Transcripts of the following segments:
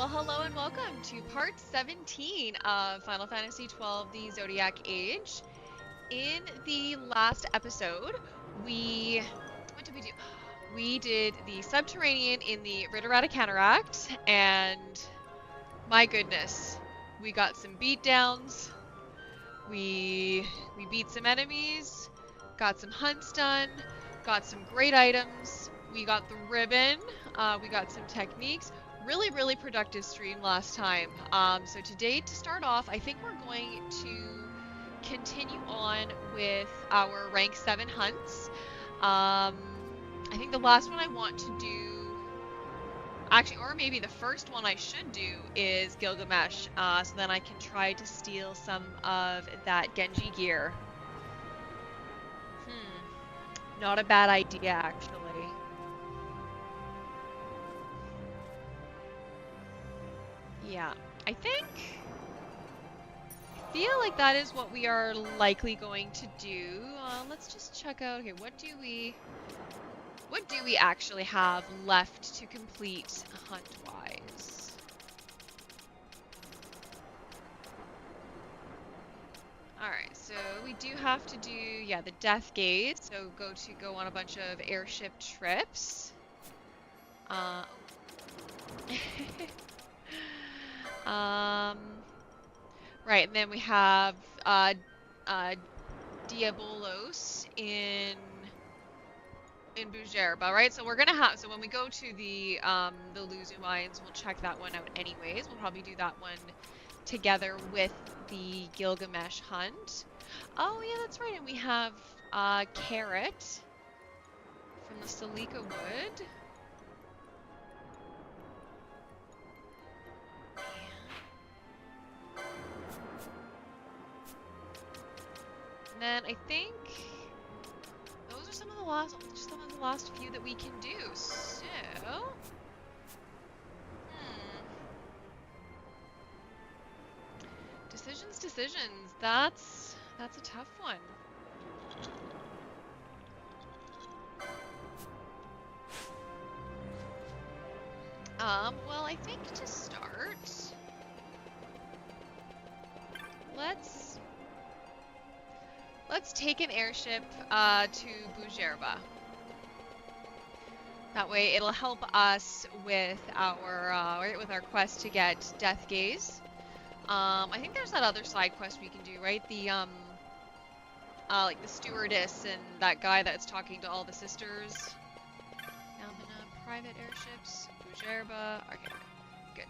Well, hello and welcome to part 17 of Final Fantasy XII, the Zodiac Age. In the last episode, what did we do? We did the subterranean in the Ritterata Cataract, and my goodness, we got some beatdowns. We beat some enemies, got some hunts done, got some great items. We got the ribbon. We got some techniques. Really productive stream last time. So today, to start off, I think we're going to continue on with our rank 7 hunts. I think the last one I want to do, actually, or maybe the first one I should do, is Gilgamesh, so then I can try to steal some of that Genji gear. Not a bad idea, actually. Yeah, I feel like that is what we are likely going to do. Let's just check out, okay, what do we actually have left to complete hunt-wise? Alright, so we do have to do, yeah, the Death Gate, so go on a bunch of airship trips. Right, and then we have Diabolos in Bujerba, right? So we're gonna have, so when we go to the Luzu mines, we'll check that one out anyways. We'll probably do that one together with the Gilgamesh hunt. Oh yeah, that's right, and we have Carrot from the Salika Wood. And then I think those are some of the last few that we can do. So, decisions. That's a tough one. Well, I think to start, let's take an airship to Bujerba. That way it'll help us with our quest to get Death Gaze. I think there's that other side quest we can do, right? The like the stewardess and that guy that's talking to all the sisters. Private airships, Bujerba. Okay, good.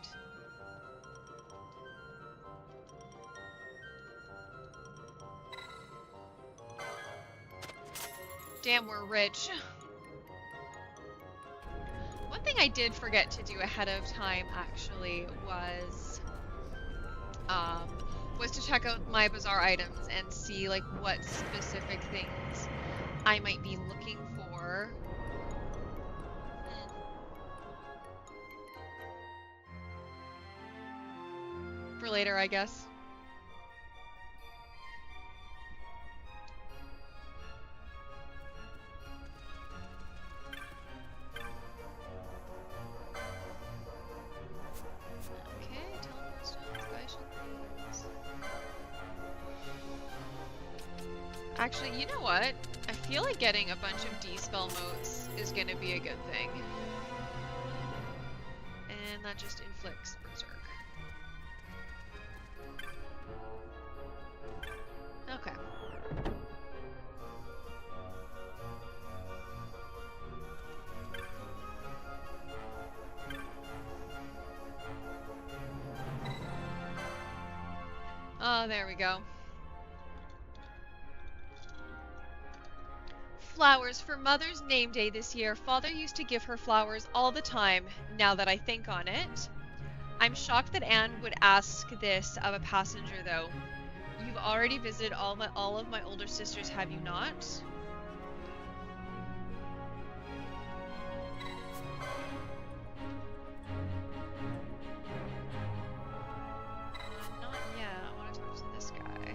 Damn, we're rich. One thing I did forget to do ahead of time, actually, was to check out my bazaar items and see, like, what specific things I might be looking for. For later, I guess. Actually, you know what? I feel like getting a bunch of D-spell motes is gonna be a good thing. And that just inflicts Berserk. Okay. Oh, there we go. Flowers for Mother's name day this year. Father used to give her flowers all the time, now that I think on it. I'm shocked that Anne would ask this of a passenger, though. You've already visited all of my older sisters, have you not? Not yet. I want to talk to this guy.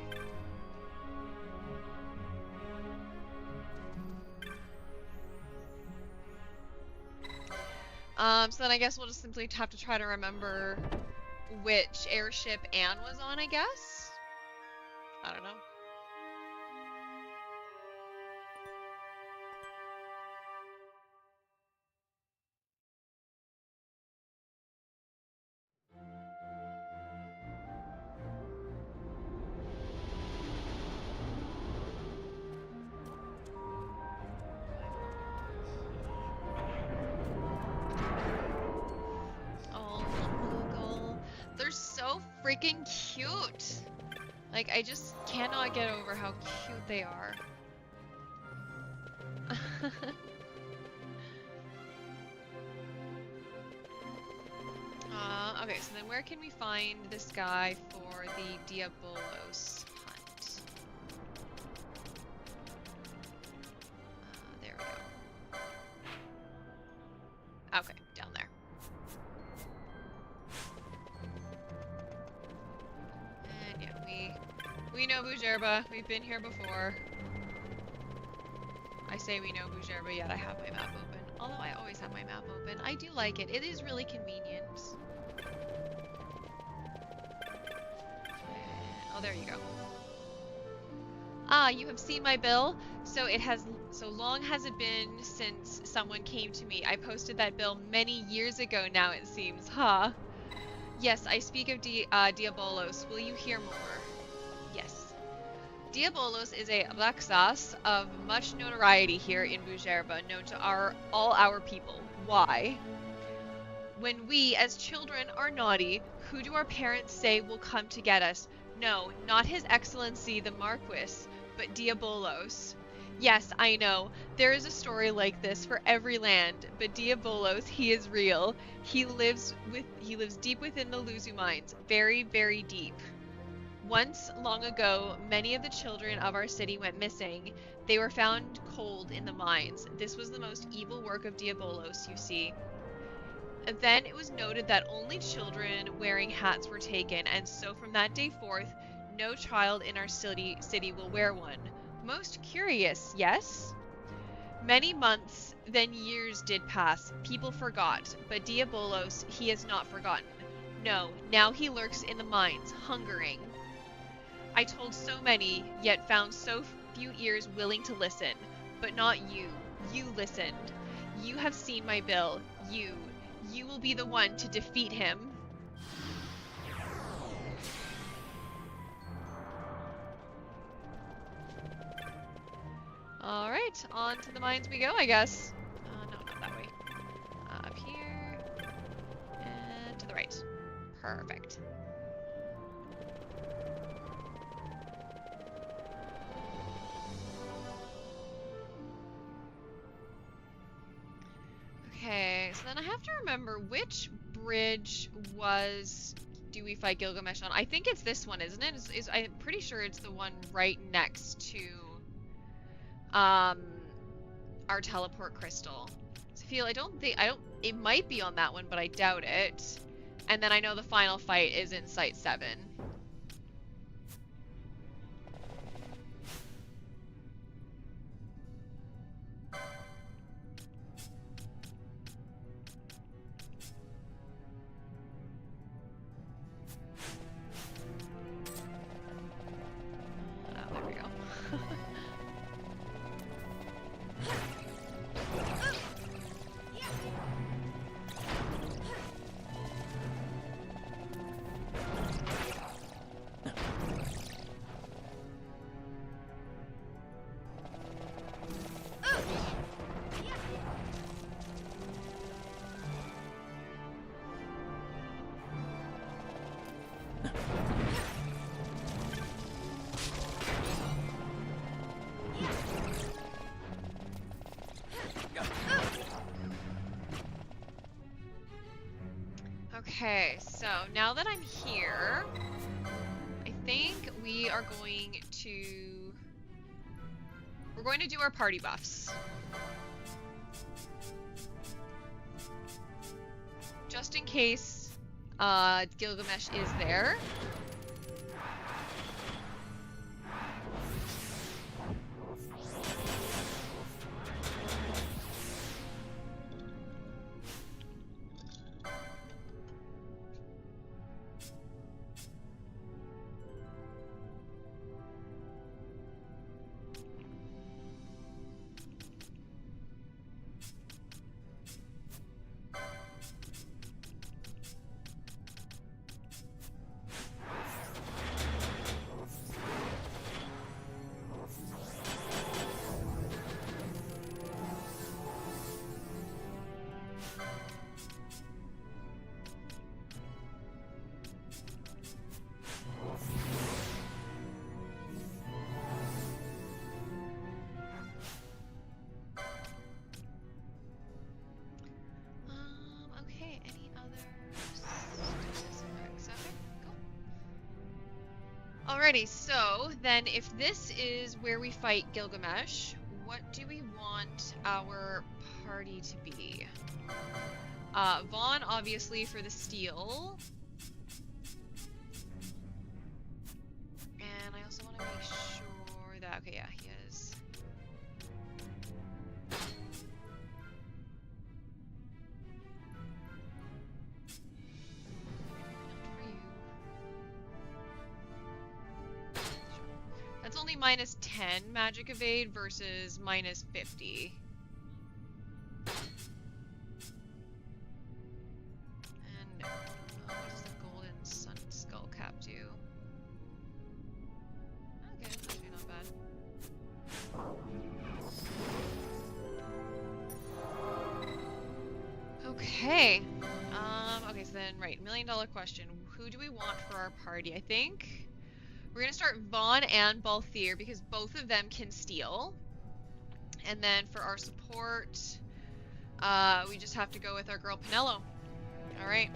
So then I guess we'll just simply have to try to remember which airship Anne was on, I guess? I don't know. They're so freaking cute. Like, I just cannot get over how cute they are. Okay, so then where can we find this guy for the Diabolos hunt? There we go. Okay, down there. And yeah, we know Bujerba. We've been here before. I say we know Bujerba, yet I have my map open. Although I always have my map open. I do like it. It is really convenient. Oh, there you go. Ah, you have seen my bill? So long has it been since someone came to me. I posted that bill many years ago now, it seems. Huh? Yes, I speak of Diabolos. Will you hear more? Yes. Diabolos is a Raksas of much notoriety here in Bujerba, known to all our people. Why? When we, as children, are naughty, who do our parents say will come to get us? No, not His Excellency the Marquis, but Diabolos. Yes, I know, there is a story like this for every land, but Diabolos, he is real. He lives deep within the Luzu mines, very, very deep. Once, long ago, many of the children of our city went missing. They were found cold in the mines. This was the most evil work of Diabolos, you see. Then it was noted that only children wearing hats were taken, and so from that day forth, no child in our city will wear one. Most curious, yes? Many months, then years did pass. People forgot, but Diabolos, he has not forgotten. No, now he lurks in the mines, hungering. I told so many, yet found so few ears willing to listen. But not you. You listened. You have seen my bill. You will be the one to defeat him. Alright, on to the mines we go, I guess. No, not that way. Up here. And to the right. Perfect. Okay, so then I have to remember which bridge do we fight Gilgamesh on? I think it's this one, isn't it? I'm pretty sure it's the one right next to our teleport crystal. So it might be on that one, but I doubt it. And then I know the final fight is in Site 7. Okay, so now that I'm here, I think we're going to do our party buffs. Just in case Gilgamesh is there. Alrighty, so then if this is where we fight Gilgamesh, what do we want our party to be? Vaughn, obviously, for the steel. And I also want to make sure that... Okay, yeah, he is. That's only minus 10 magic evade versus minus 50. And what does the golden sun skull cap do? Okay, that's actually not bad. Okay. Okay, so then, right, $1 million question. Who do we want for our party? I think we're gonna start Vaughn and Balthier because both of them can steal. And then for our support, we just have to go with our girl Penelo. Alright.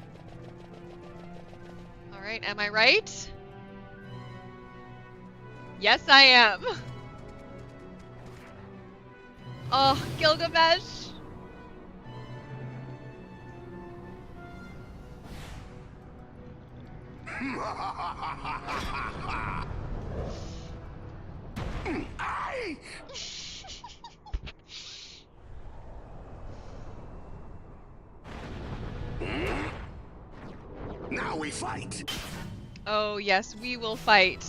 Alright, am I right? Yes, I am. Oh, Gilgamesh. Now we fight. Oh, yes, we will fight.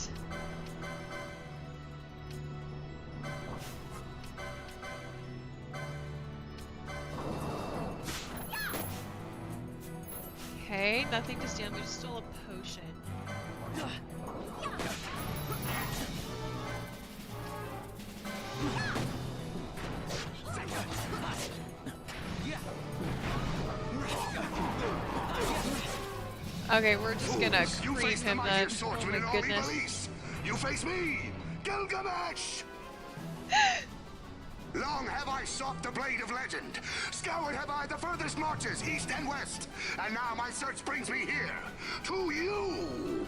Okay, nothing to steal. We just stole a potion. Okay, we're just gonna creep him then. Oh my goodness. You face me, Gilgamesh! Long have I sought the blade of legend. Scoured have I the furthest marches, east and west. And now my search brings me here, to you.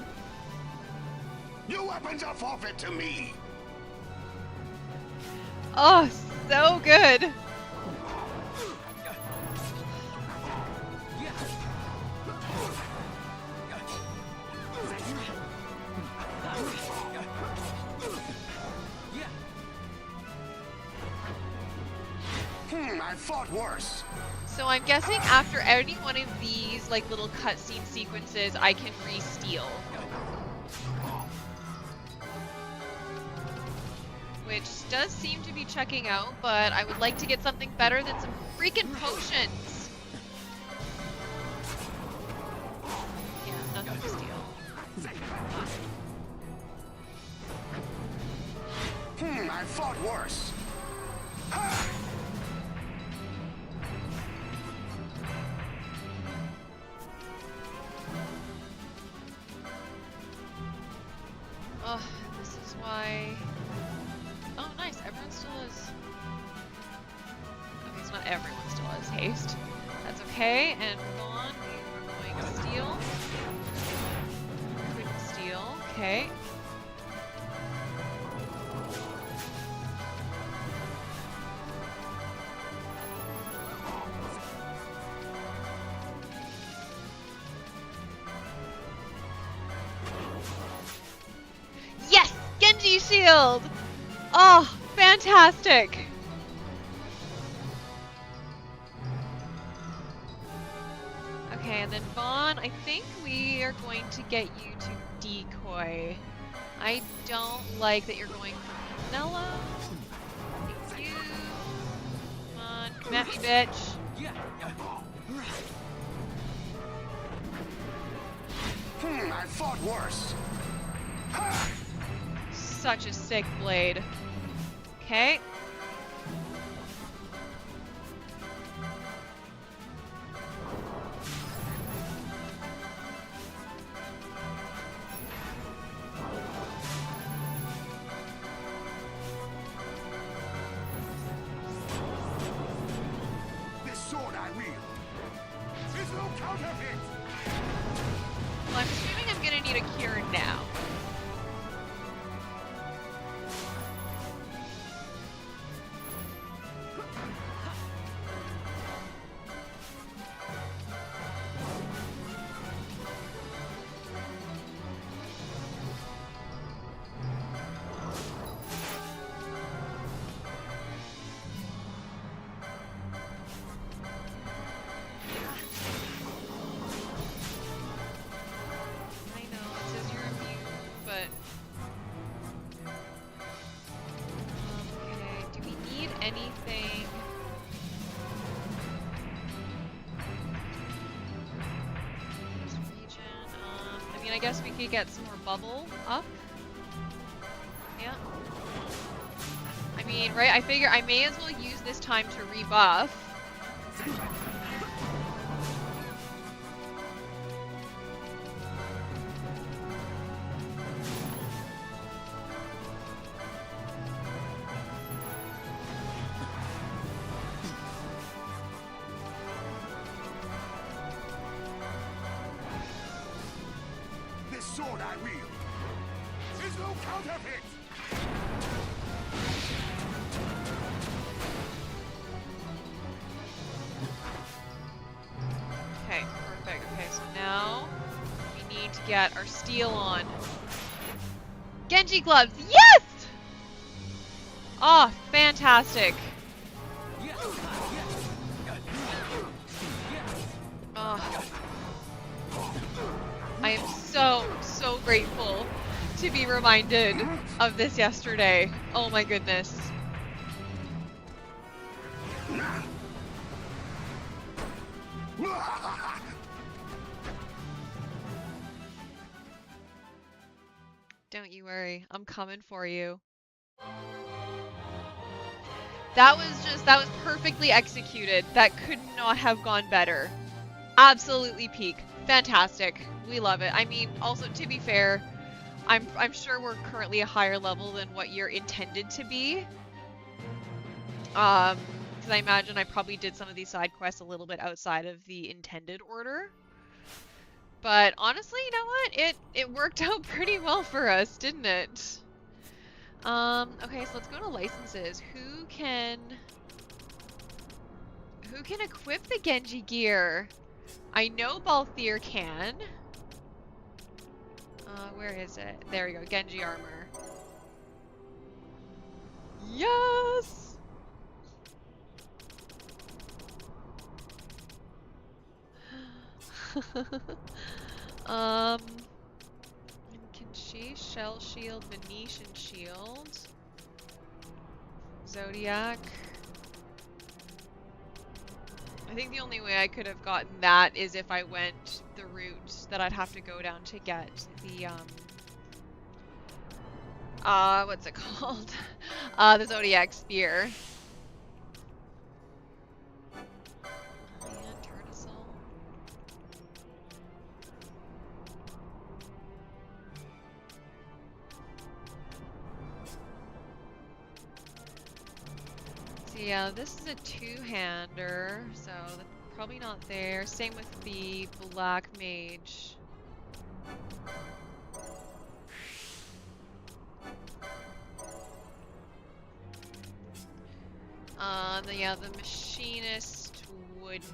Your weapons are forfeit to me. Oh, so good. I fought worse. So I'm guessing after any one of these like little cutscene sequences, I can re-steal. Which does seem to be checking out, but I would like to get something better than some freaking potions. Yeah, nothing to steal. I fought worse. Ha! Oh, this is why... Oh, nice. Everyone still is... Okay, so not everyone still has haste. That's okay. And Vaughn, we are going to steal. Couldn't steal. Okay. Yes! Genji shield! Oh, fantastic! Okay, and then Vaughn, I think we are going to get you to decoy. I don't like that you're going for Penelo. Thank you. Come on, come at me, bitch. I fought worse. Ha! Such a sick blade. Okay. This sword I wield is no counterfeit. Well, I'm assuming I'm gonna need a cure now. anything. This region. I mean, I guess we could get some more bubble up. Yeah. I mean, right? I figure I may as well use this time to rebuff. This sword I wield is no counterfeit! Okay, perfect. Okay, so now we need to get our steel on. Genji gloves, yes! Oh, fantastic. Oh. I am so grateful to be reminded of this yesterday. Oh my goodness. Don't you worry, I'm coming for you. That was perfectly executed. That could not have gone better. Absolutely peak. Fantastic. We love it. I mean, also to be fair, I'm sure we're currently a higher level than what you're intended to be. Because I imagine I probably did some of these side quests a little bit outside of the intended order. But honestly, you know what? It worked out pretty well for us, didn't it? Okay, so let's go to licenses. Who can equip the Genji gear? I know Balthier can. Where is it? There we go, Genji armor. Yes! Can she? Shell shield, Venetian shield. Zodiac. I think the only way I could have gotten that is if I went the route that I'd have to go down to get the, what's it called? The Zodiac spear. And Turtlesoul. So yeah, this is a two-hander, so that's probably not there. Same with the Black Mage. Yeah, the Machinist wouldn't.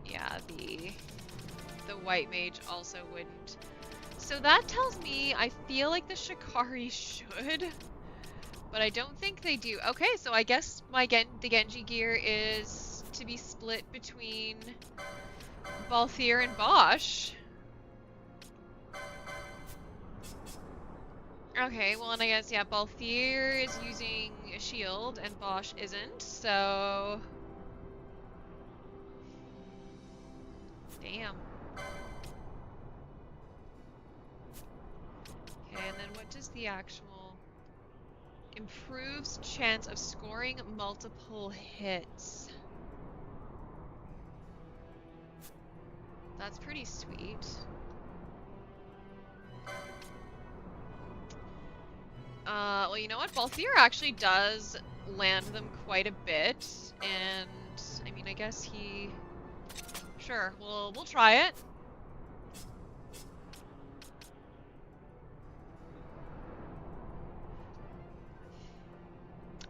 Yeah, the White Mage also wouldn't. So that tells me I feel like the Shikari should, but I don't think they do. Okay, so I guess the Genji gear is to be split between Balthier and Bosch. Okay, well, and I guess, yeah, Balthier is using a shield and Bosch isn't, so... Damn. Okay, and then what does the actual... Improves chance of scoring multiple hits. That's pretty sweet. Well, you know what? Balthier actually does land them quite a bit, and I mean, I guess he... Sure, we'll try it.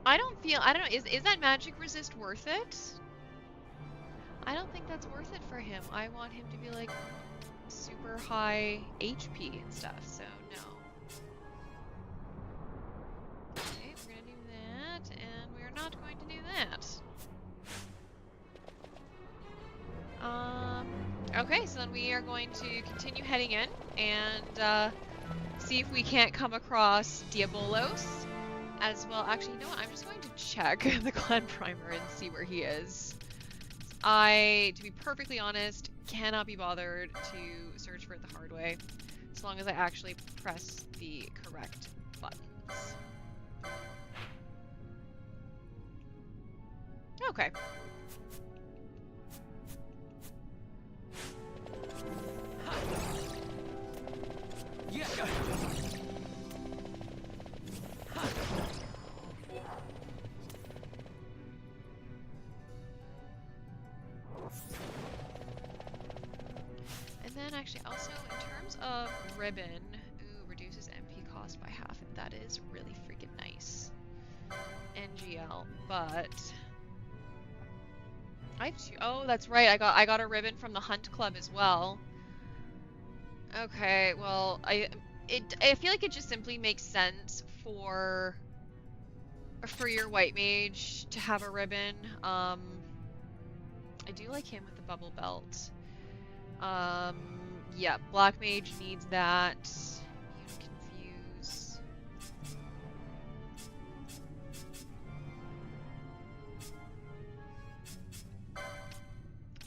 I don't know, is that magic resist worth it? I don't think that's worth it for him. I want him to be like super high HP and stuff, so no. Okay, we're gonna do that, and we're not going to do that. Okay, so then we are going to continue heading in and see if we can't come across Diabolos as well. Actually, you know what? I'm just going to check the clan primer and see where he is. To be perfectly honest, cannot be bothered to search for it the hard way, as long as I actually press the correct buttons. Okay. Yeah. And then actually also in terms of ribbon, ooh, reduces MP cost by half, and that is really freaking nice. NGL, but I have two. Oh, that's right. I got a ribbon from the Hunt Club as well. Okay, well, I feel like it just simply makes sense for your white mage to have a ribbon. I do like him with the bubble belt. Yeah, black mage needs that. Confuse.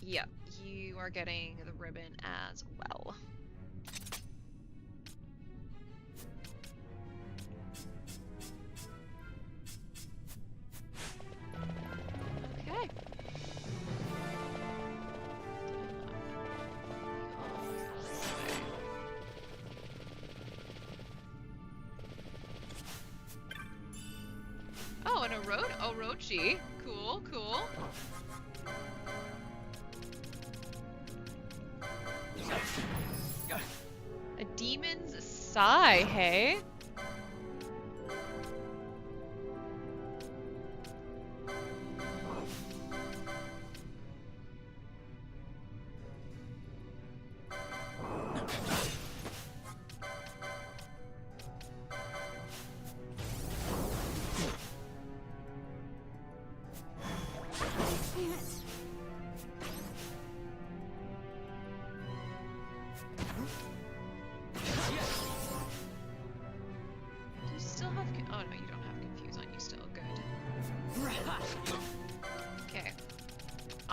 Yeah, you are getting the ribbon as well. Okay. Oh, and a Orochi. Cool, cool. A demon's sigh, hey?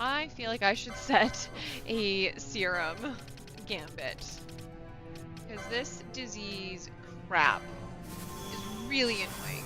I feel like I should set a serum gambit. Because this disease crap is really annoying.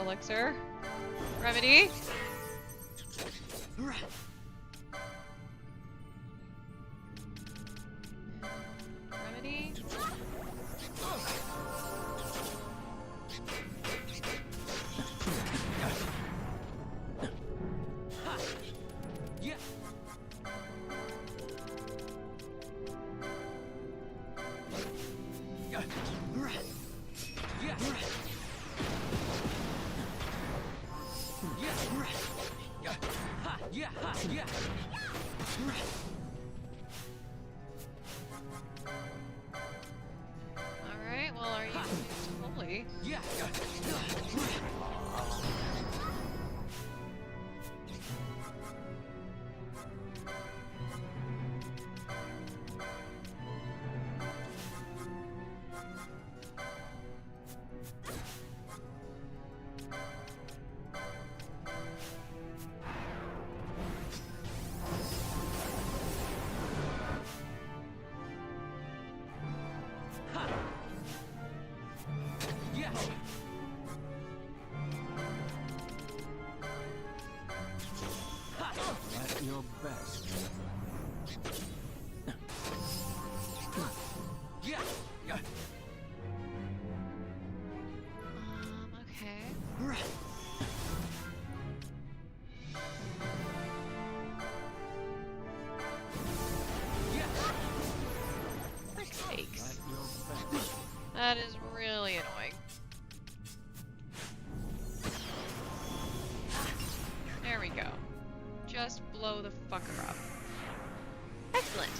Elixir. Remedy. Remedy. Alright, well, are you holy? Your best. Okay. For sakes. That is really annoying. blow the fucker up. Excellent.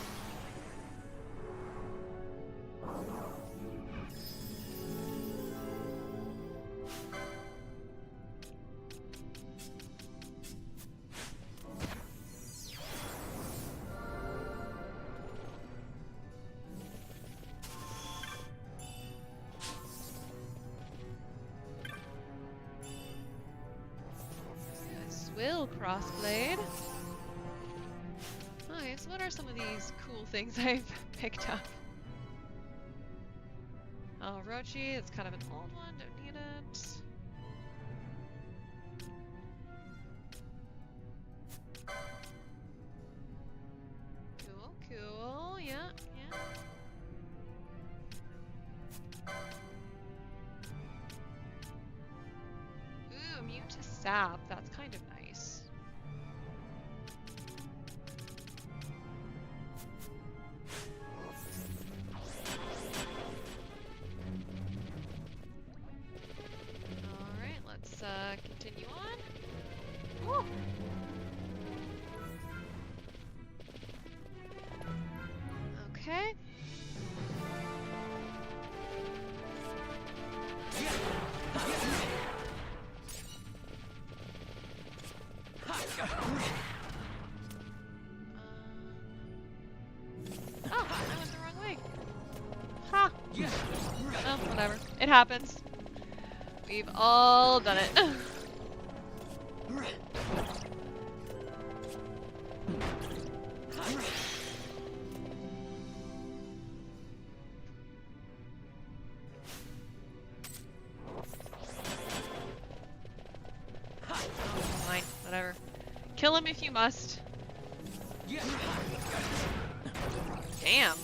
Will crossblade. Okay, so what are some of these cool things I've picked up? Oh, Rochi, it's kind of an old one, don't need it. Cool, cool, yeah, yeah. Ooh, immune to sap, that's kind of nice. Alright, let's continue on. Woo! Okay. Oh, I went the wrong way. Ha! Oh, whatever. It happens. We've all done it. Fine, whatever. Kill him if you must. Damn.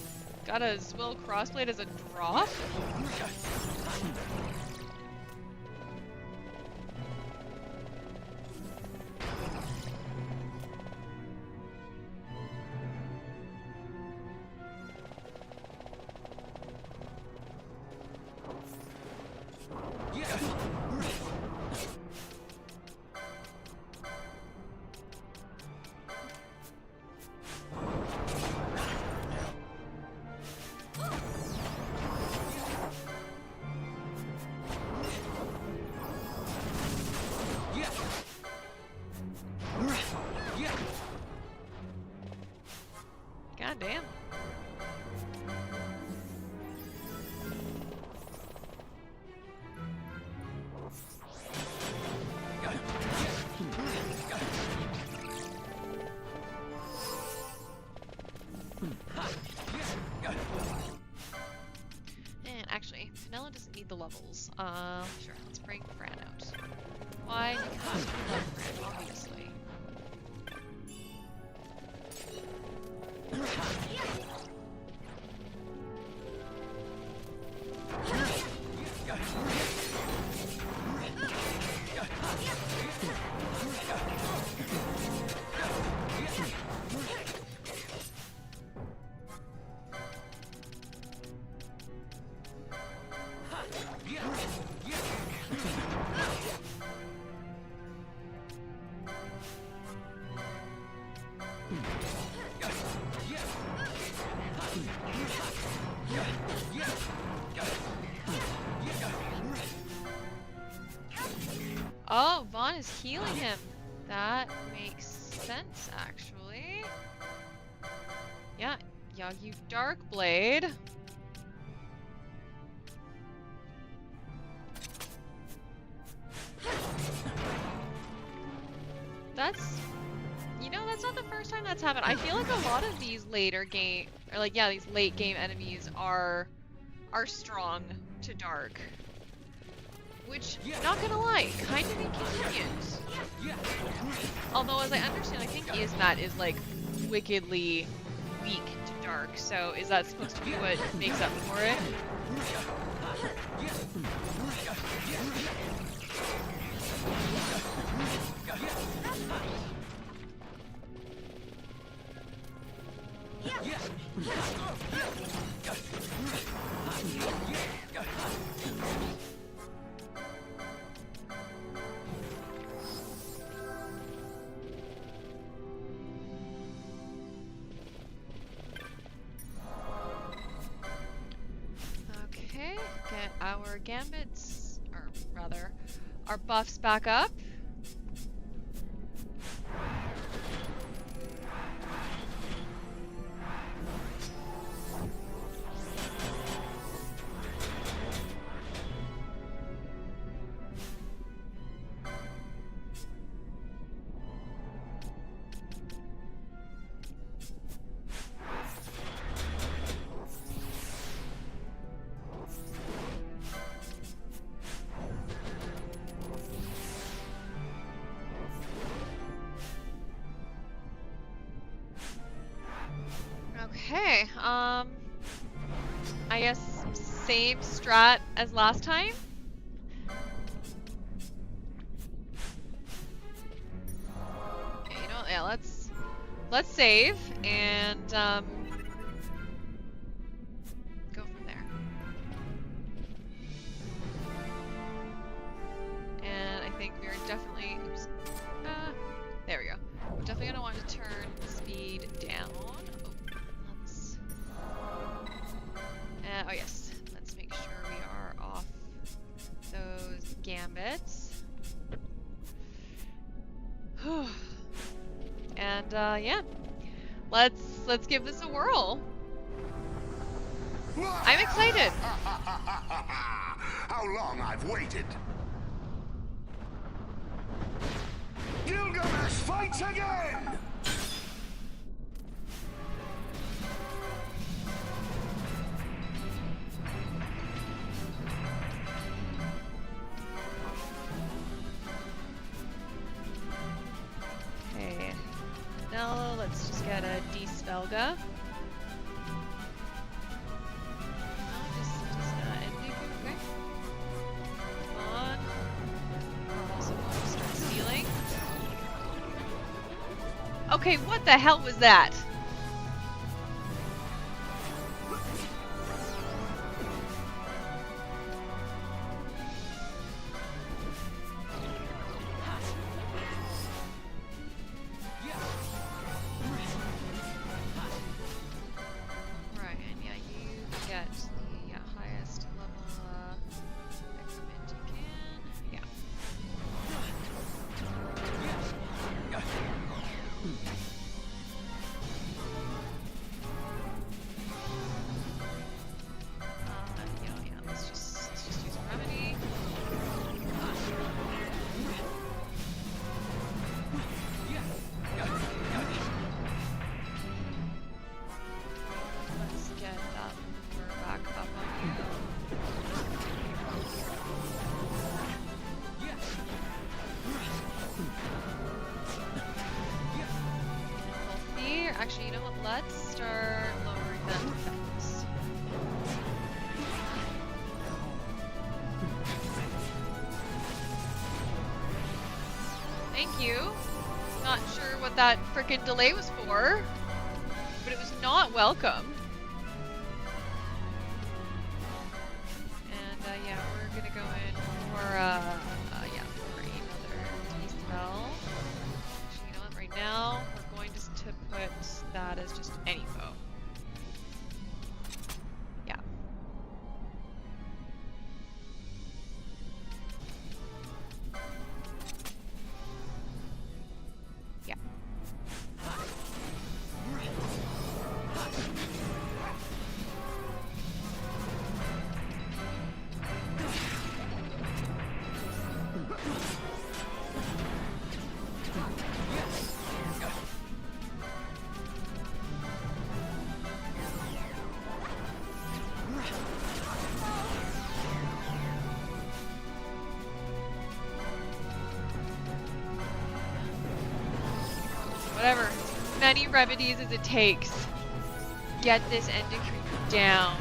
Got a Zwill crossblade as a drop? God damn. And actually, Vanilla doesn't need the levels. Sure, let's bring Fran out. Why? Because we love Fran, obviously. Oh, Vaughn is healing him. That makes sense, actually. Yeah, Yagyu Darkblade. That's, you know, that's not the first time that's happened. I feel like a lot of these later game, or like, yeah, these late game enemies are strong to dark. Which, not gonna lie, kind of inconvenient. Although, as I understand, I think Ismat is like wickedly weak to dark. So, is that supposed to be what makes up for it? our gambits, or rather, our buffs back up. Okay, I guess same strat as last time. Okay, you know, yeah, let's save and go from there. And I think we're definitely, oops, there we go. We're definitely gonna want to turn speed down. Oh yes, let's make sure we are off those gambits. And yeah, let's give this a whirl. I'm excited. How long I've waited. Gilgamesh fights again! Okay, now let's just get a Spelga. Just ending, okay. Come on. We're also going to start stealing. Okay, what the hell was that? Actually, you know what? Let's start lowering that defense. Thank you. Not sure what that frickin' delay was for, but it was not welcome. And yeah, we're gonna go in for yeah, for another D-spell. Actually, you know what? Right now, we're going just to put that as just any foe. Yeah. Yeah. Whatever, as many remedies as it takes. Get this endocrine down.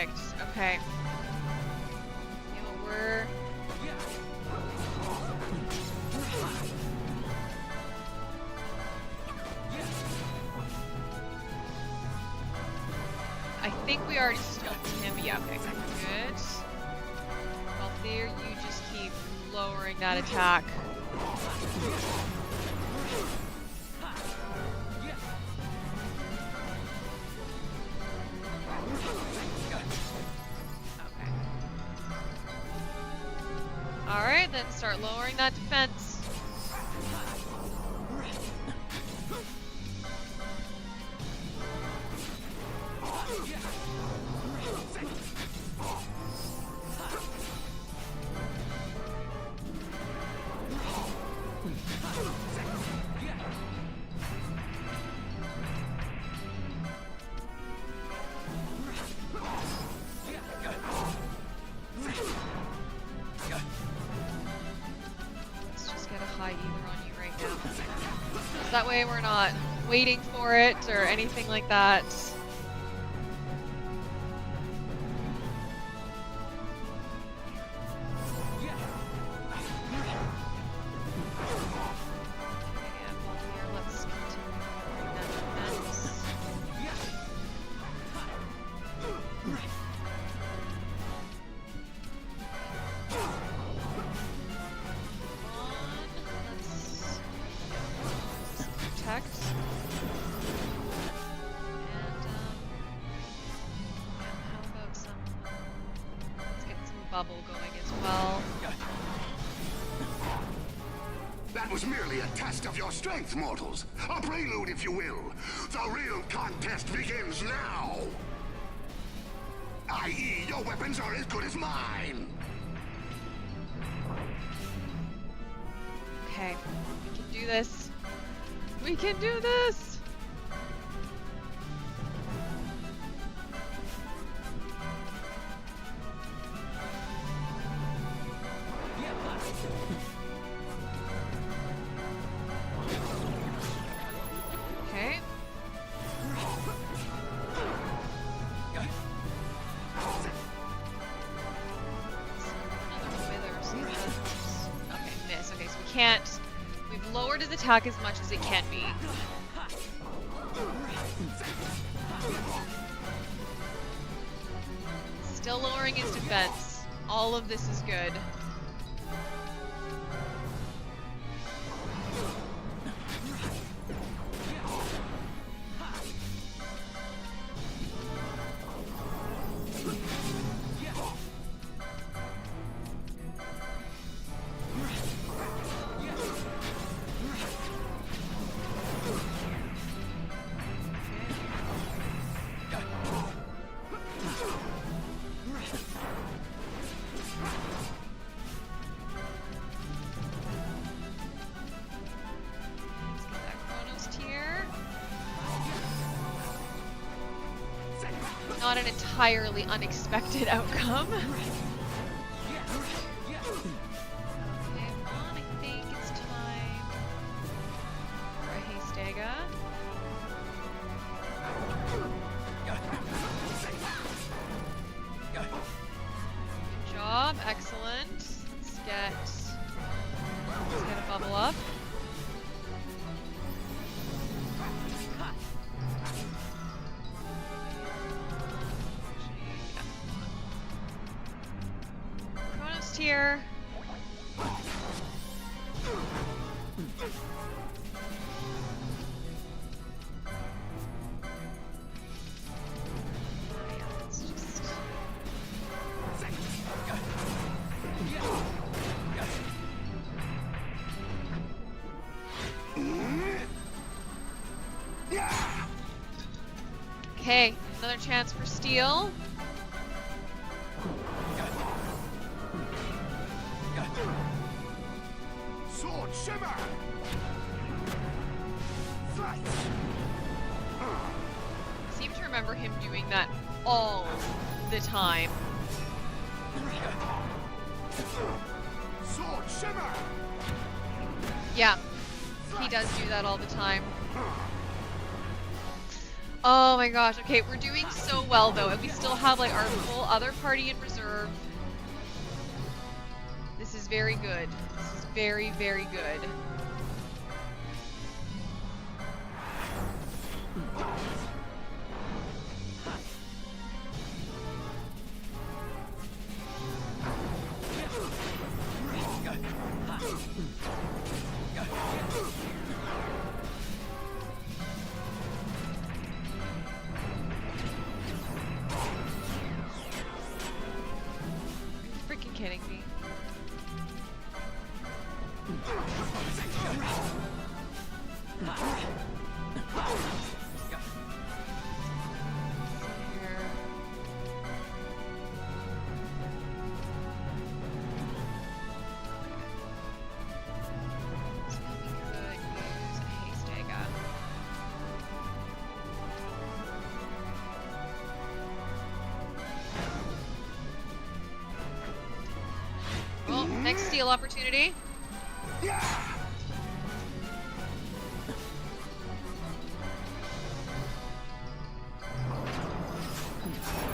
Perfect. Okay. You know, we're... I think we already stoked him. Yeah, okay. Good. Well, there, you just keep lowering that attack. Okay. Alright, then start lowering that defense. Let's just get a high ether on you right now. So that way we're not waiting for it or anything like that. Bubble going as well. That was merely a test of your strength, mortals. A prelude, if you will. The real contest begins now. I.e., your weapons are as good as mine. Okay, we can do this. We can do this! Okay. Another wither, so okay, miss. Okay, so we can't... We've lowered his attack as much as it can be. Still lowering his defense. All of this is good. Not an entirely unexpected outcome. Okay, I think it's time for a Hastega. Good job, excellent. Let's get a bubble up. Here. Okay, another chance for steal. Sword shimmer! Fight! I seem to remember him doing that all the time. Sword shimmer! Yeah, he does do that all the time. Oh my gosh. Okay, we're doing so well though, and we still have like our full other party in reserve. This is very good. This is very, very good. Freaking kidding me. Here. So we could use a haste dagger. Well, next steal opportunity.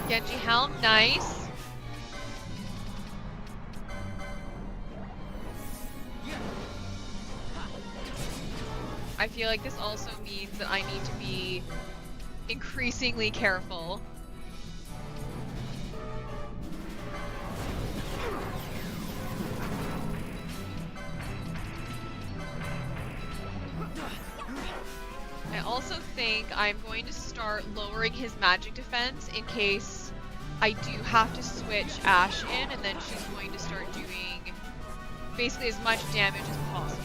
Genji Helm, nice. I feel like this also means that I need to be increasingly careful. I also think I'm going to start lowering his magic defense in case I do have to switch Ashe in, and then she's going to start doing basically as much damage as possible.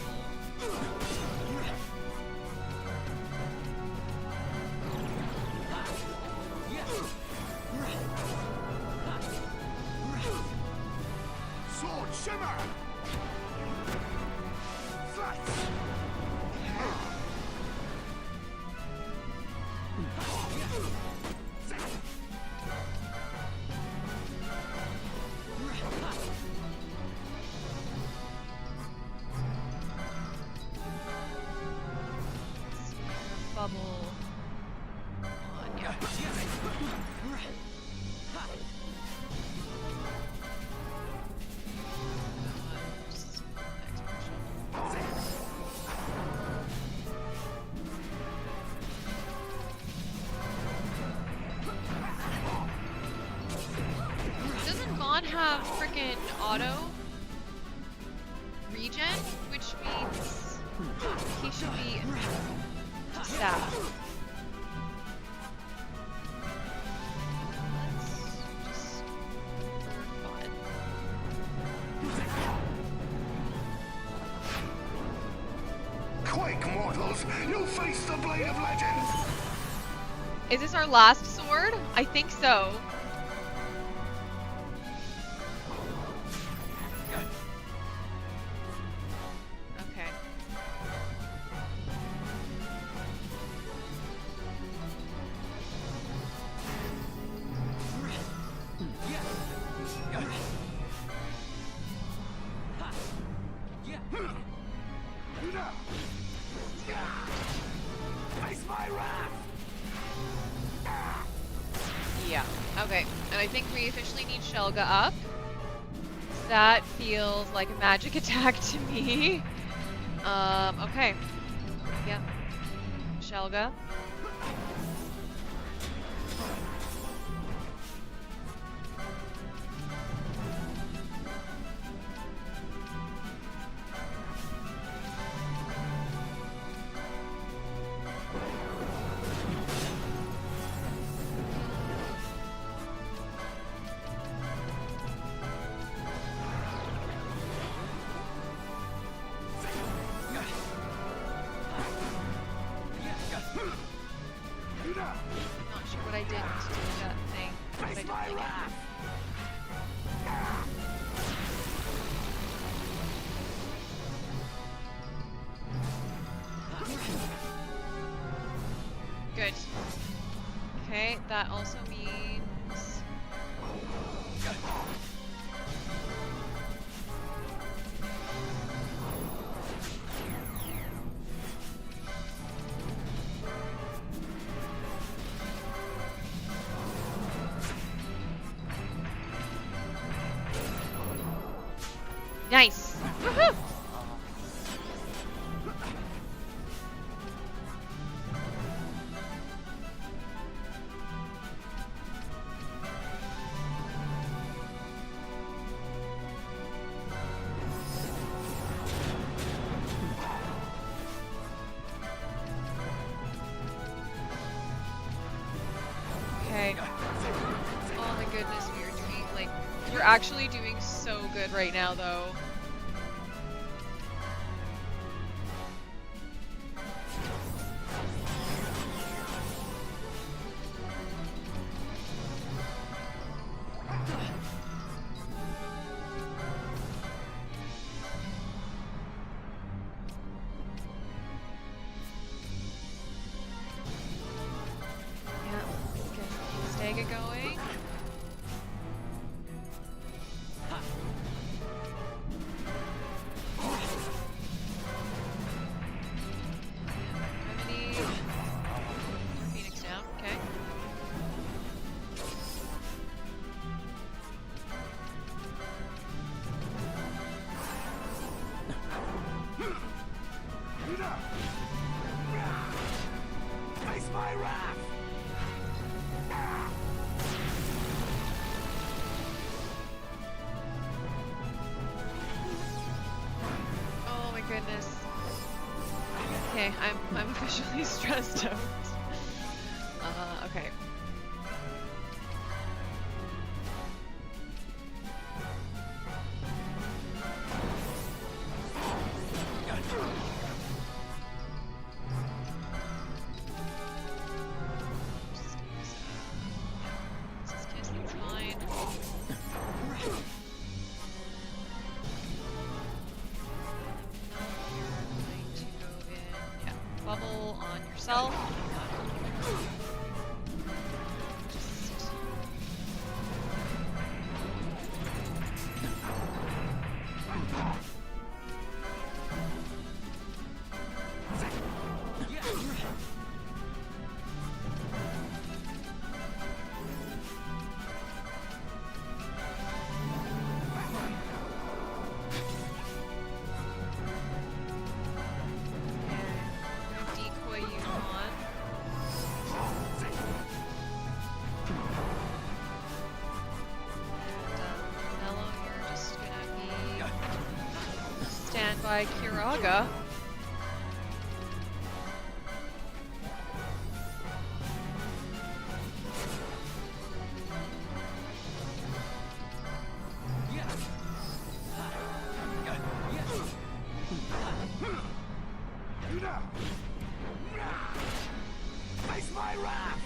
Sword shimmer! Fight! Bubble on, yeah. Doesn't Vaughn have frickin' auto regen, which means he should be sad. Let's just for fun. Quake, mortals! You face the blade of legend! Is this our last sword? I think so. Okay. Face my wrath! Yeah. Okay. And I think we officially need Shelga up. That feels like a magic attack to me. Okay. Yeah. Shelga. Not sure what I did to do that thing. But I Face don't my like it. wrath! Good. Okay, that also means... Nice. Woohoo! Okay. Oh my goodness, we are doing, like, you're actually doing so good right now, though. Get going. Remedy. Phoenix down, okay. Face my wrath! Oh my goodness. Okay, I'm officially stressed out. Okay. Bubble on yourself. Just... decoy you on. And Mello, you're just gonna be standby Kiraga. Face my wrath!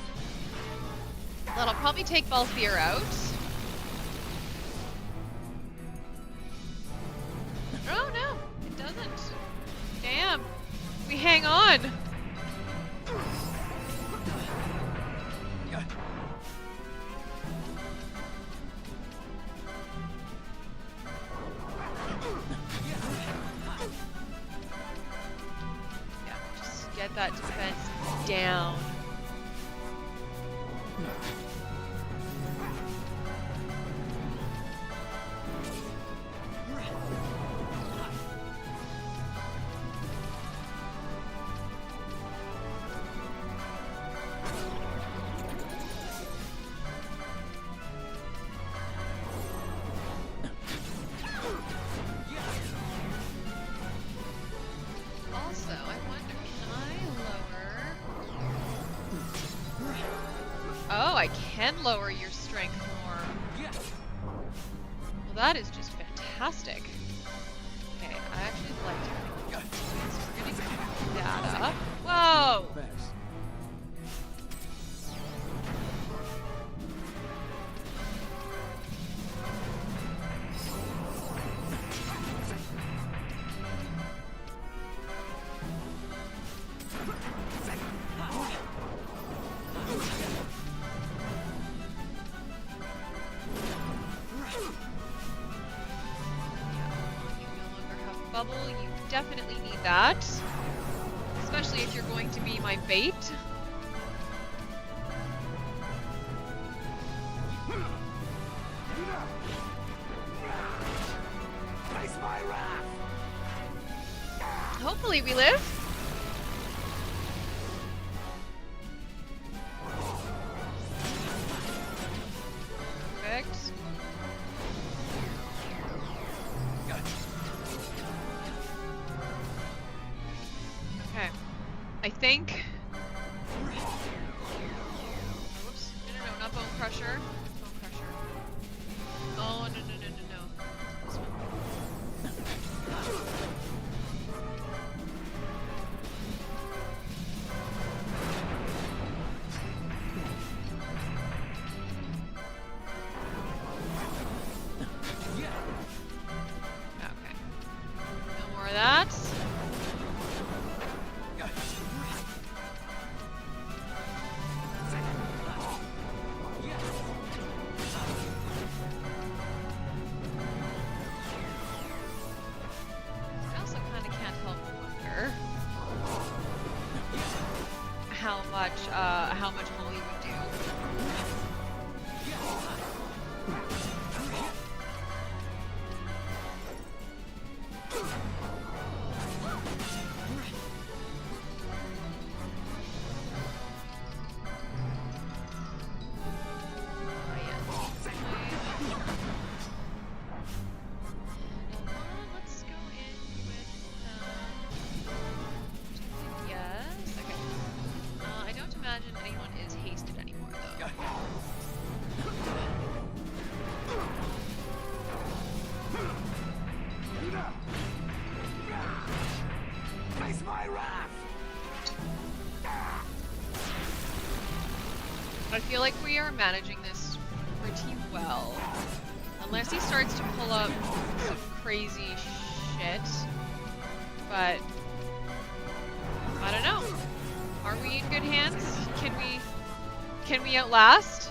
That'll probably take Balthier out. Oh no, it doesn't. Damn. We hang on. Yeah, just get that defense down. Also, I wonder, can I lower... Oh, I can lower your strength more. Well, that is just fantastic. Okay, I actually like it. So we're gonna keep that up. Whoa! Best. Bubble, you definitely need that. Especially if you're going to be my bait. Face my Hopefully we live. Perfect. Okay. I think... Whoops. No, not Bone Crusher. Bone Crusher. Oh, no. This one. Okay. No more of that. I also kind of can't help but wonder how much Holly would do. Let's go in with yes. Okay. I don't imagine anyone is hasted anymore though. Face my wrath! I feel like we are managing this pretty well. Unless he starts to pull up some crazy shit. But I don't know. Are we in good hands? Can we outlast?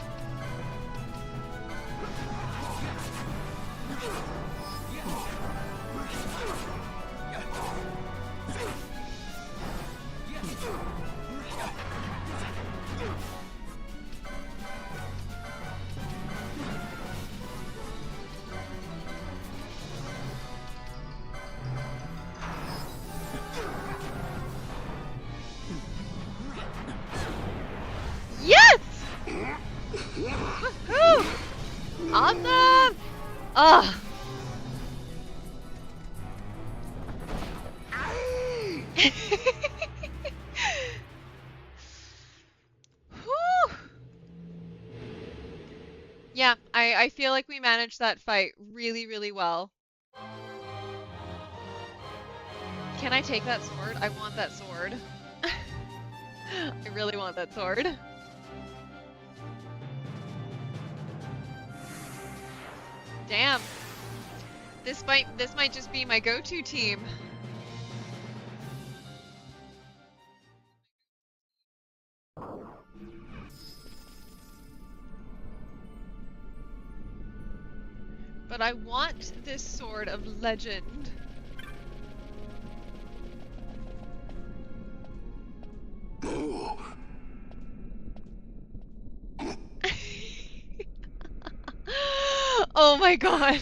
Yes! Woohoo! Awesome! Ugh. Whew. Yeah, I feel like we managed that fight really, really well. Can I take that sword? I want that sword. I really want that sword. Damn. This might just be my go-to team. But I want this sword of legend. Oh my god.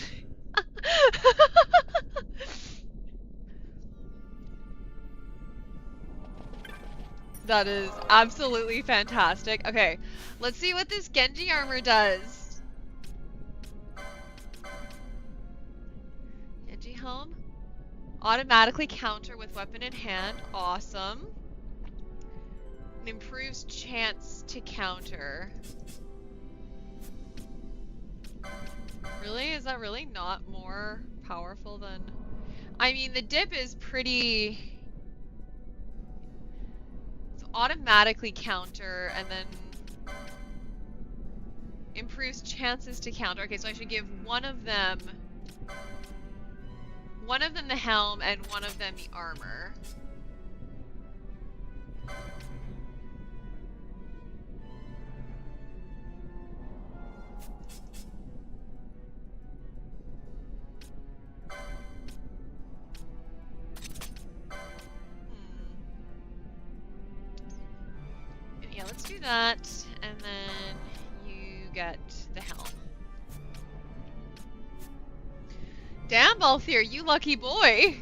That is absolutely fantastic. Okay, let's see what this Genji armor does. Genji helm. Automatically counter with weapon in hand. Awesome. It improves chance to counter. Really? Is that really not more powerful than... I mean, the dip is pretty... It's automatically counter, and then... improves chances to counter. Okay, so I should give one of them the helm and one of them the armor. Yeah, let's do that, and then you get the helm. Damn, Balthier, you lucky boy!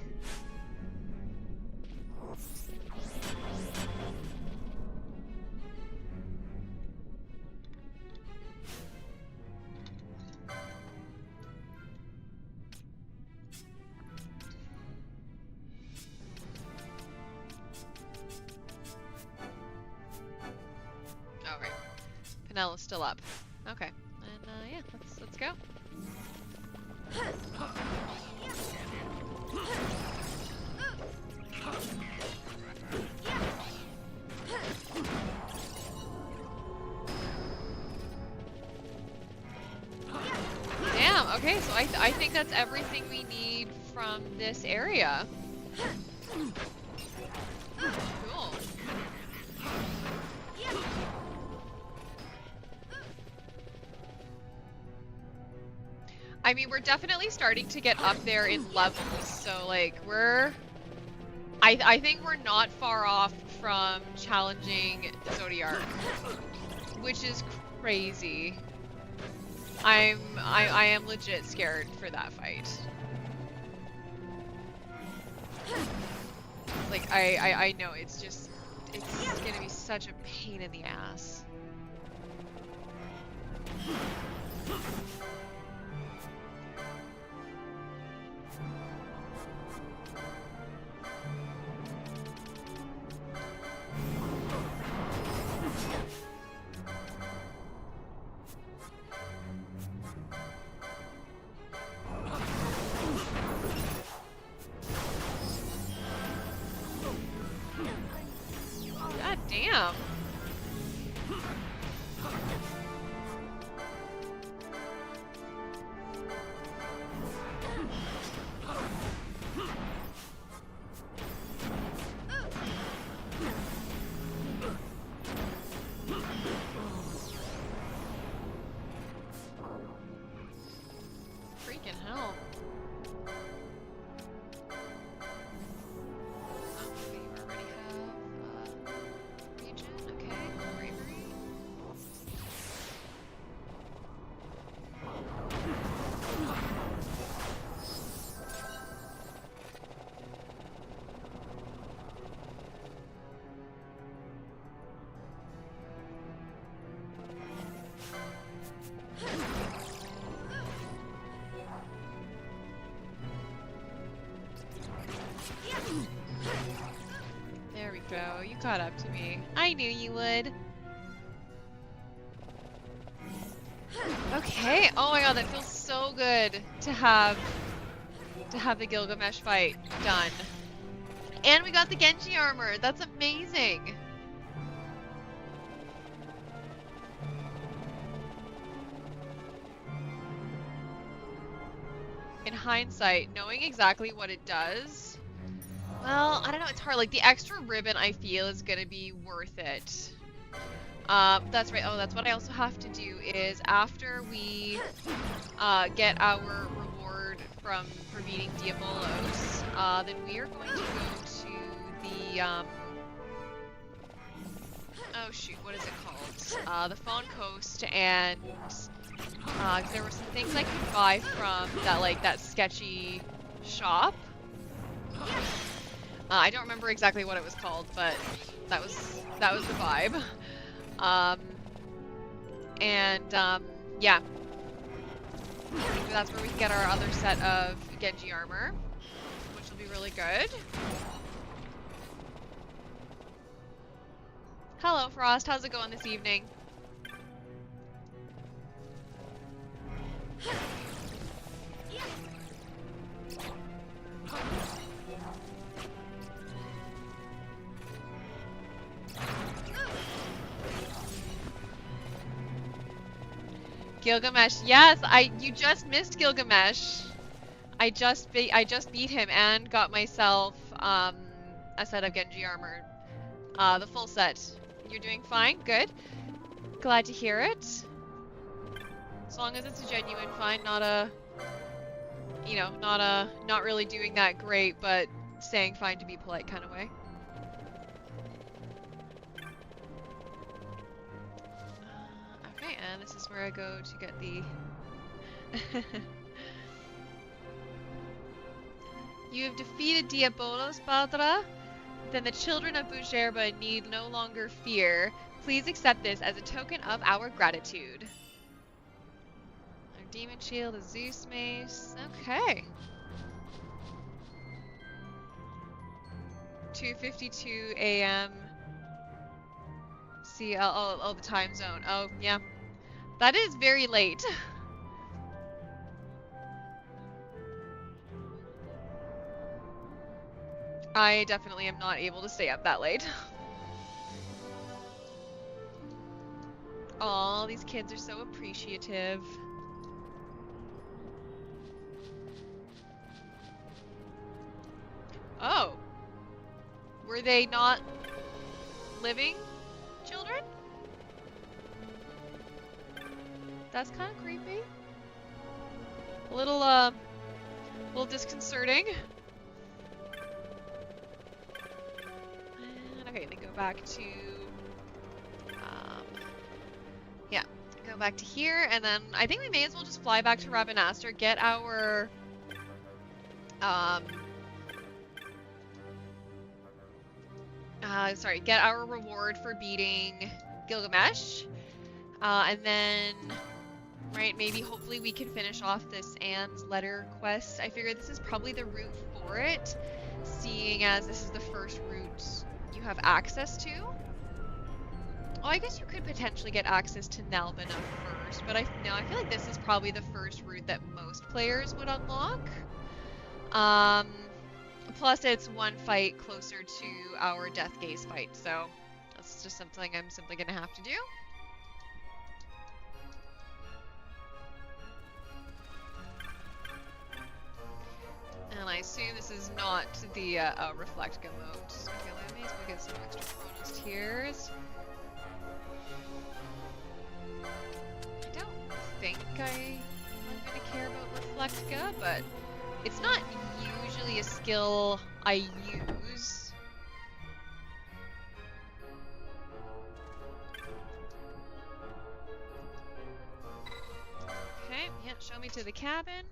Canella's still up. Okay. And yeah, let's go. Damn, okay, so I think that's everything we need from this area. Cool. I mean, we're definitely starting to get up there in levels, so like I think we're not far off from challenging Zodiac, which is crazy. I am legit scared for that fight. Like I know it's gonna be such a pain in the ass. God damn. Freaking hell. Okay, you already have region, okay, bravery. There we go, you caught up to me. I knew you would. Okay, oh my god, that feels so good to have the Gilgamesh fight done. And we got the Genji armor, that's amazing! In hindsight, knowing exactly what it does, well, I don't know, it's hard. Like, the extra ribbon, I feel, is gonna be worth it. That's right. Oh, that's what I also have to do is after we get our reward for beating Diabolos, then we are going to go to the oh shoot, what is it called? The Fawn Coast, and there were some things I could buy from that sketchy shop. I don't remember exactly what it was called, but that was the vibe. Yeah. I think that's where we can get our other set of Genji armor, which will be really good. Hello, Frost. How's it going this evening? Gilgamesh, yes, you just missed Gilgamesh. I just beat him and got myself a set of Genji armor, the full set. You're doing fine, good. Glad to hear it. As long as it's a genuine fine, not a, you know, not really doing that great, but saying fine to be polite kind of way. Okay, and this is where I go to get the... You have defeated Diabolos, Badra? Then the children of Bujerba need no longer fear. Please accept this as a token of our gratitude. Our demon shield, a Zeus mace. Okay. 2:52 a.m. see. Oh, the time zone. Oh, yeah. That is very late. I definitely am not able to stay up that late. Aw, these kids are so appreciative. Oh. Were they not living children? That's kind of creepy. A little disconcerting. And, okay, then go back to, yeah, go back to here, and then I think we may as well just fly back to Rabanastre, get our, get our reward for beating Gilgamesh, and then, right, maybe hopefully we can finish off this Anne's letter quest. I figure this is probably the route for it, seeing as this is the first route you have access to. Oh, I guess you could potentially get access to Nalbina first, but I feel like this is probably the first route that most players would unlock. Plus it's one fight closer to our Death Gaze fight, so that's just something I'm simply gonna have to do. And I assume this is not the Reflectica mode. Okay, let me get some extra Chronos tears. I don't think I'm gonna care about Reflectica, but it's not usually a skill I use. Okay, yeah, show me to the cabin.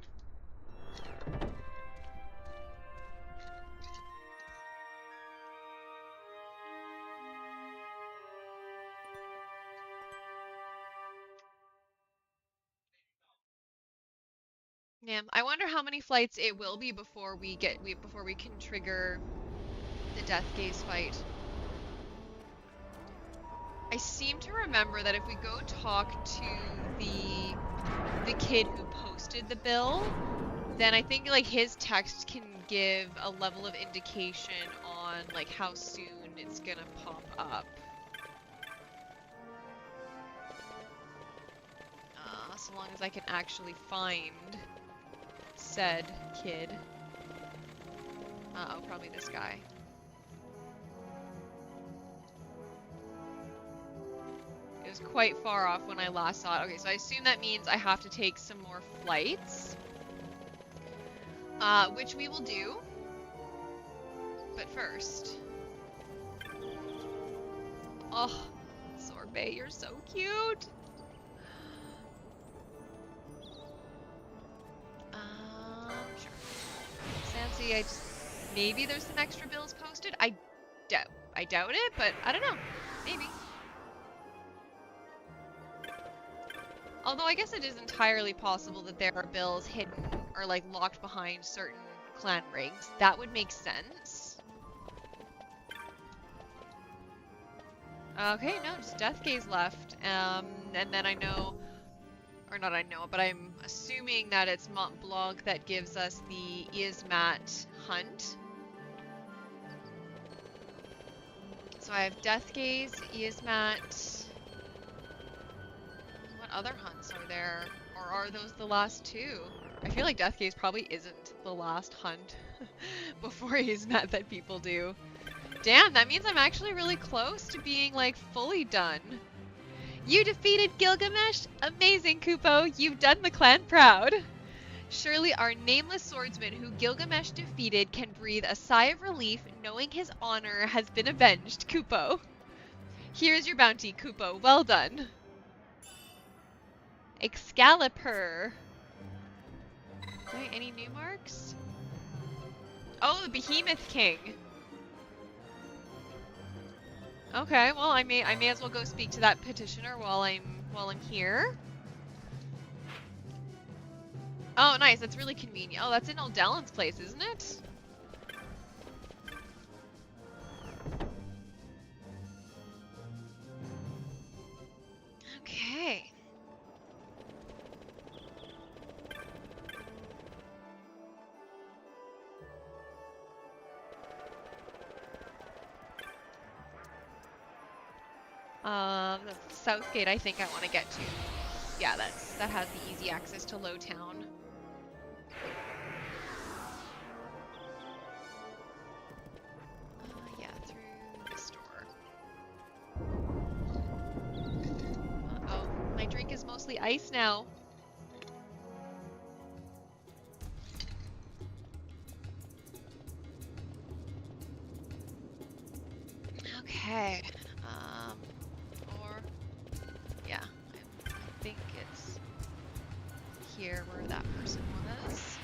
Yeah, I wonder how many flights it will be before we can trigger the Death Gaze fight. I seem to remember that if we go talk to the kid who posted the bill, then I think like his text can give a level of indication on like how soon it's gonna pop up. So long as I can actually find said kid. Uh-oh, probably this guy. It was quite far off when I last saw it. Okay, so I assume that means I have to take some more flights. Which we will do. But first. Oh, Sorbet, you're so cute! Sure. Sansi, maybe there's some extra bills posted? I doubt it, but I don't know. Maybe. Although I guess it is entirely possible that there are bills hidden or like locked behind certain clan rigs. That would make sense. Okay, no, just Death Gaze left. And then I know, or not I know, but I'm assuming that it's Mont Blanc that gives us the Iasmat hunt. So I have Death Gaze, Iasmat. What other hunts are there? Or are those the last two? I feel like Death Gaze probably isn't the last hunt before Iasmat that people do. Damn, that means I'm actually really close to being like fully done. You defeated Gilgamesh? Amazing, Kupo! You've done the clan proud! Surely our nameless swordsman who Gilgamesh defeated can breathe a sigh of relief knowing his honor has been avenged, Kupo. Here's your bounty, Kupo. Well done. Excalibur. Okay, any new marks? Oh, the Behemoth King. Okay, well I may as well go speak to that petitioner while I'm here. Oh, nice. That's really convenient. Oh, that's in Aldelon's place, isn't it? Southgate, I think I want to get to. Yeah, that has the easy access to Lowtown. Yeah, through the store. Uh-oh, my drink is mostly ice now. Okay. Or yeah, I think it's here where that person was.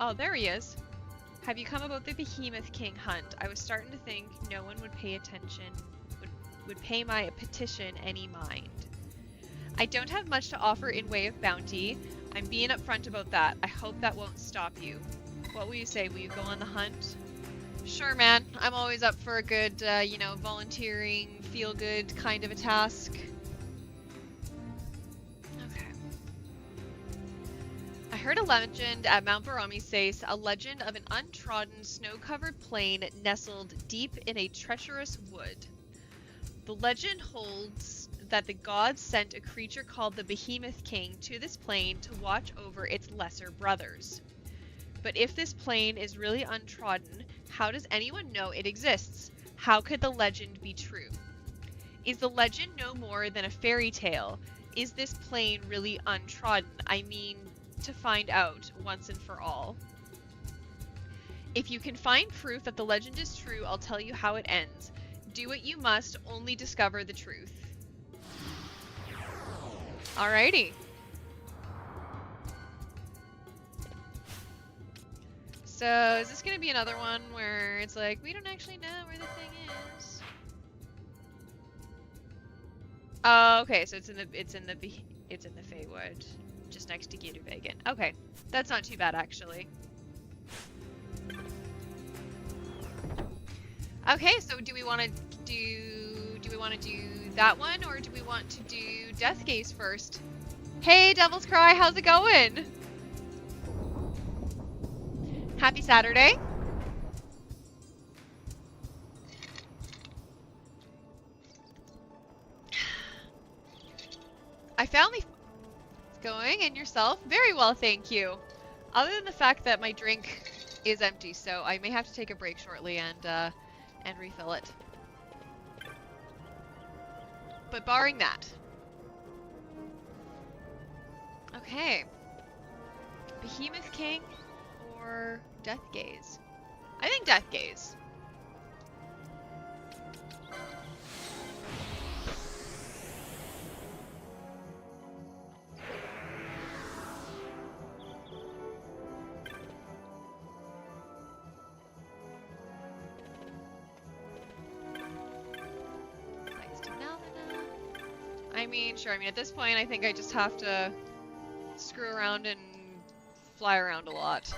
Oh, there he is. Have you come about the Behemoth King hunt? I was starting to think no one would pay attention, would pay my petition any mind. I don't have much to offer in way of bounty. I'm being upfront about that. I hope that won't stop you. What will you say? Will you go on the hunt? Sure, man. I'm always up for a good, you know, volunteering, feel-good kind of a task. I heard a legend at Mount Barami a legend of an untrodden, snow-covered plain nestled deep in a treacherous wood. The legend holds that the gods sent a creature called the Behemoth King to this plain to watch over its lesser brothers. But if this plain is really untrodden, how does anyone know it exists? How could the legend be true? Is the legend no more than a fairy tale? Is this plain really untrodden? I mean, to find out once and for all. If you can find proof that the legend is true, I'll tell you how it ends. Do what you must, only discover the truth. Alrighty. So, is this gonna be another one where it's like, we don't actually know where the thing is? Oh, okay, so it's in the Feywood. Just next to Geruvegan. Okay, that's not too bad actually. Okay, so do we want to do that one, or do we want to do Death Gaze first? Hey, Devil's Cry, how's it going? Happy Saturday. I finally going, and yourself? Very well, thank you. Other than the fact that my drink is empty, so I may have to take a break shortly and refill it. But barring that. Okay. Behemoth King or Death Gaze? I think Death Gaze. I mean, sure, I mean, at this point, I think I just have to screw around and fly around a lot.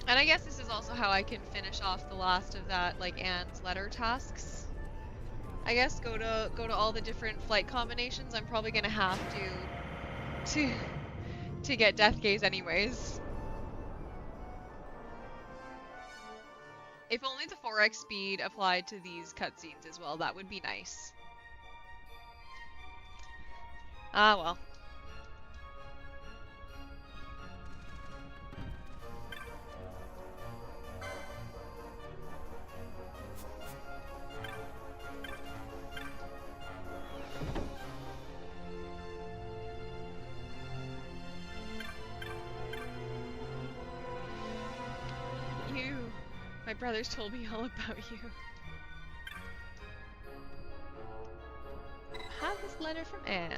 And I guess this is also how I can finish off the last of that, like, Anne's letter tasks. I guess go to all the different flight combinations. I'm probably gonna have to get Death Gaze anyways. If only the 4x speed applied to these cutscenes as well, that would be nice. Ah, well. My brothers told me all about you. I have this letter from Anne.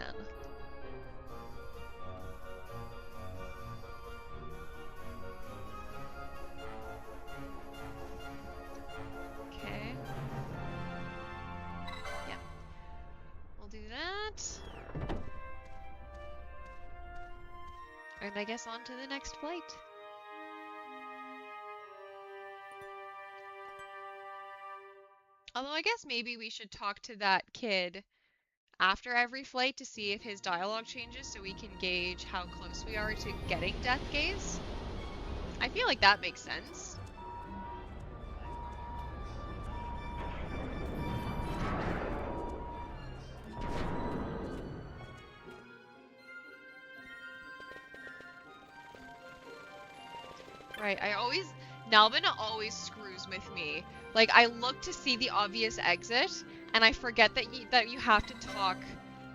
Okay. Yeah. We'll do that. And I guess on to the next flight. Although I guess maybe we should talk to that kid after every flight to see if his dialogue changes so we can gauge how close we are to getting Death Gaze. I feel like that makes sense. Right, Nalbina always screws with me. Like, I look to see the obvious exit, and I forget that you have to talk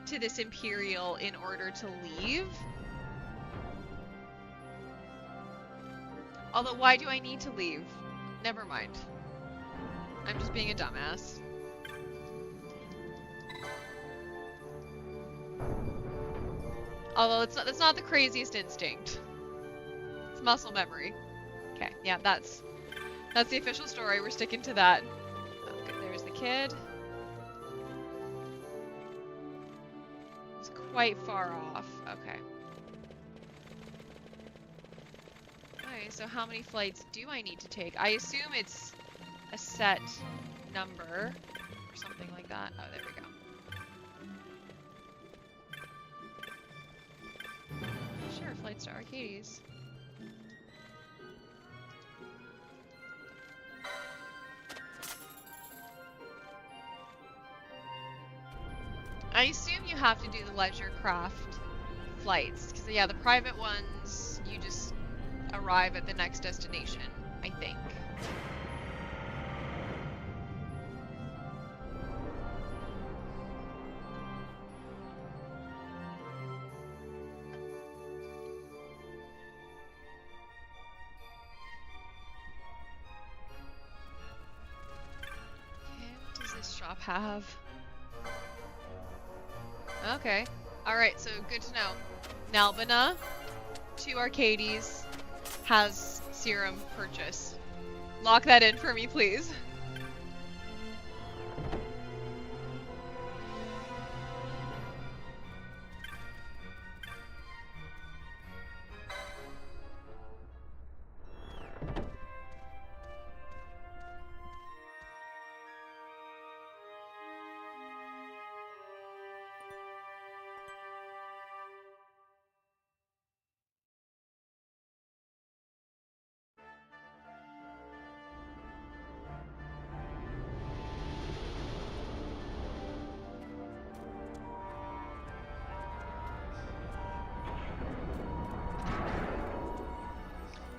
to this Imperial in order to leave. Although, why do I need to leave? Never mind. I'm just being a dumbass. Although that's not the craziest instinct. It's muscle memory. Okay, yeah, that's the official story. We're sticking to that. Okay, there's the kid. It's quite far off. Okay. Okay, so how many flights do I need to take? I assume it's a set number or something like that. Oh, there we go. Sure, flights to Arcades. I assume you have to do the leisure craft flights, because yeah, the private ones, you just arrive at the next destination, I think. Okay, what does this shop have? Okay. Alright, so good to know. Nalbina to Arcades has serum purchase. Lock that in for me, please.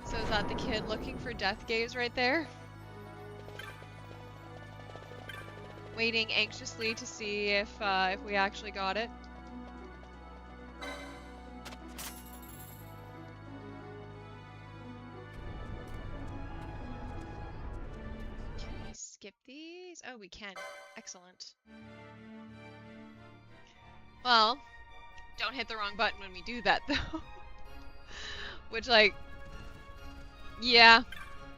So is that the kid looking for Death Gaze right there? Waiting anxiously to see if we actually got it. Can we skip these? Oh, we can. Excellent. Well, don't hit the wrong button when we do that, though. Which, like, yeah,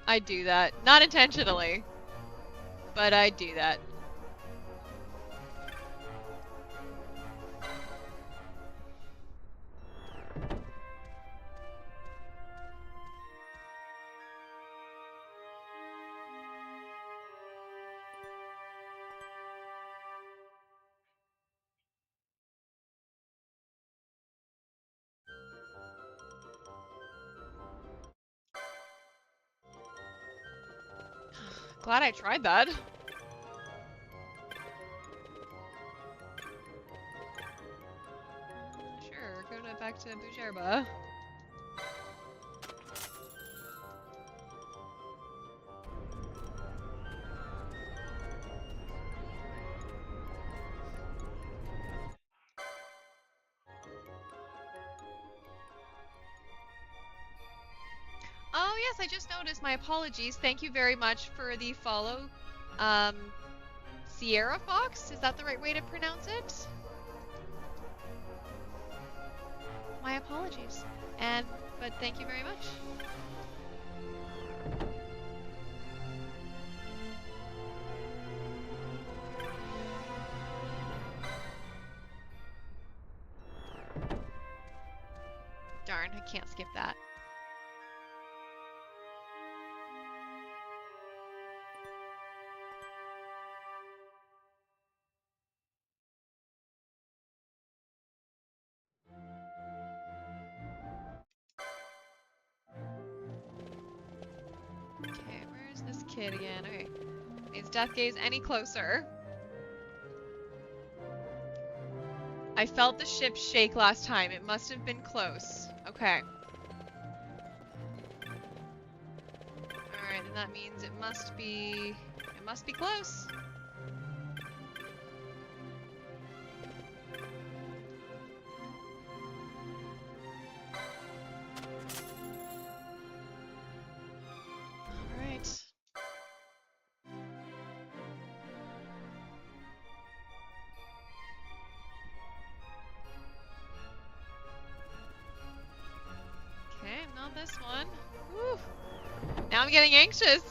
I do that. Not intentionally, but I do that. Glad I tried that. Sure, go back to Bujerba. Oh yes, I just noticed. My apologies. Thank you very much for the follow. Sierra Fox? Is that the right way to pronounce it? My apologies. But thank you very much. Darn, I can't skip that. kid again. Okay. Is Death Gaze any closer? I felt the ship shake last time. It must have been close. Okay. Alright, then that means it must be close. Alright. Okay, not this one. Whew. Now I'm getting anxious.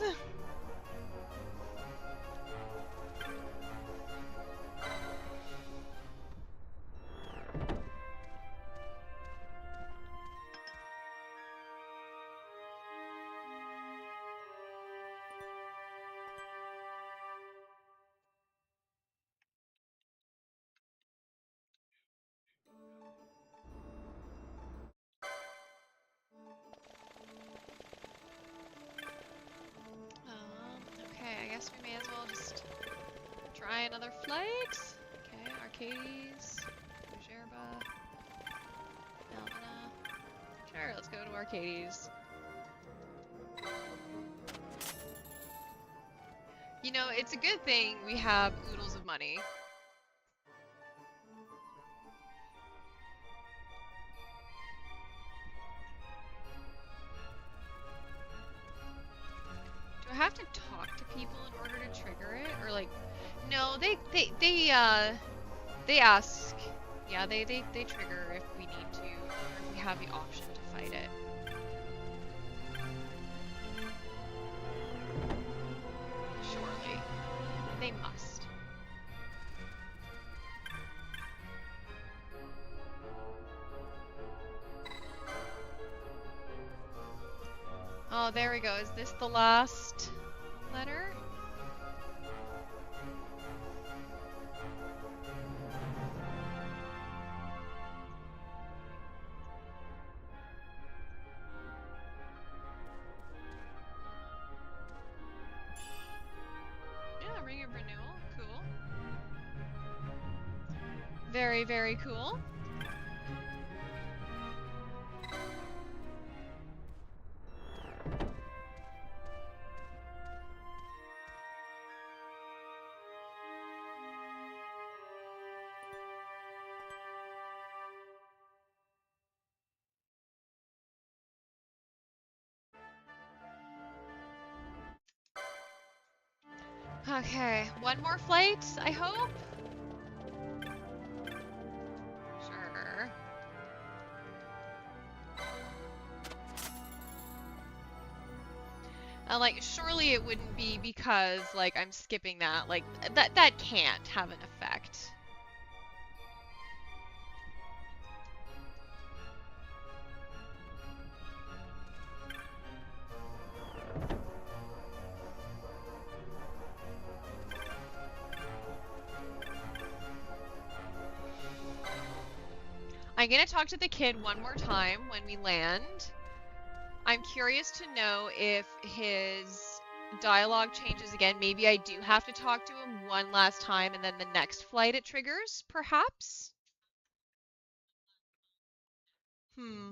Okay, I guess we may as well just try another flight. Okay, Arcades, Gerba, Almana. Sure, let's go to Arcades. You know, it's a good thing we have oodles of money. Do I have to talk to people in order to trigger it? Or like, no, they ask, yeah, they trigger if we need to, or if we have the option to fight it. Surely. They must. Oh, there we go. Is this the last letter? Yeah, Ring of Renewal. Cool. Very, very cool. Okay, one more flight, I hope? Sure. Like, surely it wouldn't be because, like, I'm skipping that. Like, that can't have an effect. I'm gonna talk to the kid one more time when we land. I'm curious to know if his dialogue changes again. Maybe I do have to talk to him one last time and then the next flight it triggers, perhaps? Hmm.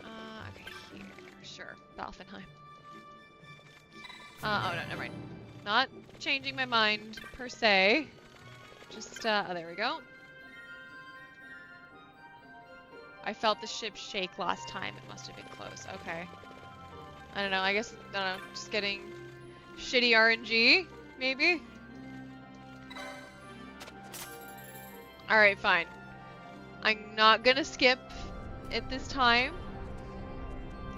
Okay, here. Sure. Balfenheim. Oh no, never mind. Not changing my mind, per se. Just, oh, there we go. I felt the ship shake last time. It must have been close. Okay. I don't know. I guess, I don't know. Just getting shitty RNG, maybe? Alright, fine. I'm not gonna skip it this time.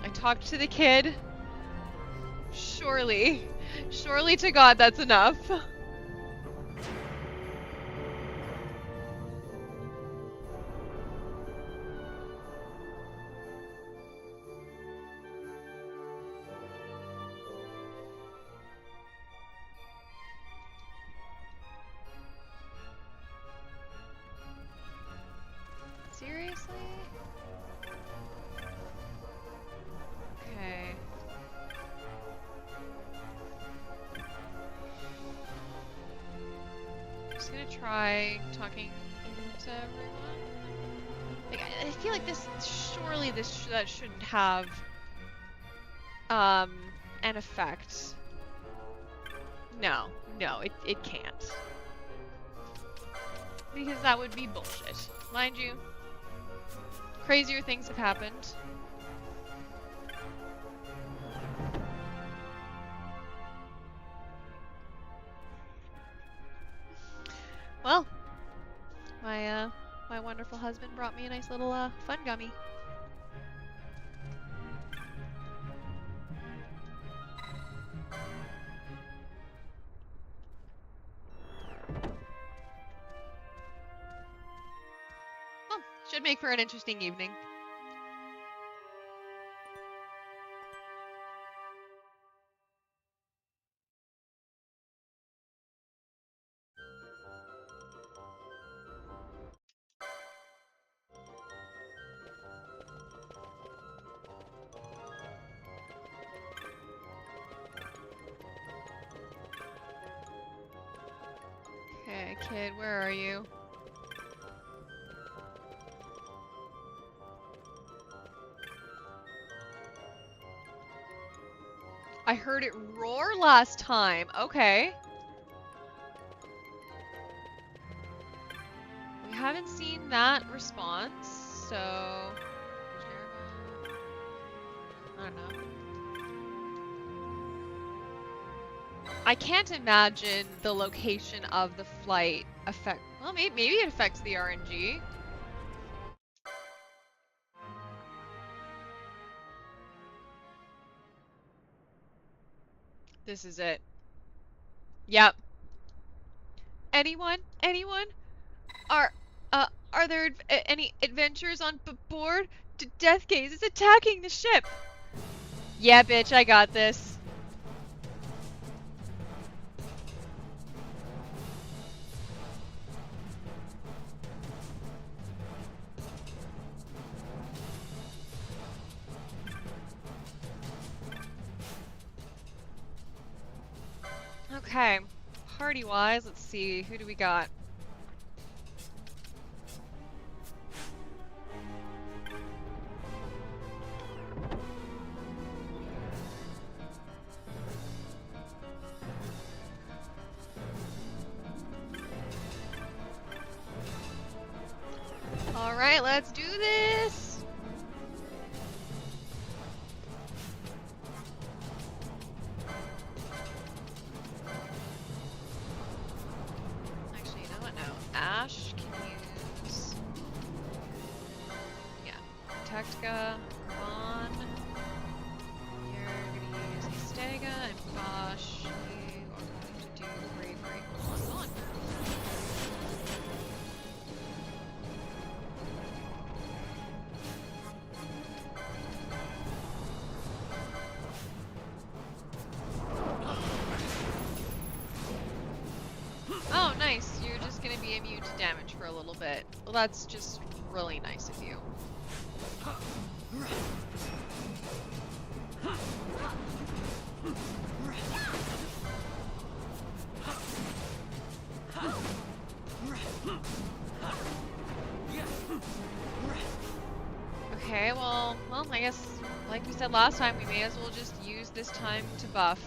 I talked to the kid. Surely. Surely to God that's enough. Seriously? try talking to everyone. Like, I feel like this, surely that shouldn't have, an effect. No, it can't. Because that would be bullshit. Mind you, crazier things have happened. Well, my wonderful husband brought me a nice little, fun gummy. Well, should make for an interesting evening. Okay, kid, where are you? I heard it roar last time. Okay. We haven't seen that response, so... I don't know. I can't imagine the location of the flight affect... Well, maybe it affects the RNG. This is it. Yep. Anyone? Are there any adventures on board? Deathgaze is attacking the ship! Yeah, bitch, I got this. Okay, party-wise, let's see, who do we got? Alright, let's do this! Actually, you know what? No. Ash can use... Yeah. Tactica, Vaughn. You're gonna use Stega, and Bosch, you are going to do Bravery. Hold on. Oh, nice. You're just gonna be immune to damage for a little bit. Well, that's just really nice of you. Okay, well, I guess, like we said last time, we may as well just use this time to buff.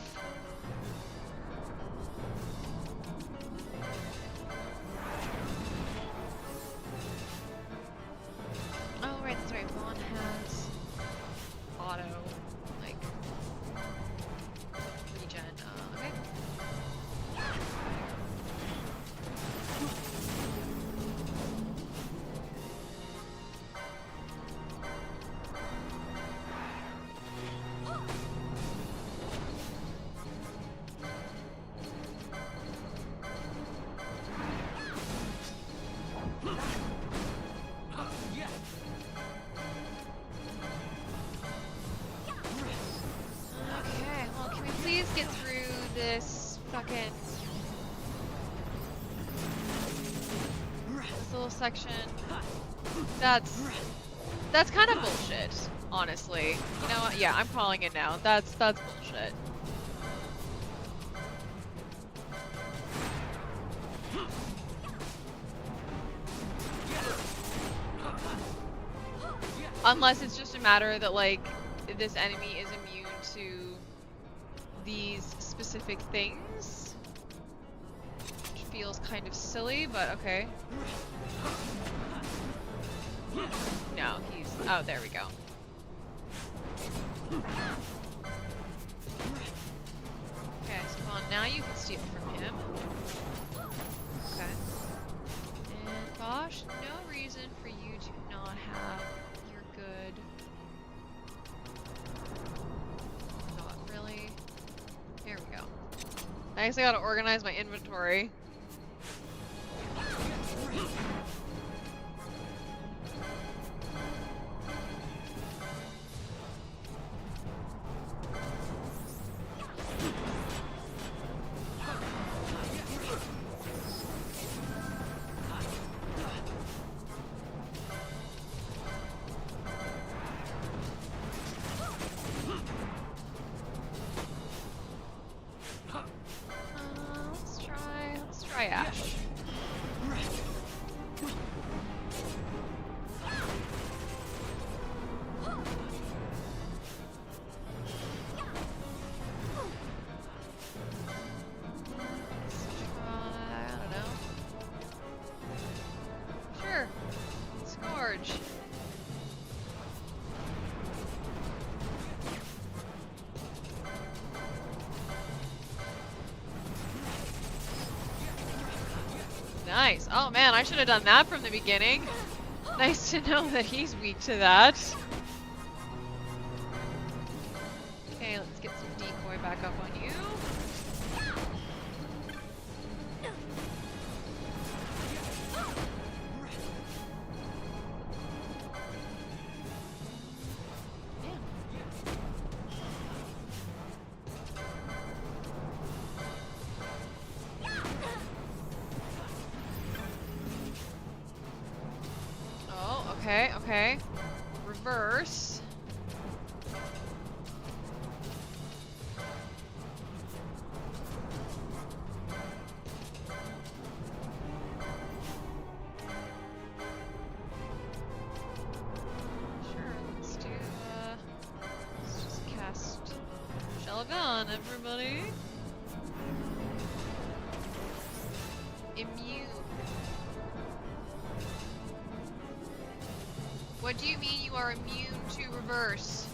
Oh, right, that's right. Vaughn has auto, like, regen. Okay. Okay, well, can we please get through this fucking... this little section? That's kind of bullshit, honestly. You know what? Yeah, I'm calling it now. That's bullshit. Unless it's just a matter that, like, this enemy is immune to these specific things. Which feels kind of silly, but okay. No, he's... Oh, there we go. Okay, so well, now you can steal from him. Okay. And Bosch, no reason for you to not have your good... Not really. Here we go. I guess I gotta organize my inventory. Let's try Ash. I don't know. Sure. Scourge. Nice. Oh man, I should have done that from the beginning. Nice to know that he's weak to that. Okay, let's get some decoy back up on you. Oh, okay, okay. Reverse. Sure, let's do, let's just cast Shell of Dawn, everybody. Immune. What do you mean you are immune to reverse?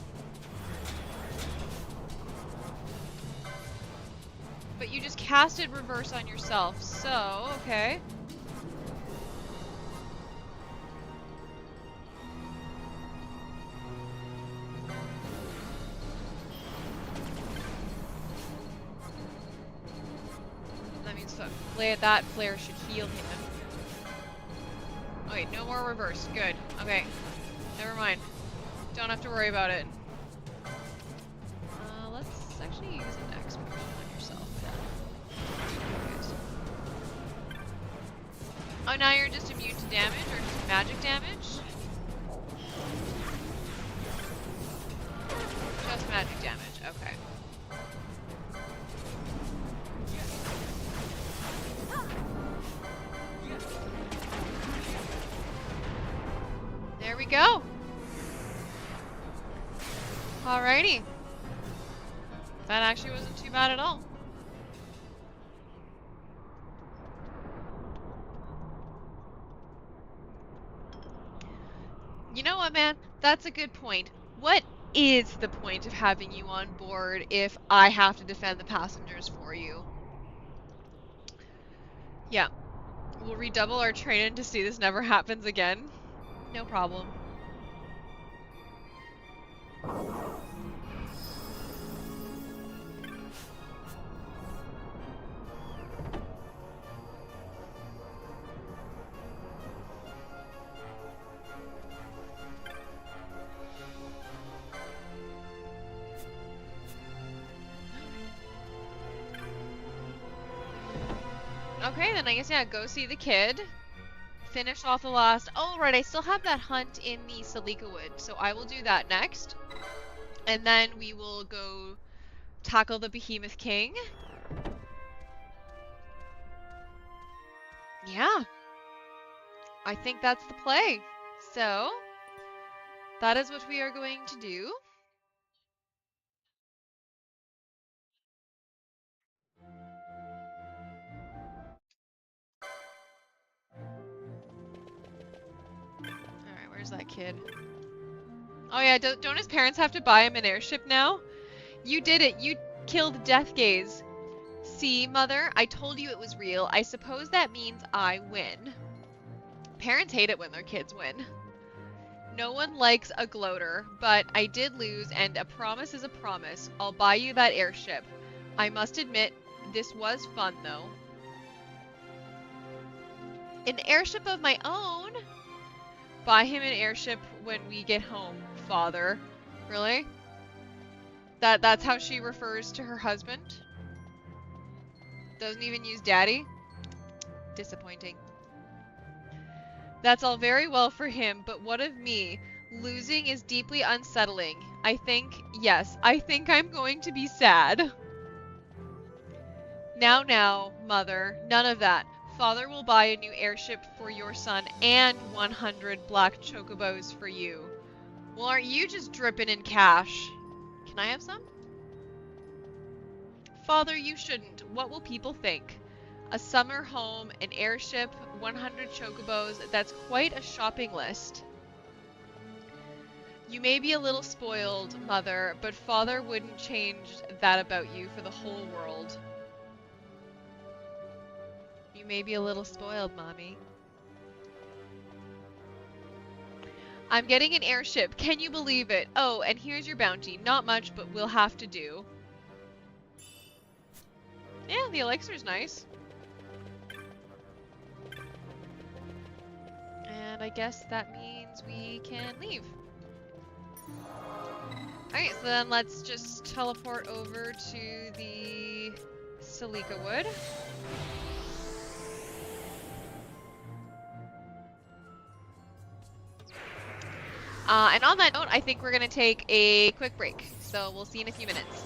But you just casted reverse on yourself, so, okay. That means that flare should heal him. Oh wait, no more reverse. Good. Okay. Never mind. Don't have to worry about it. Let's actually use an X potion on yourself then. Oh, now you're just immune to damage or just magic damage? Just magic damage. Okay. There we go. Alrighty. That actually wasn't too bad at all. You know what, man? That's a good point. What is the point of having you on board if I have to defend the passengers for you? Yeah. We'll redouble our training to see this never happens again. No problem. Okay, then I guess, yeah, go see the kid. Finish off the last... Oh, right, I still have that hunt in the Salika Wood, so I will do that next. And then we will go tackle the Behemoth King. Yeah. I think that's the play. So, That is what we are going to do. Alright, where's that kid? Oh yeah, don't his parents have to buy him an airship now? You did it! You killed Death Gaze. See, Mother? I told you it was real. I suppose that means I win. Parents hate it when their kids win. No one likes a gloater, but I did lose, and a promise is a promise. I'll buy you that airship. I must admit, this was fun, though. An airship of my own? Buy him an airship when we get home, Father. Really? That's how she refers to her husband? Doesn't even use daddy? Disappointing. That's all very well for him, but what of me? Losing is deeply unsettling. Yes, I think I'm going to be sad. Now, Mother, none of that. Father will buy a new airship for your son and 100 black chocobos for you. Well, aren't you just dripping in cash? Can I have some? Father, you shouldn't. What will people think? A summer home, an airship, 100 chocobos, that's quite a shopping list. You may be a little spoiled, Mother, but Father wouldn't change that about you for the whole world. You may be a little spoiled, Mommy. I'm getting an airship. Can you believe it? Oh, and here's your bounty. Not much, but we'll have to do. Yeah, the elixir's nice. And I guess that means we can leave. Alright, so then let's just teleport over to the Silica Wood. And on that note, I think we're going to take a quick break. So we'll see you in a few minutes.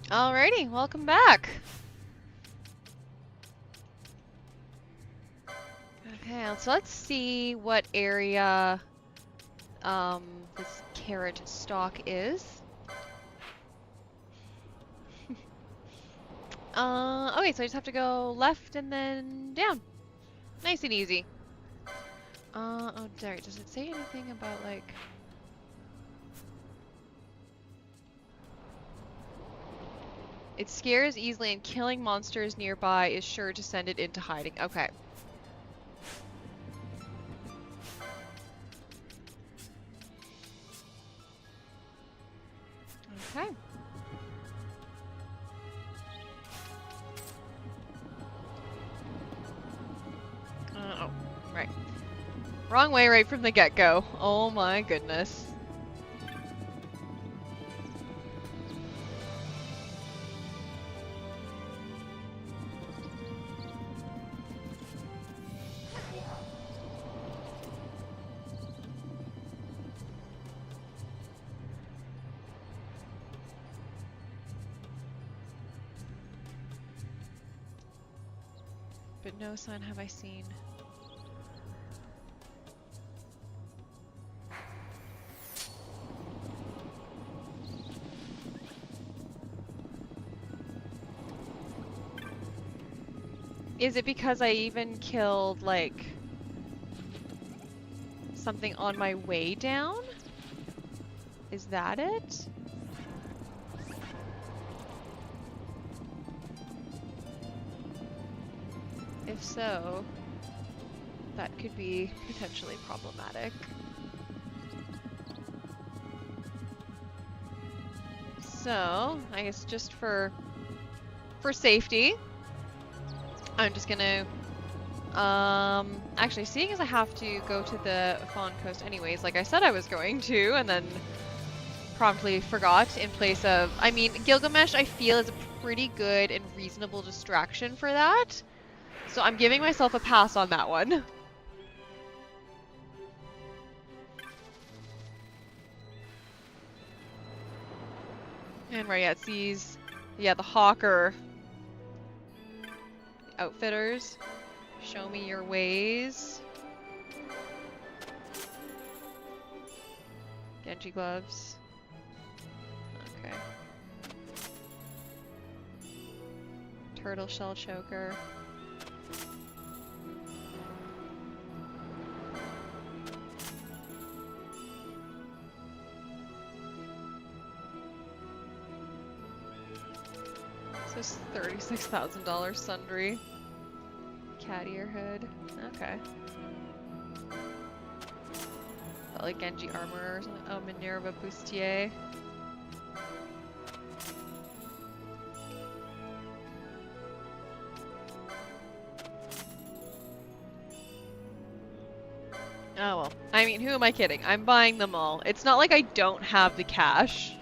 Alrighty, welcome back. Okay, so let's see what area this carrot stalk is. Okay, so I just have to go left and then down. Nice and easy. Oh, sorry, does it say anything about, like... It scares easily and killing monsters nearby is sure to send it into hiding. Okay. Okay. Oh, right. Wrong way right from the get-go. Oh my goodness. But no sign have I seen. Is it because I even killed, like, something on my way down? Is that it? If so, that could be potentially problematic. So, I guess just for safety, I'm just gonna, actually, seeing as I have to go to the Fawn Coast anyways, like I said I was going to, and then promptly forgot in place of, I mean, Gilgamesh I feel is a pretty good and reasonable distraction for that. So I'm giving myself a pass on that one. And right, yeah, it's these, yeah, the hawker outfitters. Show me your ways. Genji gloves. Okay. Turtle shell choker. This $36,000 sundry. Cat ear hood. Okay. Felt like Genji armor or something. Oh, Minerva bustier. Oh well. I mean, who am I kidding? I'm buying them all. It's not like I don't have the cash.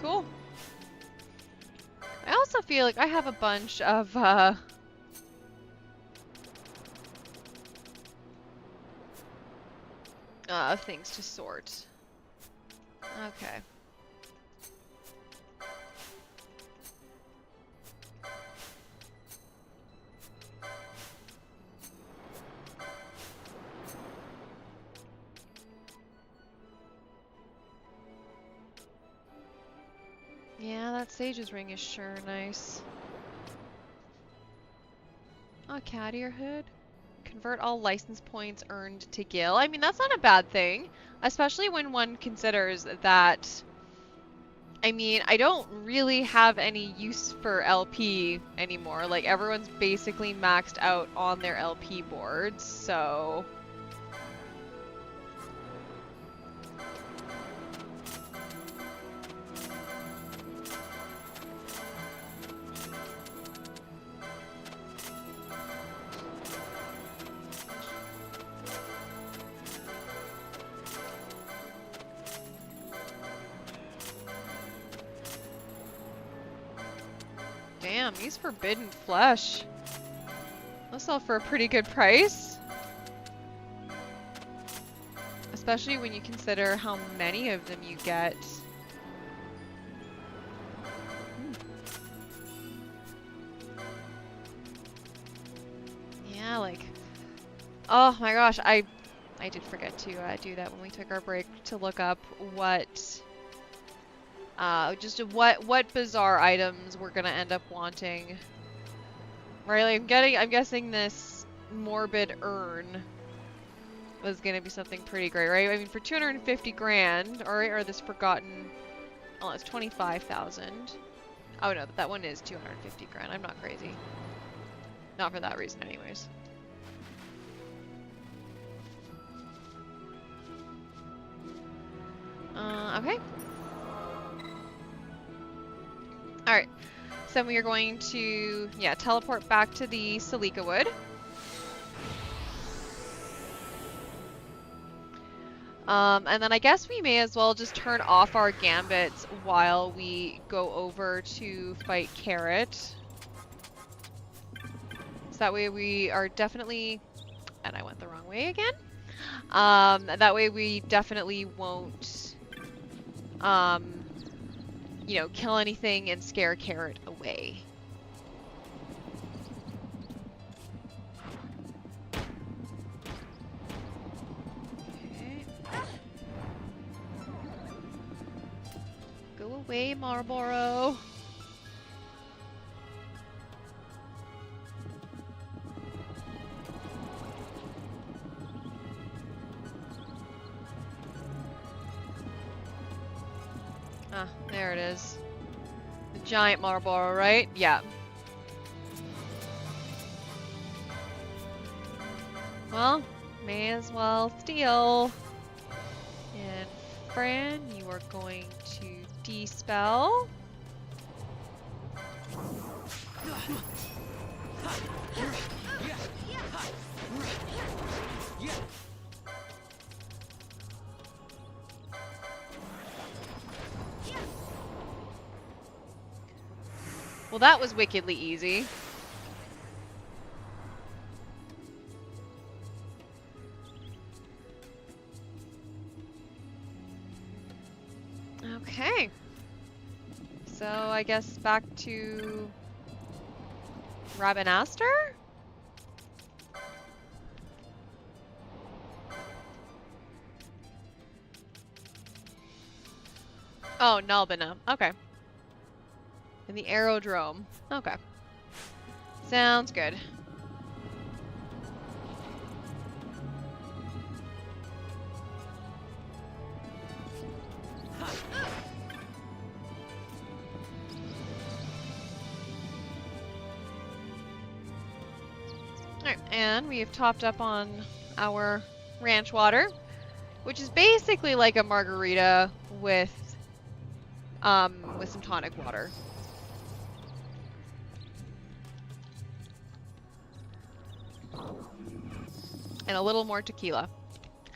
Cool. I also feel like I have a bunch of things to sort. Okay. Yeah, that Sage's ring is sure nice. Oh, cat ear hood. Convert all license points earned to gil. I mean, that's not a bad thing. Especially when one considers that... I mean, I don't really have any use for LP anymore. Like, everyone's basically maxed out on their LP boards, so... Damn, these forbidden flesh. They'll sell for a pretty good price. especially when you consider how many of them you get. Yeah, like, oh my gosh, I did forget to do that when we took our break to look up what what bizarre items we're gonna end up wanting. Right, like I'm guessing this morbid urn was gonna be something pretty great, right? I mean, for 250 grand, or this forgotten, oh, it's 25,000. Oh no, that one is 250 grand. I'm not crazy. Not for that reason, anyways. Okay. Alright. So we are going to, yeah, teleport back to the Silica Wood. And then I guess we may as well just turn off our gambits while we go over to fight Carrot. So that way we are definitely... And I went the wrong way again. That way we definitely won't, you know, kill anything and scare Carrot away. Okay. Go away, Marlboro. Ah, there it is. The giant Marlboro, right? Yeah. Well, may as well steal. And Fran, you are going to dispel. Well, that was wickedly easy. Okay. So I guess back to Rabinaster? Oh, Nalbina. Okay. In the aerodrome. Okay. Sounds good. Alright, and we have topped up on our ranch water, which is basically like a margarita with some tonic water. And a little more tequila.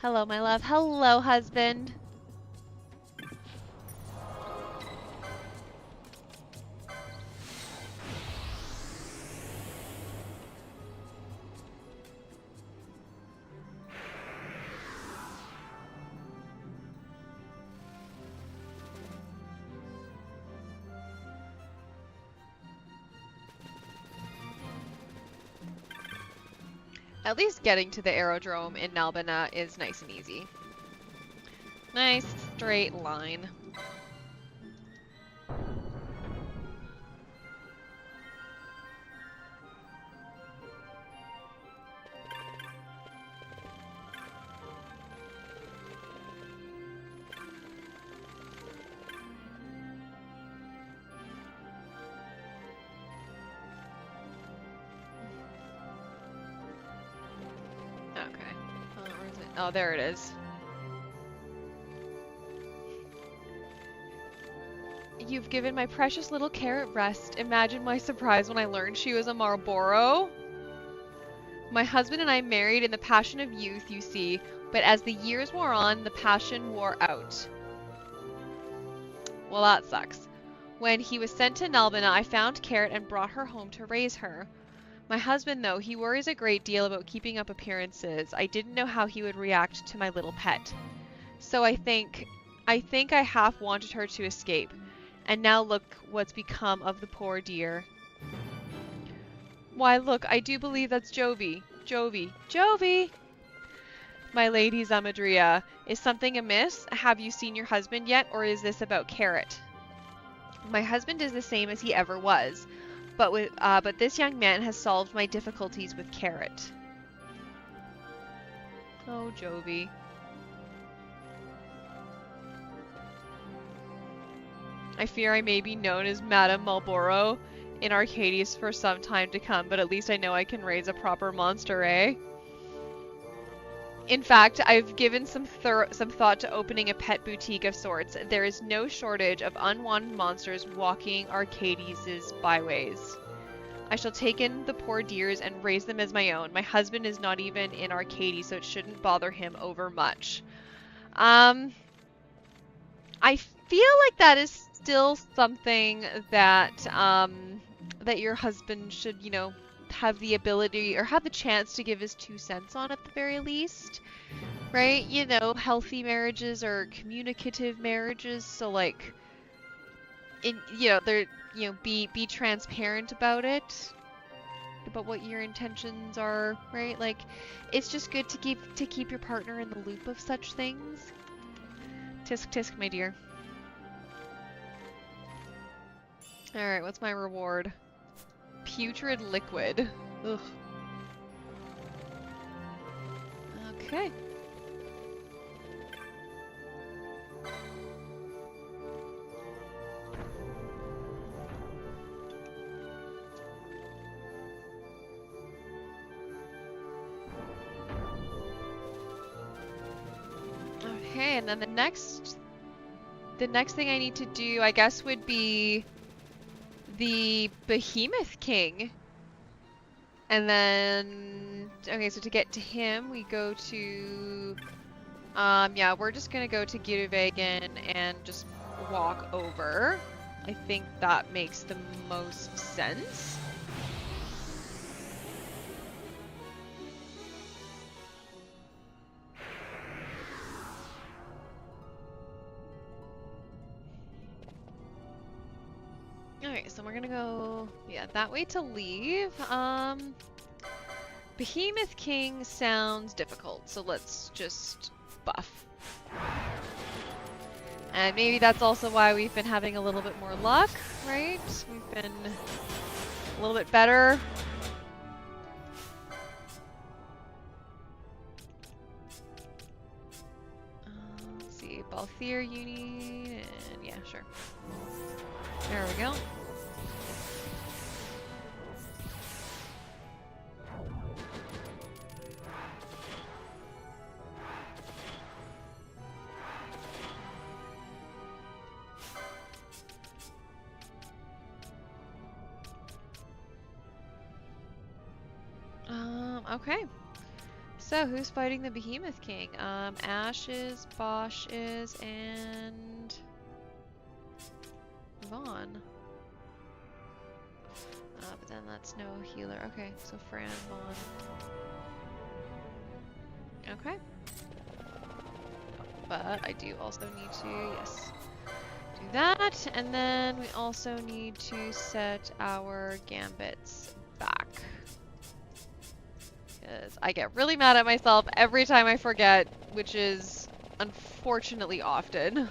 Hello, my love. Hello, husband. At least getting to the aerodrome in Nalbina is nice and easy. Nice straight line. Oh, there it is. You've given my precious little Carrot rest. Imagine my surprise when I learned she was a Marlboro. My husband and I married in the passion of youth, you see, but as the years wore on, the passion wore out. Well, that sucks. When he was sent to Nalbina, I found Carrot and brought her home to raise her. My husband, though, he worries a great deal about keeping up appearances. I didn't know how he would react to my little pet. So I think I half wanted her to escape. And now look what's become of the poor dear. Why, look, I do believe that's Jovi. Jovi! My lady Zamadria, is something amiss? Have you seen your husband yet, or is this about Carrot? My husband is the same as he ever was, but this young man has solved my difficulties with Carrot. Oh, Jovi. I fear I may be known as Madame Marlborough in Arcadius for some time to come, but at least I know I can raise a proper monster, eh? In fact, I've given some thought to opening a pet boutique of sorts. There is no shortage of unwanted monsters walking Arcadius' byways. I shall take in the poor dears and raise them as my own. My husband is not even in Arcady, so it shouldn't bother him over much. I feel like that is still something that that your husband should, you know, have the ability or have the chance to give his 2 cents on at the very least, right? You know, healthy marriages or communicative marriages, so like, they're, be transparent about it, about what your intentions are, right? Like, it's just good to keep your partner in the loop of such things. Tisk tisk, my dear. Alright, what's my reward? Putrid liquid. Ugh. Okay. Okay, and then the next thing I need to do, I guess, would be the Behemoth King. And then, okay, so to get to him, we go to, yeah, we're just gonna go to Giruvegan and just walk over. I think that makes the most sense. Alright, so we're gonna go, yeah, that way to leave. Behemoth King sounds difficult, so let's just buff. And maybe that's also why we've been having a little bit more luck, right? We've been a little bit better. Let's see, Balthier Uni, and yeah, sure. There we go. Okay. So, who's fighting the Behemoth King? Ash is, Bosch is, and Vaughn. But then that's no healer. Okay, so Fran, Vaughn. Okay. But I do also need to, yes, do that. And then we also need to set our gambits back. Because I get really mad at myself every time I forget, which is unfortunately often.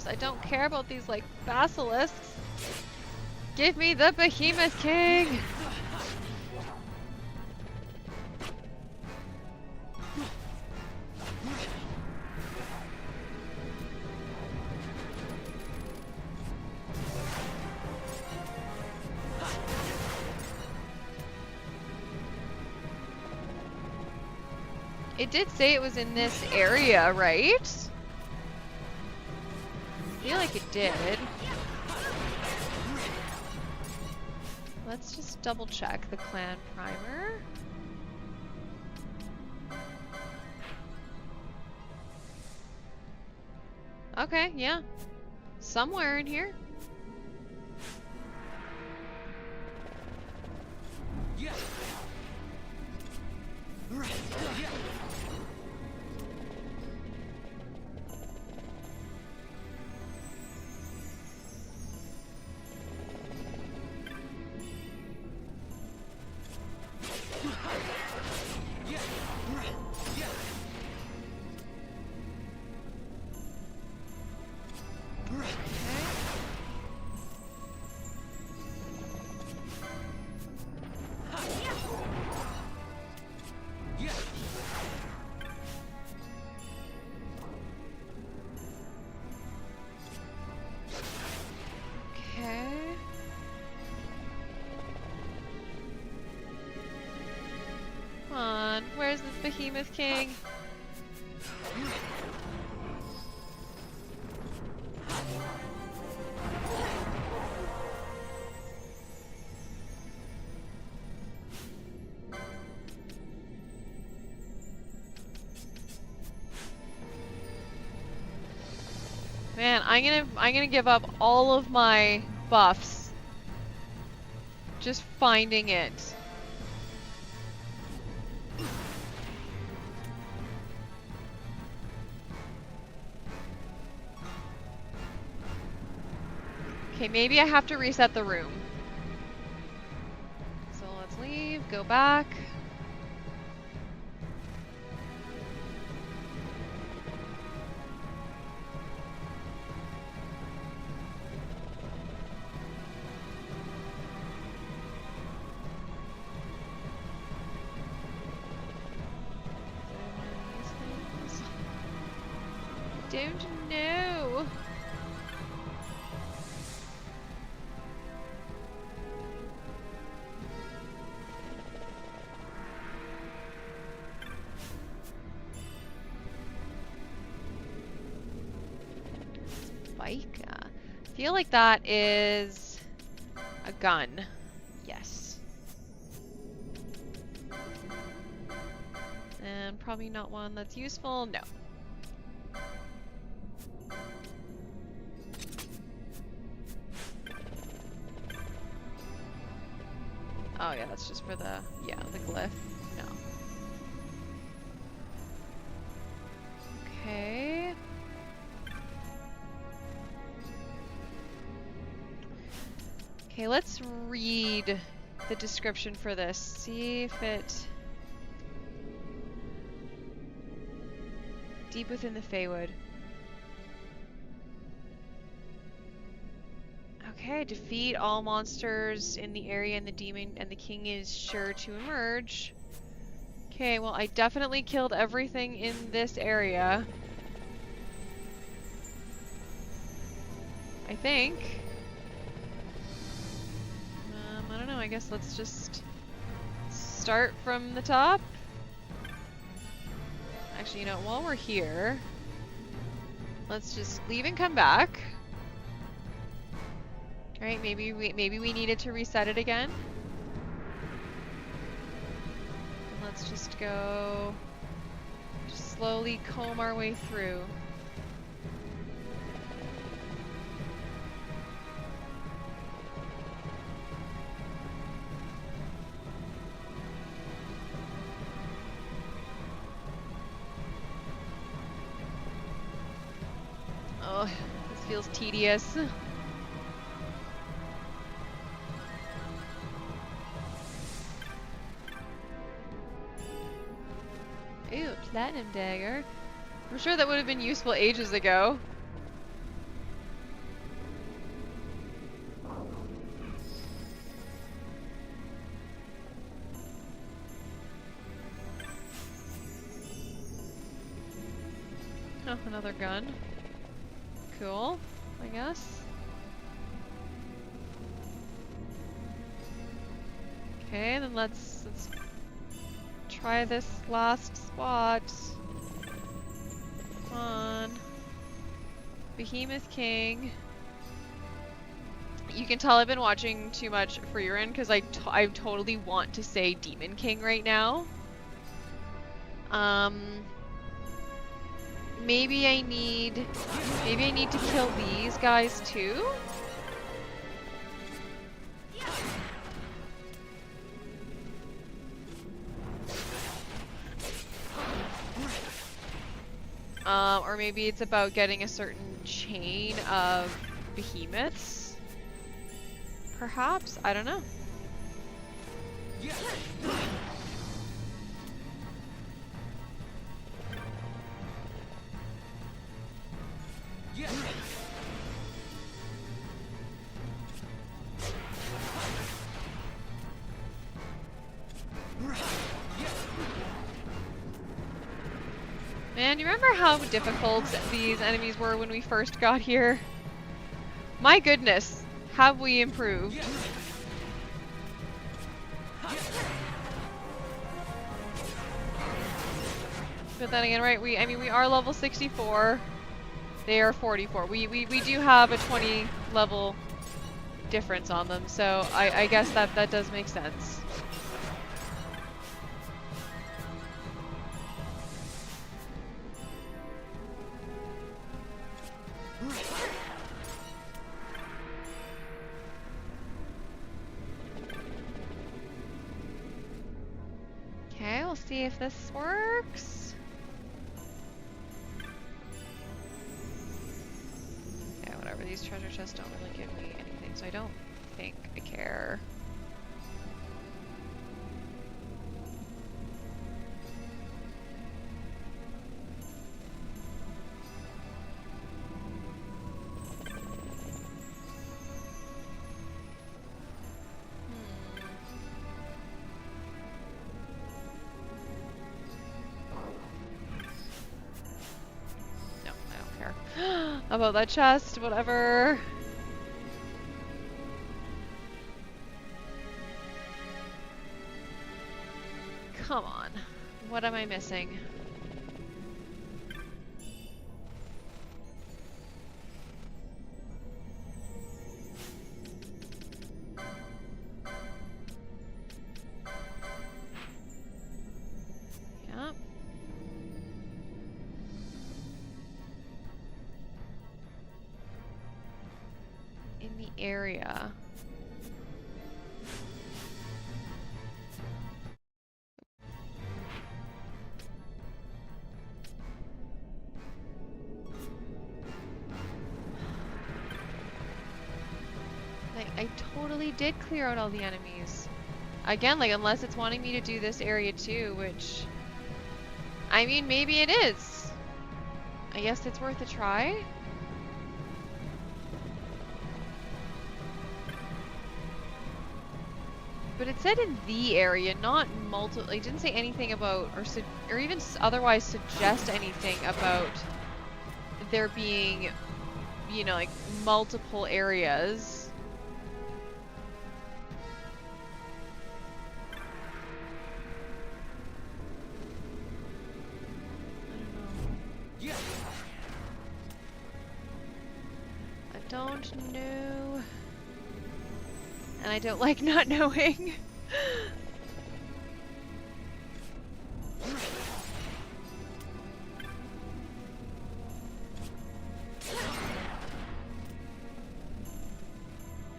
I don't care about these, like, basilisks. Give me the Behemoth King! It did say it was in this area, right? I feel like it did. Let's just double check the clan primer. Okay, yeah. Somewhere in here. Yeah. Yeah. Okay. Come on, where's this Behemoth King? Man, I'm gonna give up all of my buffs. Just finding it. Okay, maybe I have to reset the room. So let's leave, go back. Don't know. Spike. Feel like that is a gun. Yes. And probably not one that's useful. No. Oh yeah, that's just for the glyph. No. Okay. Okay, let's read the description for this. See if it... Deep within the Feywood. Okay, defeat all monsters in the area and the demon and the king is sure to emerge. Okay, well I definitely killed everything in this area. I think. I don't know, I guess let's just start from the top. Actually, you know, while we're here, let's just leave and come back. Alright, maybe we needed to reset it again. And let's just go, just slowly comb our way through. Oh, this feels tedious. Ooh, platinum dagger. I'm sure that would have been useful ages ago. Oh, another gun. Cool, I guess. Okay, then let's try this last spot. Come on. Behemoth King. You can tell I've been watching too much for Urine because I totally want to say Demon King right now. Maybe I need to kill these guys too. Or maybe it's about getting a certain chain of behemoths. Perhaps? I don't know. Man, you remember how difficult these enemies were when we first got here? My goodness, have we improved? But then again, right, I mean, we are level 64. They are 44. We do have a 20 level difference on them, so I guess that does make sense. Okay, we'll see if this works. Okay, whatever. These treasure chests don't really give me anything, so I don't think I care. About that chest, whatever. Come on. What am I missing? Yep. In the area. Like, I totally did clear out all the enemies. Again, like, unless it's wanting me to do this area too, which... I mean, maybe it is. I guess it's worth a try. But it said in the area, not multiple. It didn't say anything about, or even otherwise suggest anything about there being, you know, like multiple areas. I don't know. And I don't like not knowing.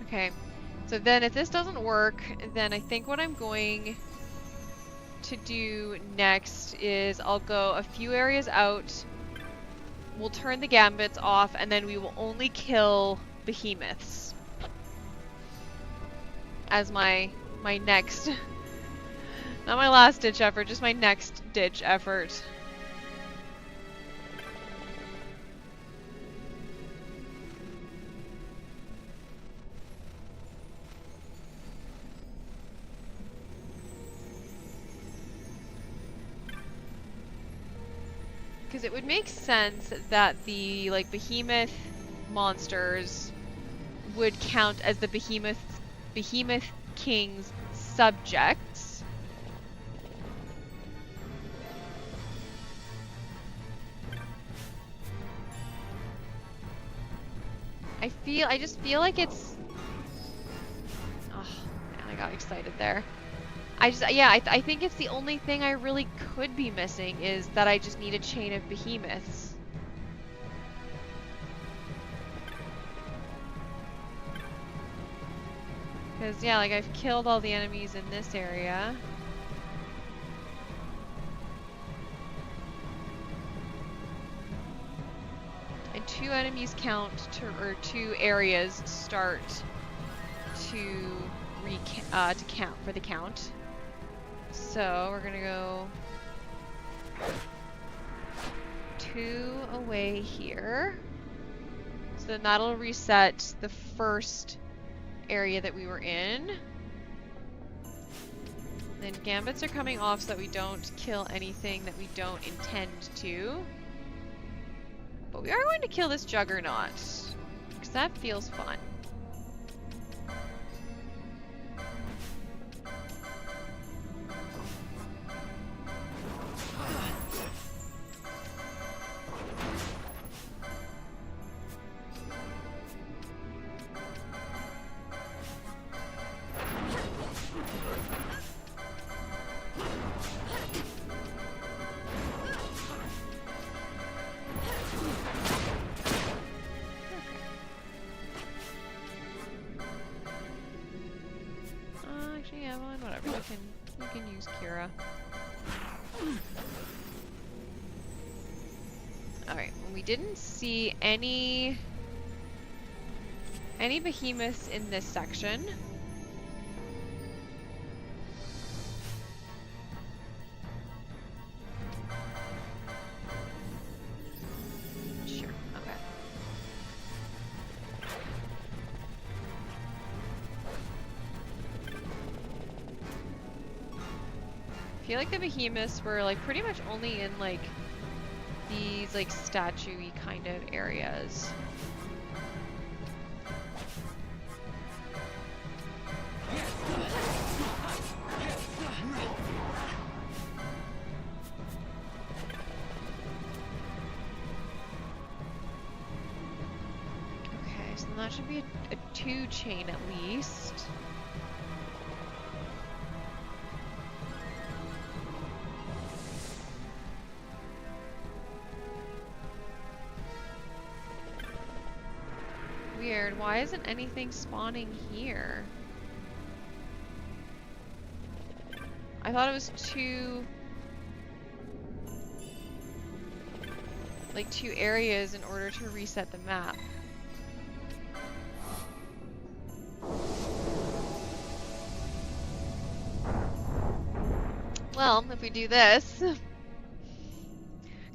Okay, so then if this doesn't work, then I think what I'm going to do next is I'll go a few areas out, we'll turn the gambits off, and then we will only kill behemoths as my next, not my last ditch effort, just my next ditch effort. Because it would make sense that the behemoth monsters would count as the behemoth King's subjects. I just feel like it's... Oh, man, I got excited there. I think it's the only thing I really could be missing is that I just need a chain of behemoths. Because, yeah, like, I've killed all the enemies in this area. And 2 enemies count to, or 2 areas start to count for the count. So we're gonna go 2 away here. So then that'll reset the first area that we were in. Then gambits are coming off so that we don't kill anything that we don't intend to. But we are going to kill this juggernaut, because that feels fun. We can use Kira. Alright, we didn't see any behemoths in this section. Sure, okay. I feel like the behemoths were like pretty much only in like these like statue-y kind of areas. Okay, so that should be a 2 chain at least. Weird. Why isn't anything spawning here? I thought it was 2... like 2 areas in order to reset the map. Well, if we do this,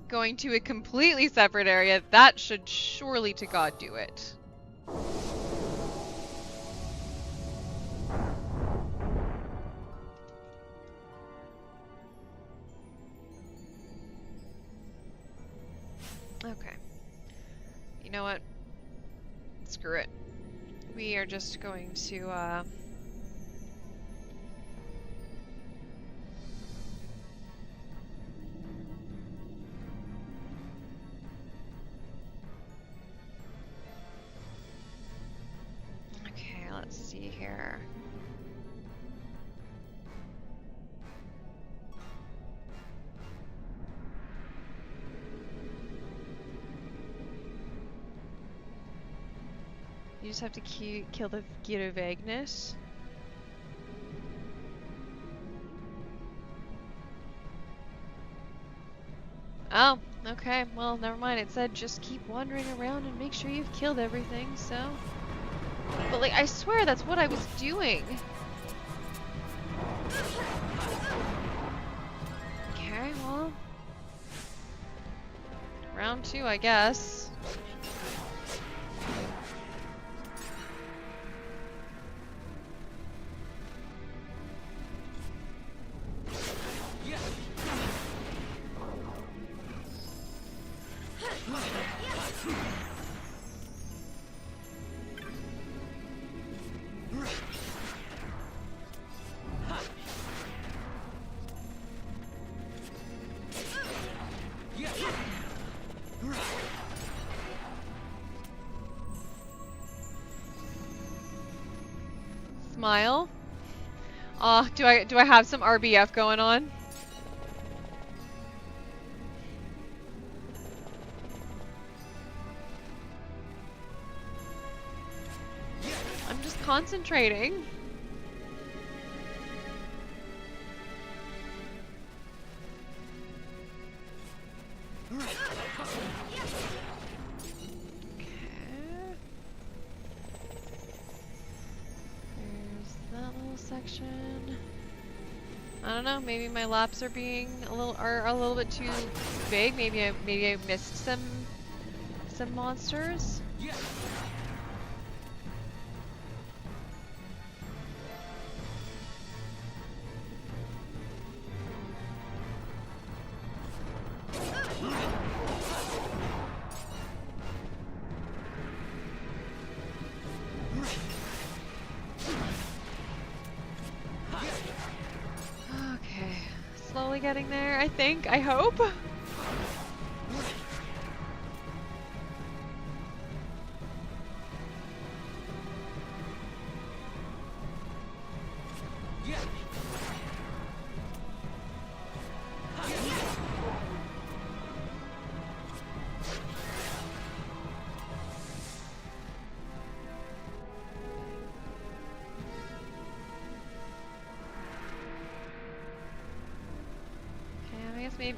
going to a completely separate area, that should surely to God do it. Okay. You know what? Screw it. We are just going to, okay, let's see here. You just have to kill the Gita Vagueness. Oh, okay. Well, never mind. It said just keep wandering around and make sure you've killed everything, so... But, like, I swear that's what I was doing. Okay, well... Round 2, I guess. smile. Do I have some RBF going on? I'm just concentrating. Section. I don't know. Maybe my laps are being a little bit too big. Maybe I missed some monsters. Yeah. Okay, slowly getting there, I think, I hope.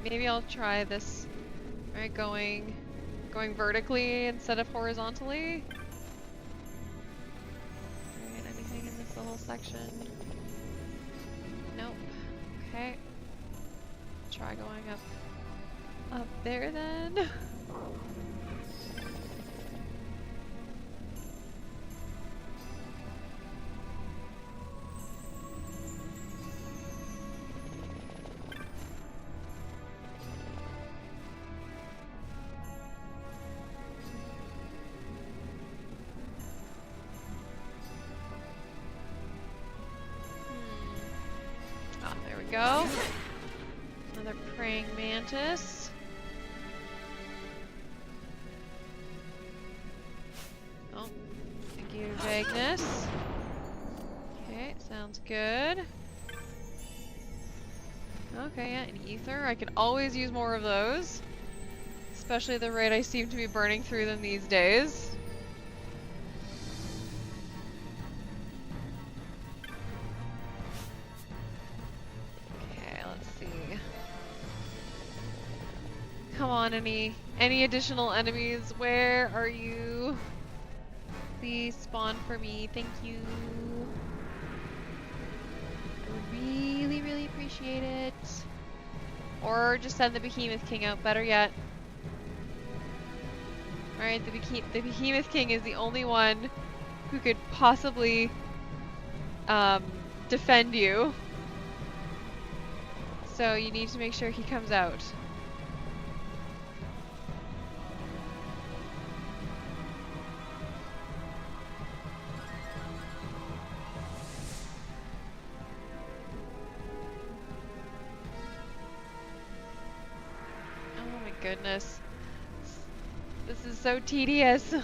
Maybe I'll try this. Alright, going vertically instead of horizontally. Alright, anything in this little section? Nope. Okay. Try going up there then. Go. Another praying mantis. Oh, thank you, vagueness. Okay, sounds good. Okay, yeah, an ether. I could always use more of those. Especially at the rate I seem to be burning through them these days. Come on, any additional enemies? Where are you? Please spawn for me. Thank you. I would really, really appreciate it. Or just send the Behemoth King out. Better yet. Alright, the Behemoth King is the only one who could possibly defend you. So you need to make sure he comes out. Goodness. This is so tedious.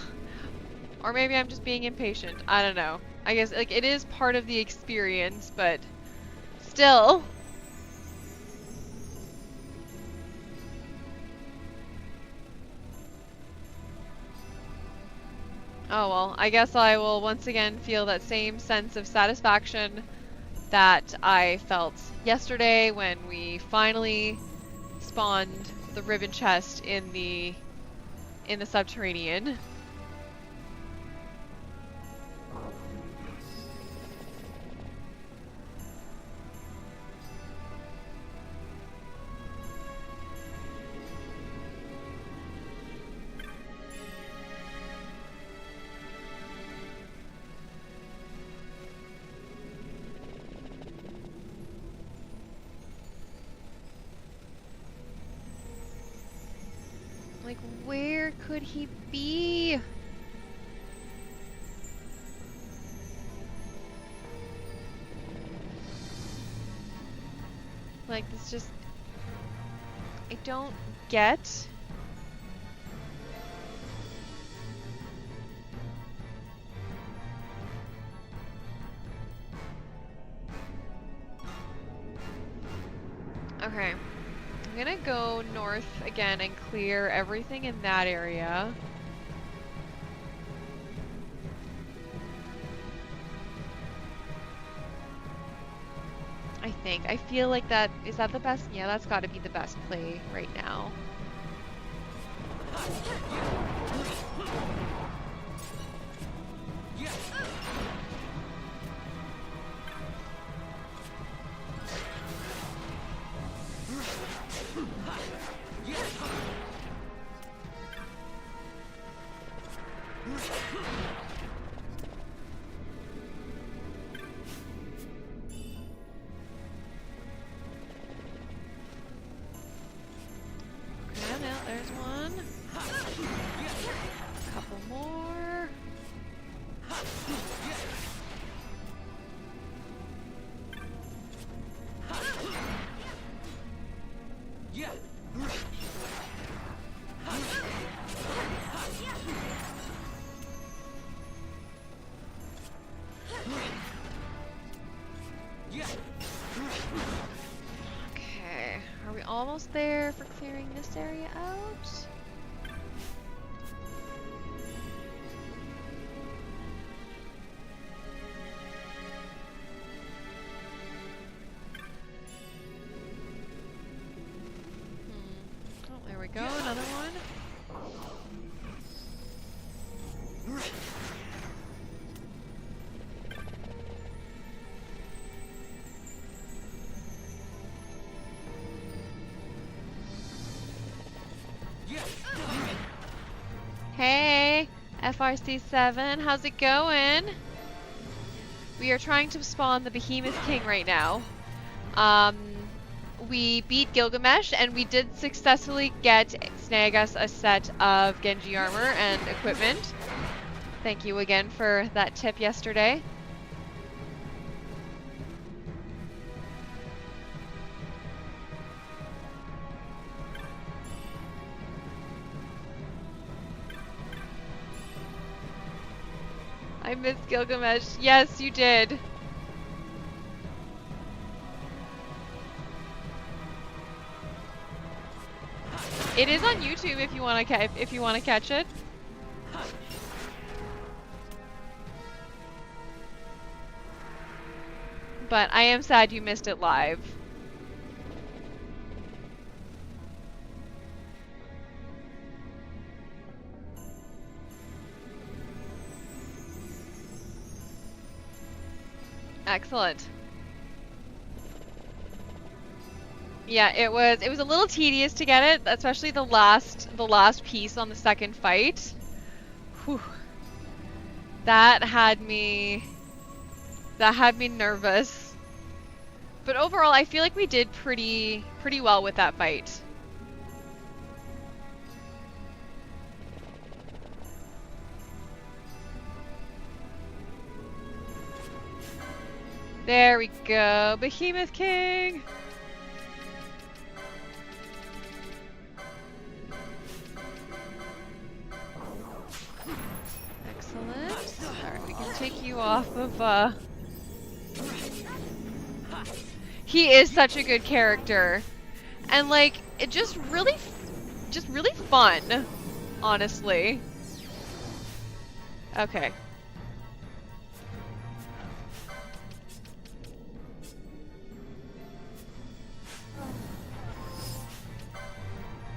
Or maybe I'm just being impatient. I don't know. I guess like it is part of the experience, but still. Oh well, I guess I will once again feel that same sense of satisfaction that I felt yesterday when we finally spawned the ribbon chest in the subterranean. Like, where could he be? Like, this just... I don't get... Okay. I'm gonna go north again and clear everything in that area. I think. I feel like that... Is that the best? Yeah, that's gotta be the best play right now. There's one. A couple more. Okay, are we almost there for clearing this area out? Oh, there we go, another one. Hey, FRC7, how's it going? We are trying to spawn the Behemoth King right now. We beat Gilgamesh, and we did successfully snag us a set of Genji armor and equipment. Thank you again for that tip yesterday. I missed Gilgamesh. Yes, you did. It is on YouTube if you want to catch it. But I am sad you missed it live. Excellent. Yeah, it was a little tedious to get it, especially the last piece on the second fight. Whew. That had me nervous. But overall, I feel like we did pretty well with that fight. There we go, Behemoth King! Excellent. Alright, we can take you off of, He is such a good character. And, like, it just really fun, honestly. Okay.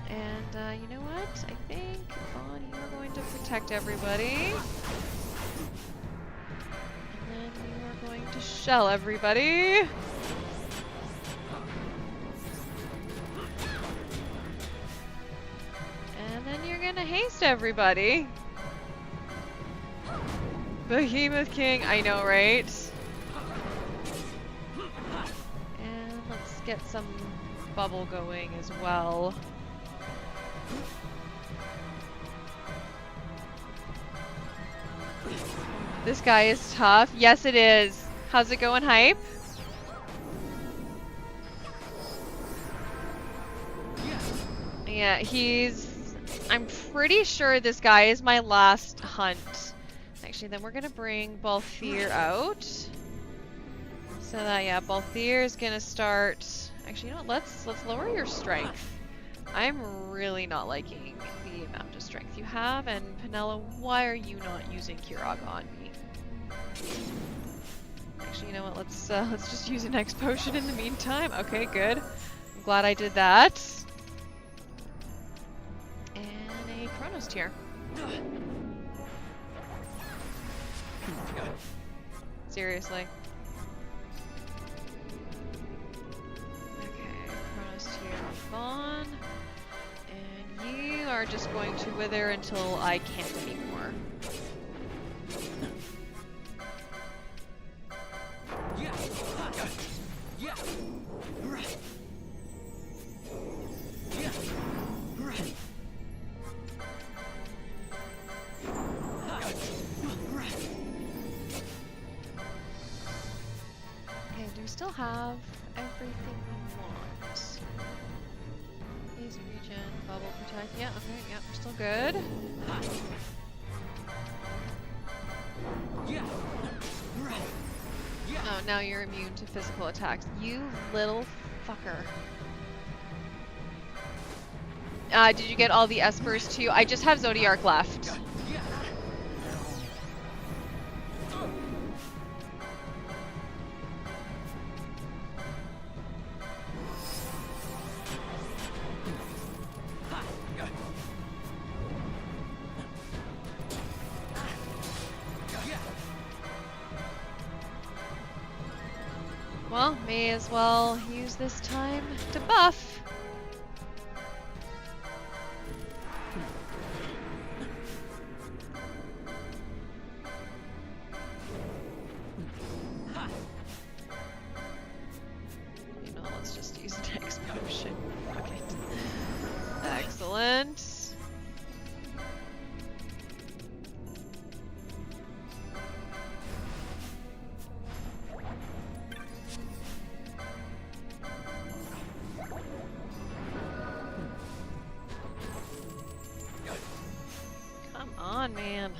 And, you know what? I think, Vaughn, you are going to protect everybody. And then you are going to shell everybody. And then you're gonna haste everybody. Behemoth King, I know, right? And let's get some bubble going as well. This guy is tough. Yes, it is. How's it going, Hype? Yeah, I'm pretty sure this guy is my last hunt. Actually, then we're gonna bring Balthier out. So that, yeah, Balthier is gonna start... Actually, you know what? Let's lower your strength. I'm really not liking the amount of strength you have, and Penelo, why are you not using Kirog on me? Actually, you know what? Let's just use an X potion in the meantime. Okay, good. I'm glad I did that. And a Chronos tier. Seriously. Okay, Chronos tier on. And you are just going to wither until I can't anymore. Yeah. Yeah. Yeah. Okay, do we still have everything we want? Phase regen, bubble protect. Yeah, okay, yeah, we're still good. Yeah. Oh, now you're immune to physical attacks. You little fucker. Did you get all the espers too? I just have Zodiac left. Yeah. Well, may as well use this time to buff. You know, let's just use an X potion. Fuck it. Excellent. Come on, man.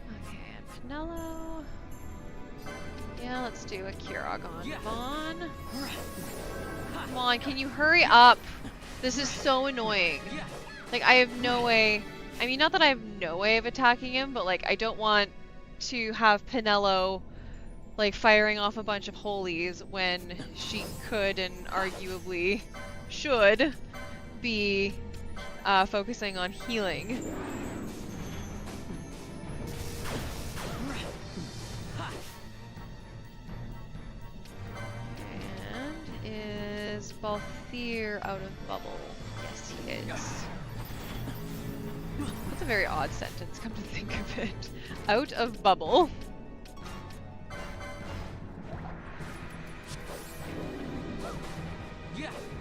Okay, and Penelo. Yeah, let's do a Kirog on Vaughn. Come on, can you hurry up? This is so annoying. Like, I have no way. I mean, not that I have no way of attacking him, but like, I don't want to have Penelo like firing off a bunch of holies when she could and arguably should be focusing on healing. And is Balthier out of bubble? Yes, he is. That's a very odd sentence, come to think of it. Out of bubble.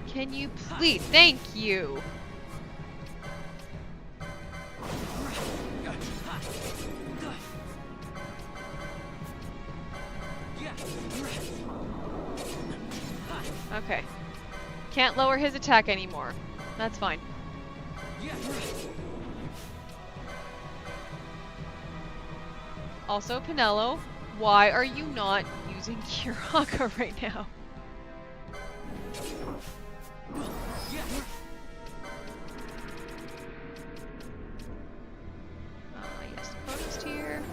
Can you please? Thank you. Okay. Can't lower his attack anymore. That's fine. Also, Penelo, why are you not using Kiraka right now? Yes, opponent's here.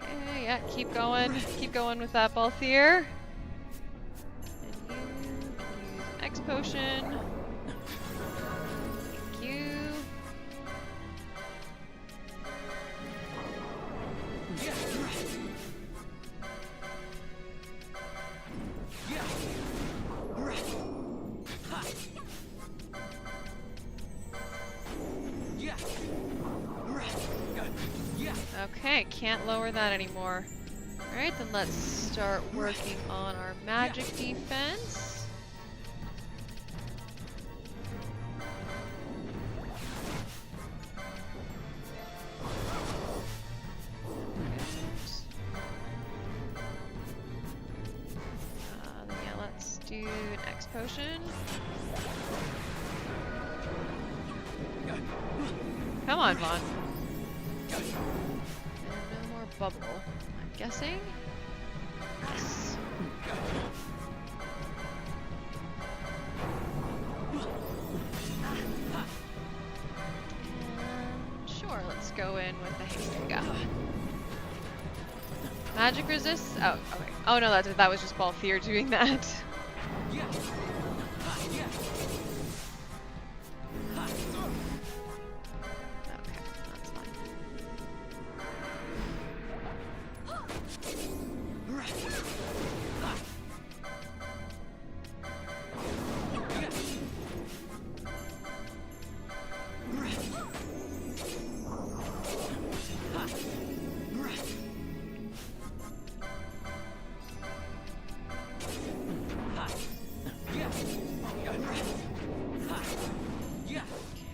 Okay, yeah, keep going with that Balthier. And you can use an X potion. Thank you. Okay. Okay, can't lower that anymore. Alright, then let's start working on our magic defense. Yeah, let's do an X potion. Come on, Vaughn. And no more bubble, I'm guessing. Yes. And sure, let's go in with the Hastega. Magic resists? Oh, okay. Oh no, that was just Balthier doing that. Yeah. Yeah. Okay, that's fine.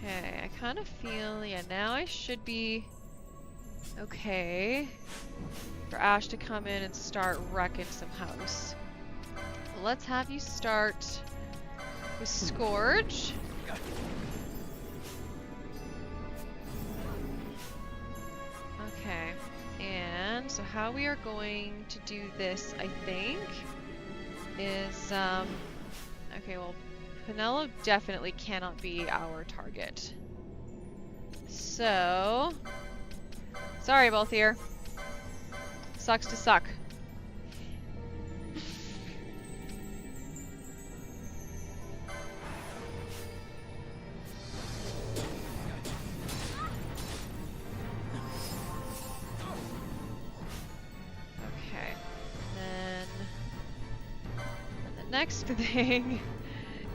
Okay, I kind of feel, yeah, now I should be okay for Ash to come in and start wrecking some house. Well, let's have you start with Scourge. Okay, and so how we are going to do this, I think, is, okay, well, Penelo definitely cannot be our target. So, sorry, Balthier. Sucks to suck. Okay, and the next thing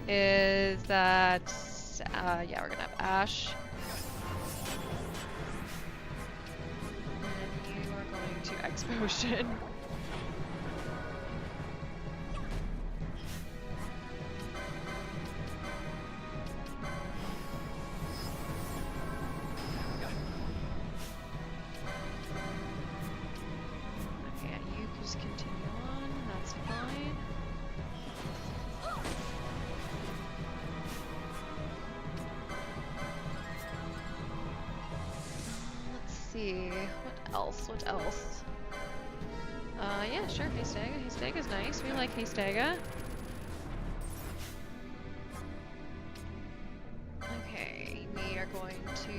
is that, yeah, we're gonna have Ash. And you are going to X Potion. Okay, you just continue on, that's fine. Let's see, what else? What else? Yeah, sure, Hastega. Hastega's nice. We like Hastega. Okay, we are going to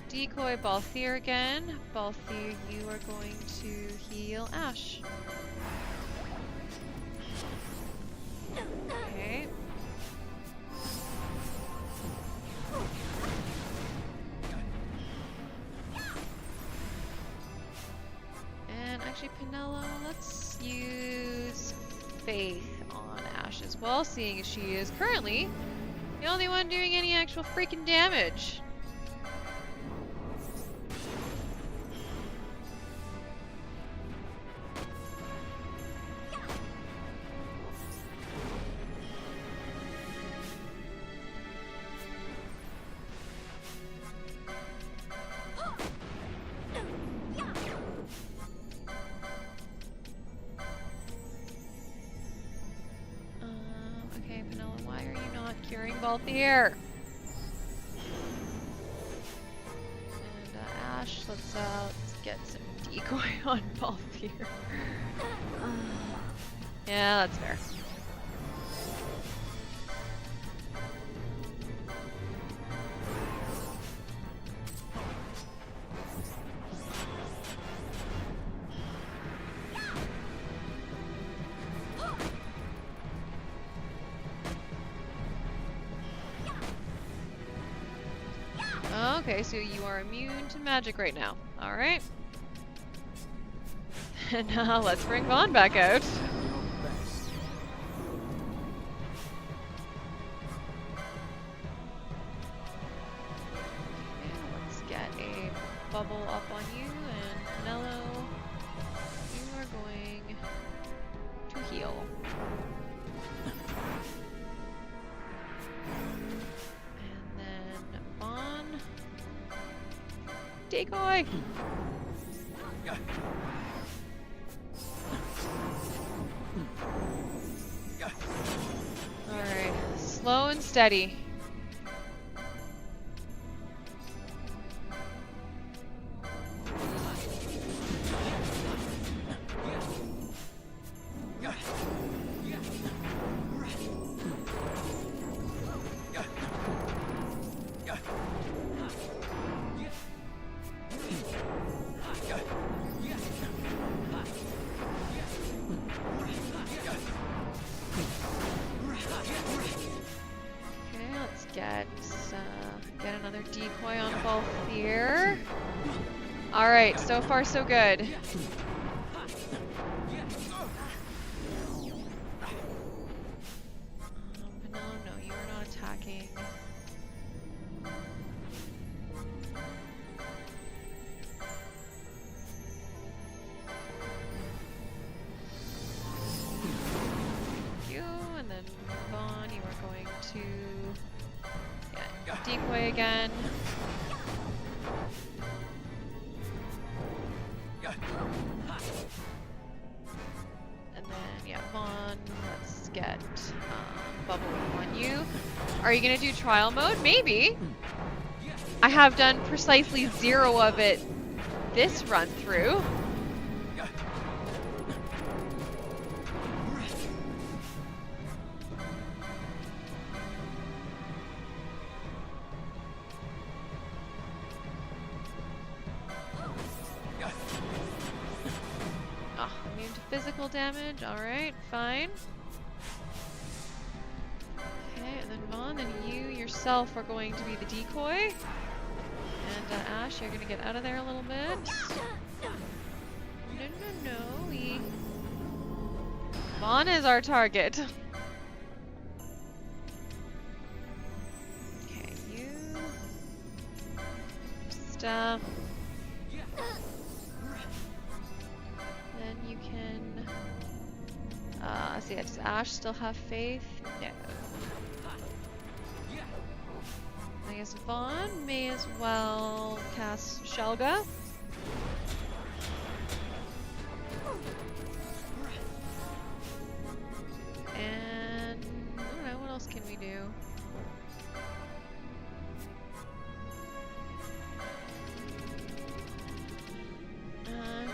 decoy Balthier again. Balthier, you are going to heal Ash. Okay. And actually, Penelo, let's use Faith on Ash as well, seeing as she is currently the only one doing any actual freaking damage. Okay, Penelo, why are you not curing Balthier? And Ash, let's get some decoy on Balthier. Yeah, that's fair. Okay, so you are immune to magic right now. Alright. And now let's bring Vaughn back out. Okay, let's get a bubble up on you and Mellow, you are going to heal. And then Vaughn. Decoy! Alright, slow and steady. Get another decoy on both here. Alright, so far so good. Vanilla, no, you are not attacking. Thank you, and then Vaughn, you are going to... decoy again. And then, yeah, Vaughn, let's get Bubble on you. Are you going to do trial mode? Maybe. I have done precisely 0 of it this run through. Physical damage, alright, fine. Okay, and then Vaughn, and you yourself are going to be the decoy. And Ash, you're going to get out of there a little bit. No. Vaughn is our target. Okay, you... just, then you can... see, does Ash still have faith? No. I guess Vaughn may as well cast Shelga. And I don't know, what else can we do?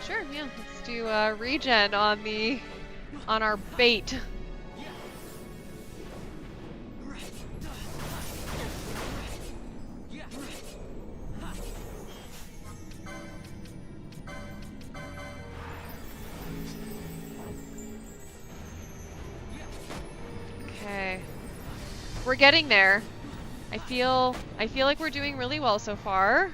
Sure, yeah, let's do regen on our bait. Okay. We're getting there. I feel like we're doing really well so far.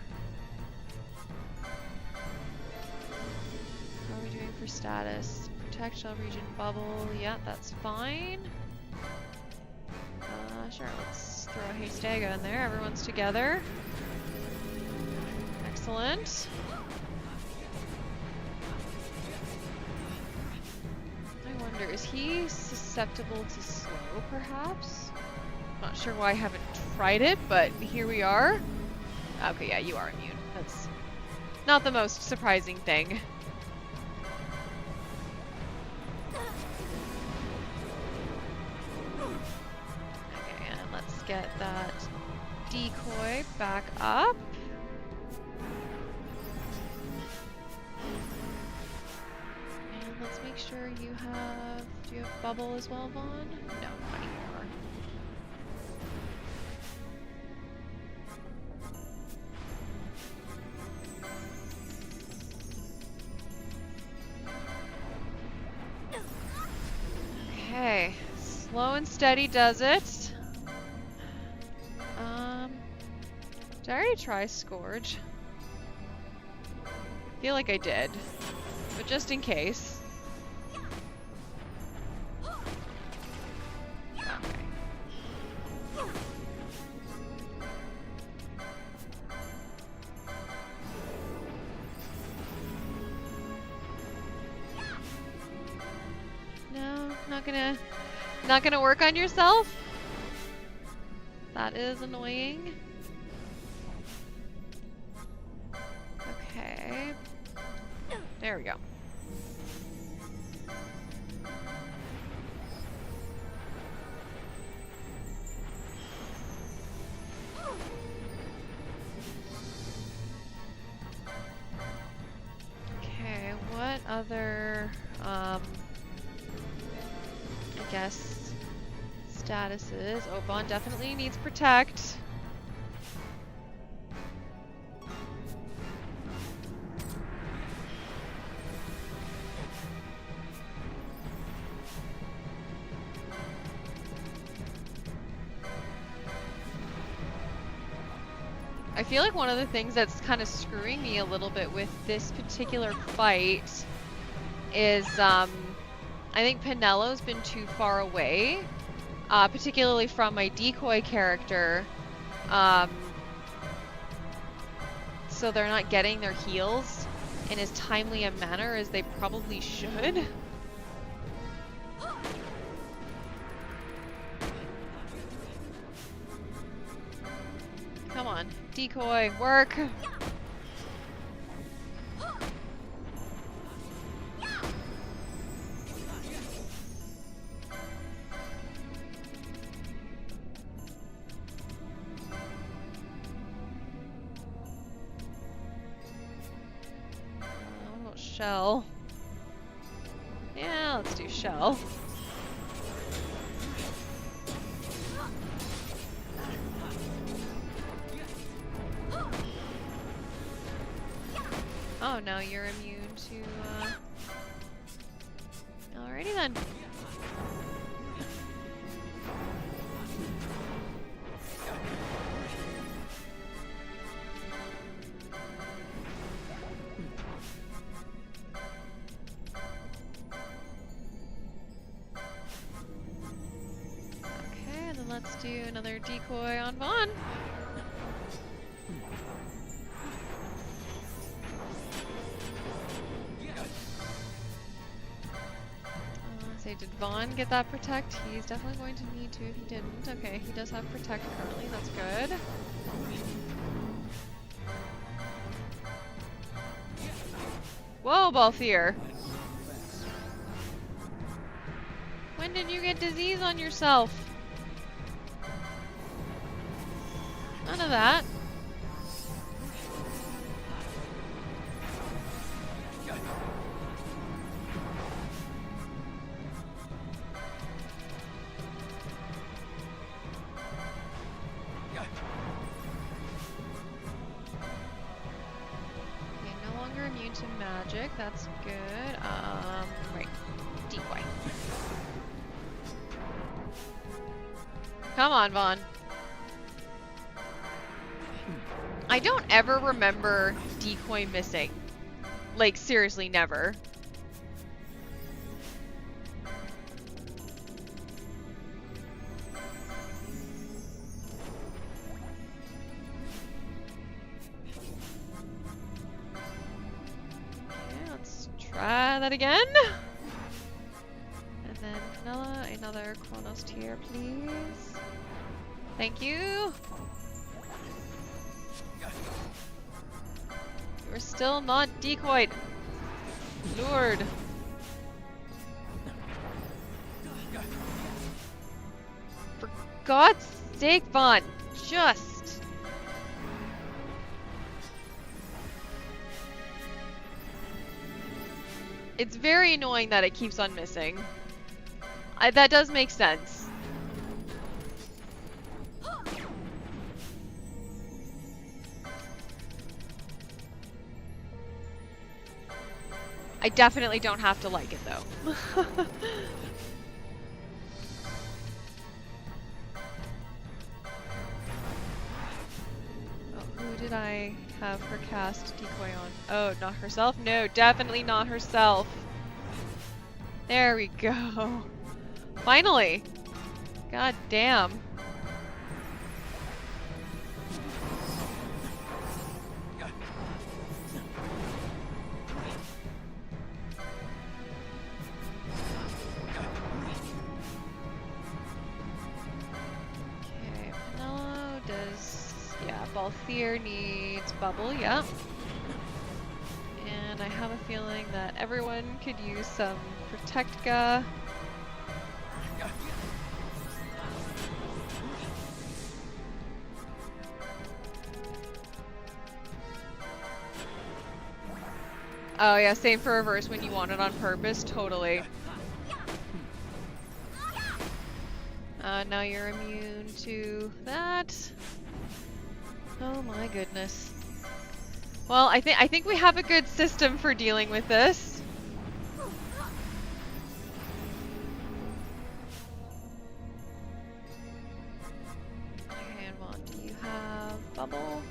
How are we doing for status? Protect shell region bubble. Yeah, that's fine. Sure, let's throw a Hastega in there. Everyone's together. Excellent. I wonder, is he susceptible to slow, perhaps? Not sure why I haven't tried it, but here we are. Okay, yeah, you are immune. That's not the most surprising thing. Okay, and let's get that decoy back up. And let's make sure you have... Do you have bubble as well, Vaughn? No, not anymore. Okay, slow and steady does it. Did I already try Scourge? I feel like I did, but just in case. not gonna work on yourself? That is annoying. Okay. There we go. Okay, what other, I guess, statuses? Oh, Vaughn definitely needs protect. I feel like one of the things that's kind of screwing me a little bit with this particular fight is I think Pinello's been too far away, particularly from my decoy character, so they're not getting their heals in as timely a manner as they probably should. Come on, decoy, work! What about Shell? Yeah, let's do Shell. Oh, now you're immune to, Alrighty then. Okay, and then let's do another decoy on Vaughn. Say, did Vaughn get that protect? He's definitely going to need to if he didn't. Okay, he does have protect currently, that's good. Whoa, Balthier! When did you get disease on yourself? None of that. To magic, that's good. Right. Decoy. Come on, Vaughn. I don't ever remember decoy missing. Like, seriously, never. Try that again. And then Vanilla, another Chronos tier, please. Thank you. You're still not decoyed. Lured. For God's sake, Vaughn. Just. It's very annoying that it keeps on missing. That does make sense. I definitely don't have to like it though. Who did I have her cast decoy on? Oh, not herself? No, definitely not herself. There we go. Finally! God damn. Balthier needs bubble, yep. And I have a feeling that everyone could use some Protectga. Oh yeah, same for reverse when you want it on purpose, totally. Now you're immune to that. Oh my goodness. Well, I think we have a good system for dealing with this. And Vaughn, do you have bubble?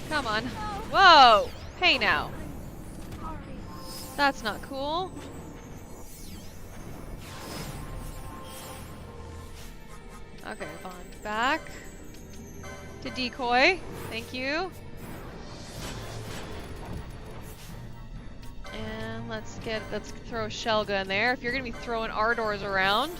Come on. Whoa! Hey now. That's not cool. Okay, Vaughn, back to decoy. Thank you. And let's throw Shelga in there. If you're gonna be throwing Ardors around.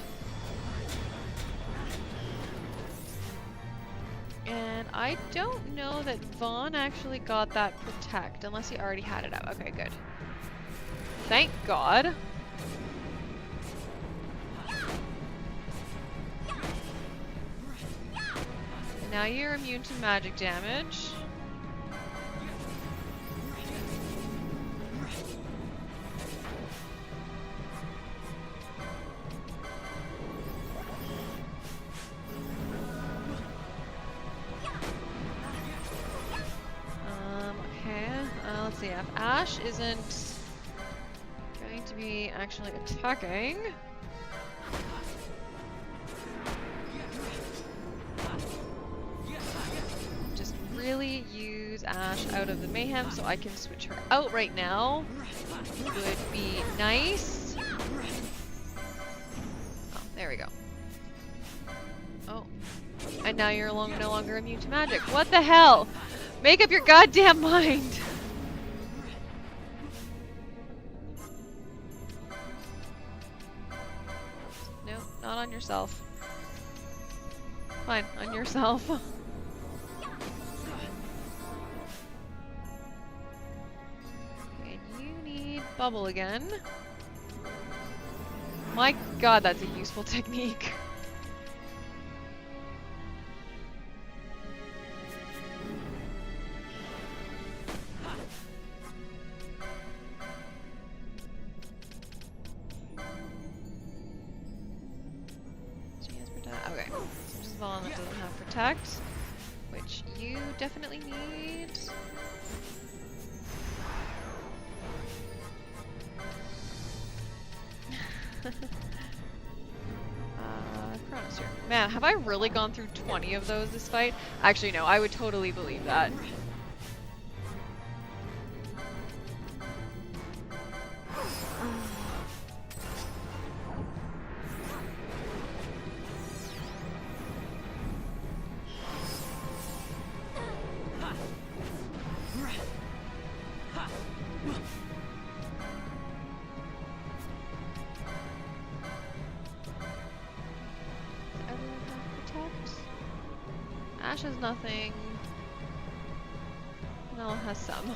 And I don't know that Vaughn actually got that protect, unless he already had it out. Okay, good. Thank God. And now you're immune to magic damage. Let's see, if Ash isn't going to be actually attacking. Just really use Ash out of the mayhem so I can switch her out right now. Would be nice. Oh, there we go. Oh. And now you're no longer immune to magic. What the hell? Make up your goddamn mind! Nope, not on yourself. Fine, on yourself. And you need bubble again. My god, that's a useful technique. Okay, so just Vaughn that doesn't have protect, which you definitely need. Chronosphere. Man, have I really gone through 20 of those this fight? Actually, no, I would totally believe that. Ash has nothing. Nella has some.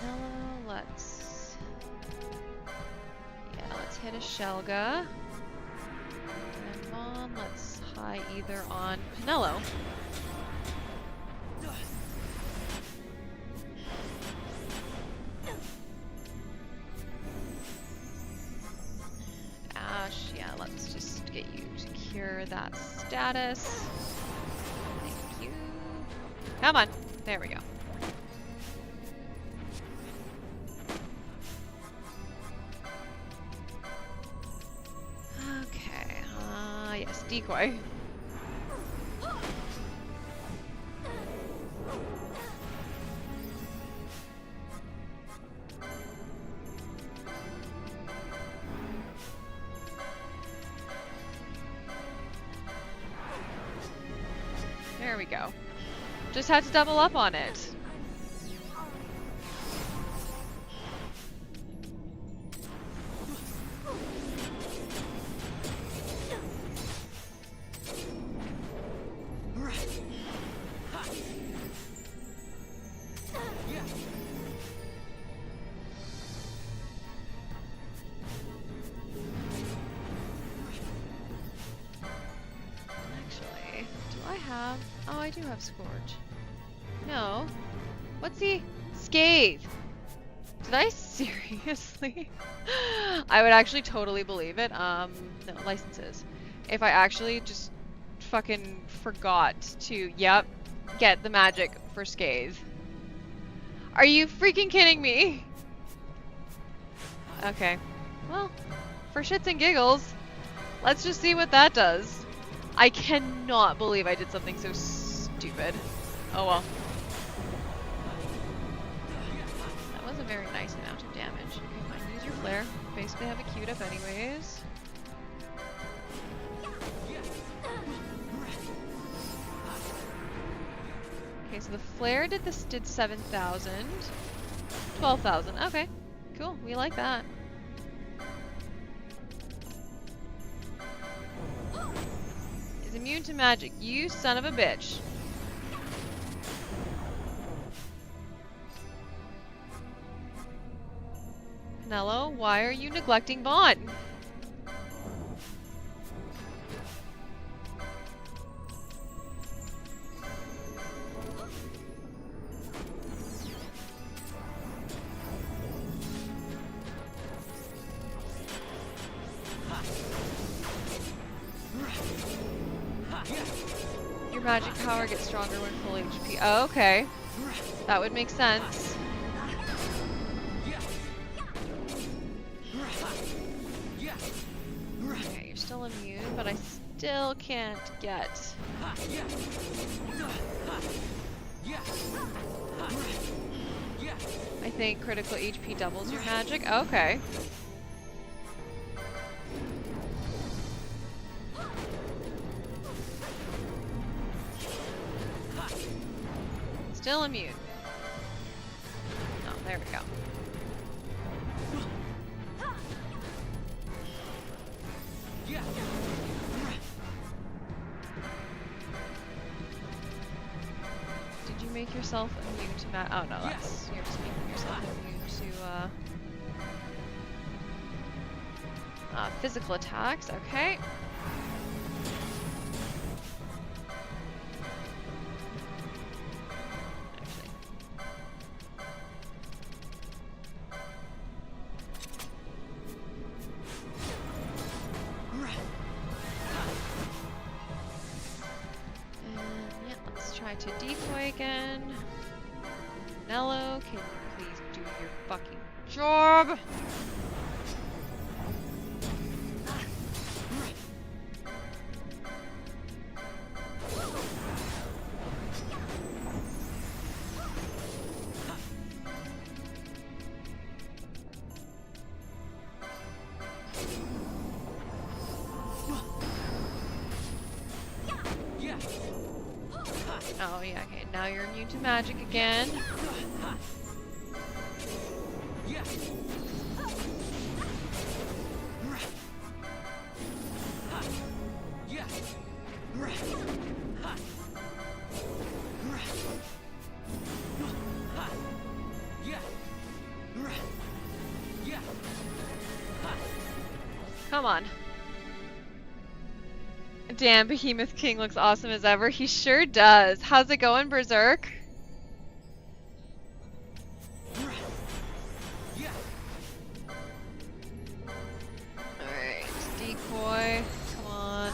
Nella, let's hit a Shelga. And Vaughn, let's high either on Pinello. Yeah, let's just get you to cure that status. Thank you. Come on. There we go. Okay. Yes, decoy. we go. Just had to double up on it. Oh, I do have Scourge. No. What's he? Scathe! Did I seriously? I would actually totally believe it. No, licenses. If I actually just fucking forgot to, yep, get the magic for Scathe. Are you freaking kidding me? Okay. Well, for shits and giggles, let's just see what that does. I cannot believe I did something so stupid. Oh well. That was a very nice amount of damage. Okay, fine. Use your flare. Basically have it queued up anyways. Okay, so the flare did 7,000. 12,000. Okay. Cool. We like that. Is immune to magic. You son of a bitch. Penelo, why are you neglecting Bond? Your magic power gets stronger when full HP. Oh, okay. That would make sense. Okay, you're still immune, but I still can't get... I think critical HP doubles your magic. Okay. Still immune. Oh, there we go. Did you make yourself immune to oh no, that's you're just making yourself immune to physical attacks. Okay. To decoy again. Nello, can you please do your fucking job? Oh yeah, okay, now you're immune to magic again. Come on. Damn, Behemoth King looks awesome as ever. He sure does. How's it going, Berserk? Alright, decoy. Come on.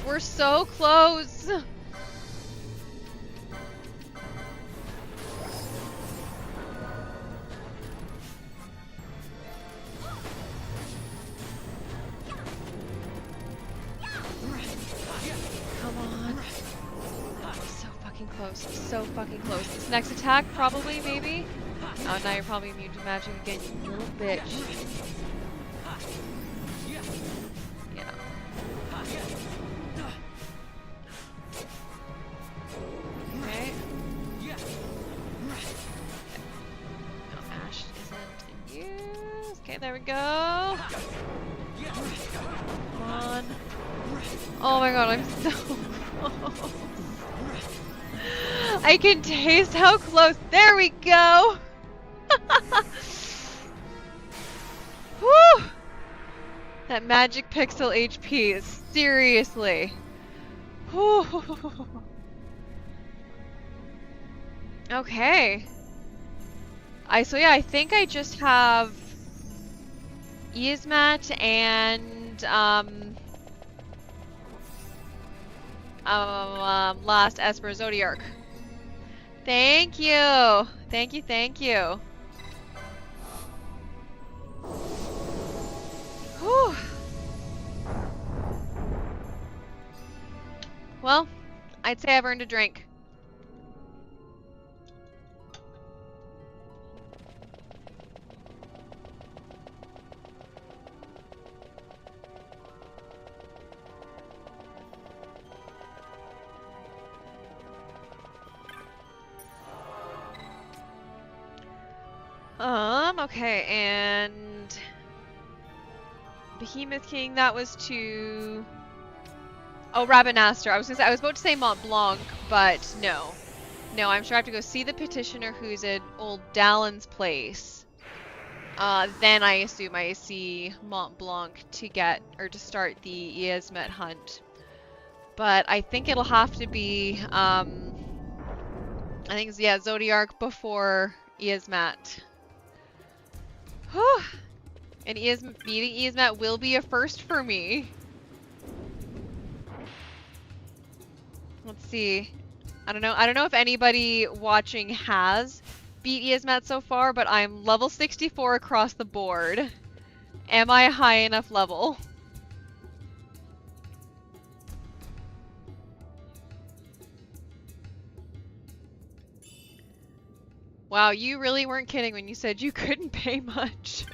We're so close! So fucking close. This next attack, probably, maybe? Oh, now you're probably immune to magic again, you little bitch. Yeah. There we go. Come on. Oh my god, I'm so close. I can taste how close. There we go. Whew. That magic pixel HP is seriously. Whew. Okay. So yeah, I think I just have Yzmat and last Esper Zodiac. Thank you. Thank you, thank you. Whew. Well, I'd say I've earned a drink. Okay, and Behemoth King, that was to... Oh, Rabbinaster. I was about to say Mont Blanc, but no. No, I'm sure I have to go see the petitioner who's at old Dallin's place. Then I assume I see Mont Blanc to get, or to start the Yzmat hunt. But I think it'll have to be, I think it's, yeah, Zodiac before Yzmat. Whew. And meeting Yzmat will be a first for me. Let's see. I don't know if anybody watching has beat Yzmat so far, but I'm level 64 across the board. Am I a high enough level? Wow, you really weren't kidding when you said you couldn't pay much.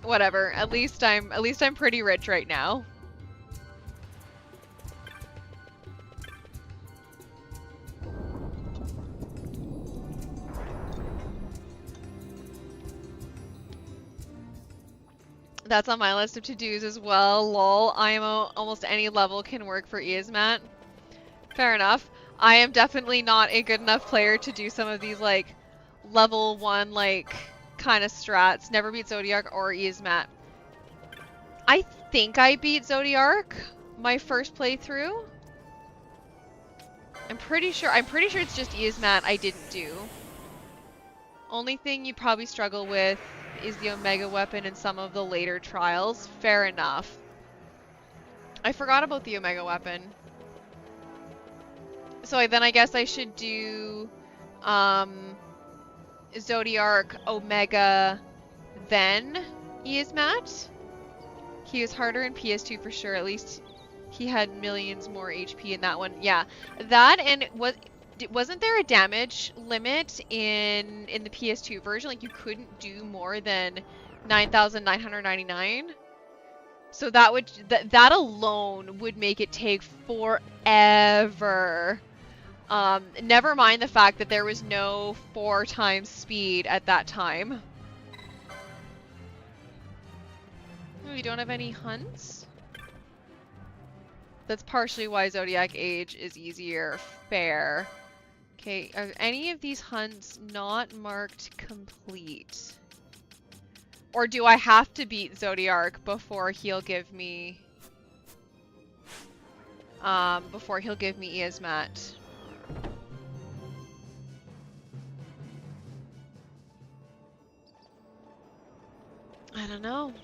Whatever. At least I'm pretty rich right now. That's on my list of to-dos as well. Lol, IMO almost any level can work for Yzmat. Fair enough. I am definitely not a good enough player to do some of these, like, level 1, like, kind of strats. Never beat Zodiac or Yzmat. I think I beat Zodiac my first playthrough. I'm pretty sure it's just Yzmat I didn't do. Only thing you probably struggle with is the Omega weapon in some of the later trials. Fair enough. I forgot about the Omega weapon. So then I guess I should do Zodiac, Omega, then Yzmat. He was harder in PS2 for sure. At least he had millions more HP in that one. Yeah, that, and wasn't there a damage limit in the PS2 version? Like you couldn't do more than 9,999. So that alone would make it take forever. Never mind the fact that there was no 4 times speed at that time. We don't have any hunts? That's partially why Zodiac Age is easier. Fair. Okay, are any of these hunts not marked complete? Or do I have to beat Zodiac before he'll give me... Yzmat? I don't know.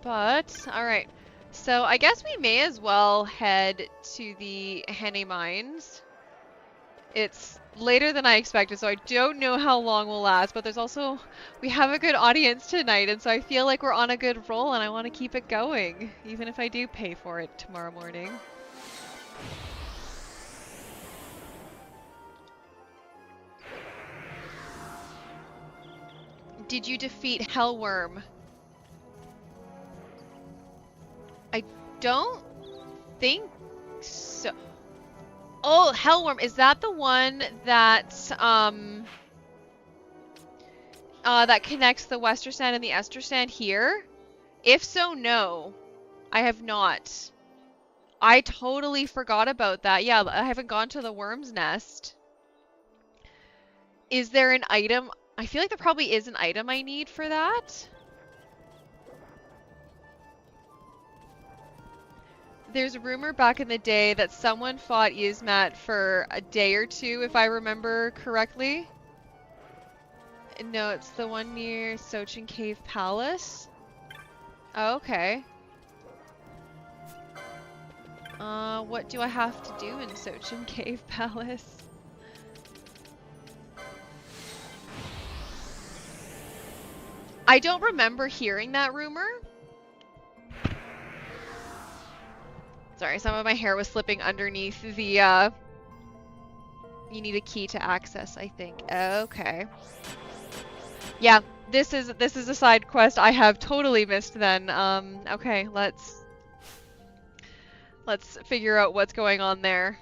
But, alright. So, I guess we may as well head to the Henne Mines. It's later than I expected, so I don't know how long we'll last, but there's also... We have a good audience tonight, and so I feel like we're on a good roll, and I want to keep it going, even if I do pay for it tomorrow morning. Did you defeat Hellworm? I don't think so. Oh, Hellworm, is that the one that that connects the Western Stand and the Ester Stand here? If so, no. I have not. I totally forgot about that. Yeah, I haven't gone to the Worm's Nest. Is there an item? I feel like there probably is an item I need for that. There's a rumor back in the day that someone fought Yzmat for a day or two, if I remember correctly. No, it's the one near Sochin Cave Palace. Oh, okay. What do I have to do in Sochin Cave Palace? I don't remember hearing that rumor. Sorry, some of my hair was slipping underneath the, you need a key to access, I think. Okay. Yeah, this is a side quest I have totally missed then. Okay, let's figure out what's going on there.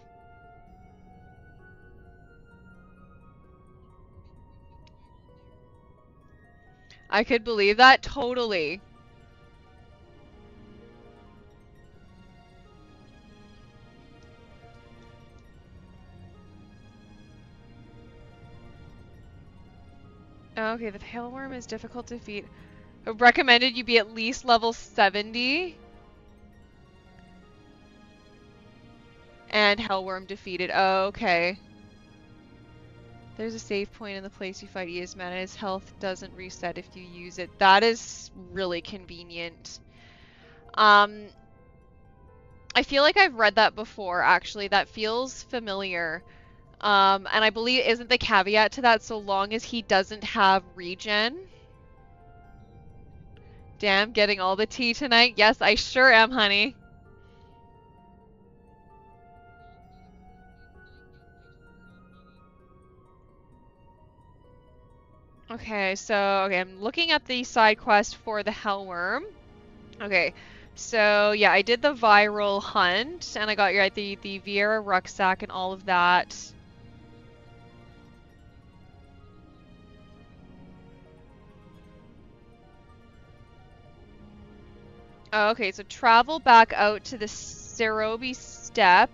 I could believe that, totally. Okay, the pale worm is difficult to defeat. Recommended you be at least level 70. And Hellworm defeated. Oh, okay. There's a save point in the place you fight Yzmat, and his health doesn't reset if you use it. That is really convenient. I feel like I've read that before, actually. That feels familiar. And I believe, isn't the caveat to that so long as he doesn't have regen? Damn, getting all the tea tonight? Yes, I sure am, honey. Okay, so, I'm looking at the side quest for the Hellworm. Okay, so, yeah, I did the viral hunt, and I got the Vieira rucksack and all of that. Oh, okay, so travel back out to the Serobi Steppe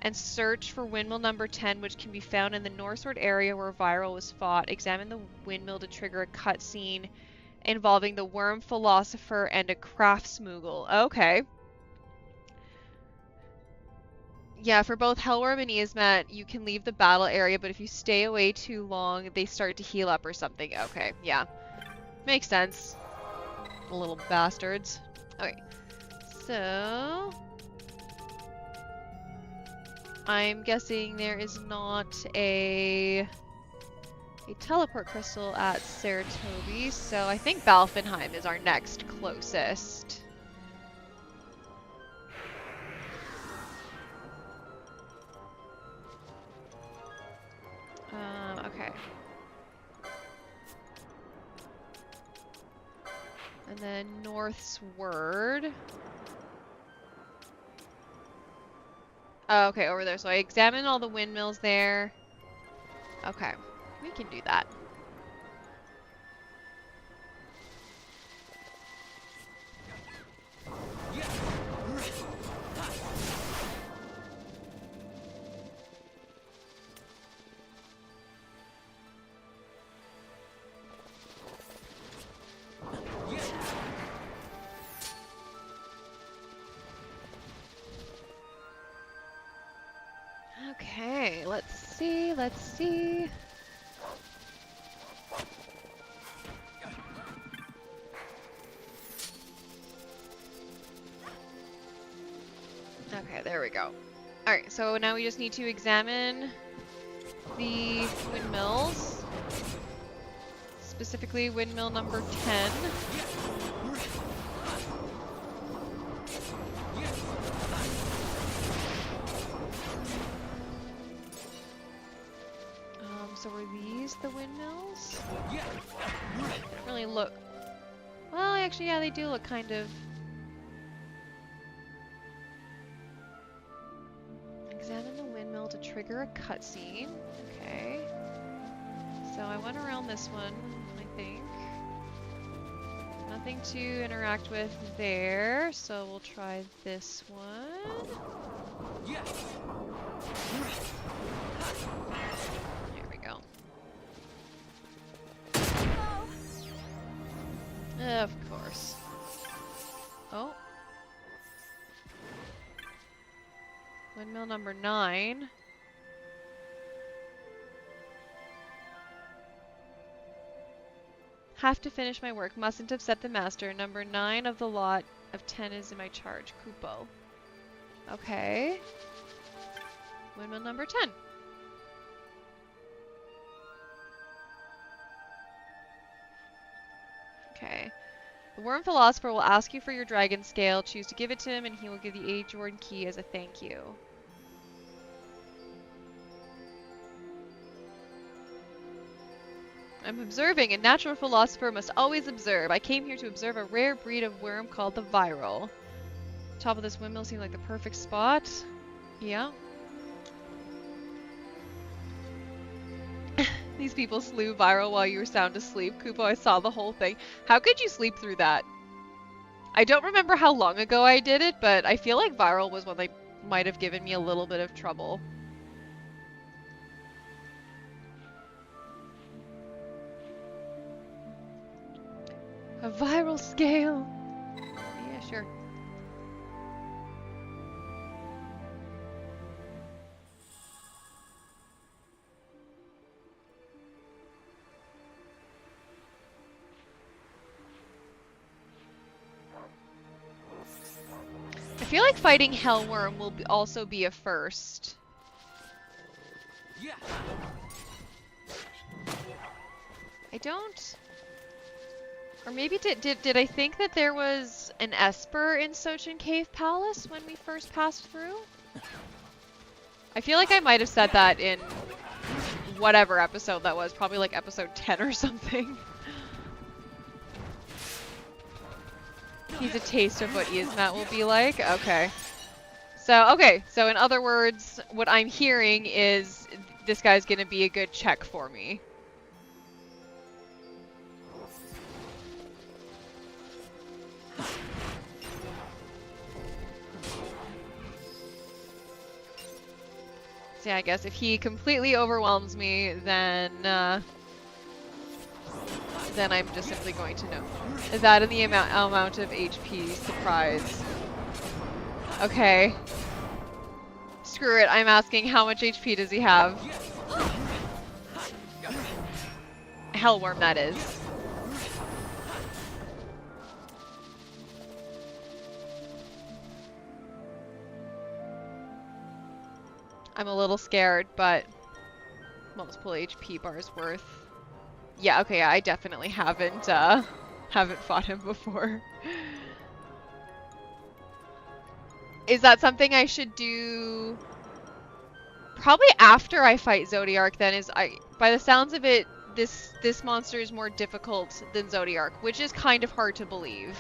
and search for windmill number 10, which can be found in the Northward area where Viral was fought. Examine the windmill to trigger a cutscene involving the worm philosopher and a craftsmoogle. Okay. Yeah, for both Hellworm and Yzmat, you can leave the battle area, but if you stay away too long, they start to heal up or something. Okay, yeah. Makes sense. Little bastards. Okay, so I'm guessing there is not a teleport crystal at Saratobi, so I think Balfenheim is our next closest. Okay. And then northward. Oh, okay, over there. So I examined all the windmills there. Okay, we can do that. Okay, let's see, let's see. Okay, there we go. Alright, so now we just need to examine the windmills. Specifically windmill number 10. So were these the windmills? Don't really look... Well, actually, yeah, they do look kind of... Examine the windmill to trigger a cutscene. Okay. So I went around this one. I think. Nothing to interact with there, so we'll try this one. Yeah. There we go. Of course. Oh. Windmill number 9. Have to finish my work. Mustn't upset the master. Number 9 of the lot of 10 is in my charge. Kupo. Okay. Windmill number 10. Okay. The worm philosopher will ask you for your dragon scale. Choose to give it to him, and he will give the A. Jordan key as a thank you. I'm observing. A natural philosopher must always observe. I came here to observe a rare breed of worm called the viral. Top of this windmill seemed like the perfect spot. Yeah. These people slew viral while you were sound asleep. Kupo, I saw the whole thing. How could you sleep through that? I don't remember how long ago I did it, but I feel like viral was one that might have given me a little bit of trouble. A viral scale. Yeah, sure. I feel like fighting Hellworm will also be a first. Yeah. I don't... Or maybe did I think that there was an Esper in Sochin Cave Palace when we first passed through? I feel like I might have said that in whatever episode that was, probably like episode 10 or something. He's a taste of what Yzmat will be like? Okay. So in other words, what I'm hearing is this guy's gonna be a good check for me. So yeah, I guess if he completely overwhelms me, then I'm just simply going to know. Is that in the amount of HP? Surprise. Okay. Screw it, I'm asking how much HP does he have? Hellworm, that is. I'm a little scared, but multiple HP bars worth. Yeah, okay, I definitely haven't fought him before. Is that something I should do probably after I fight Zodiac then? By the sounds of it, this monster is more difficult than Zodiac, which is kind of hard to believe.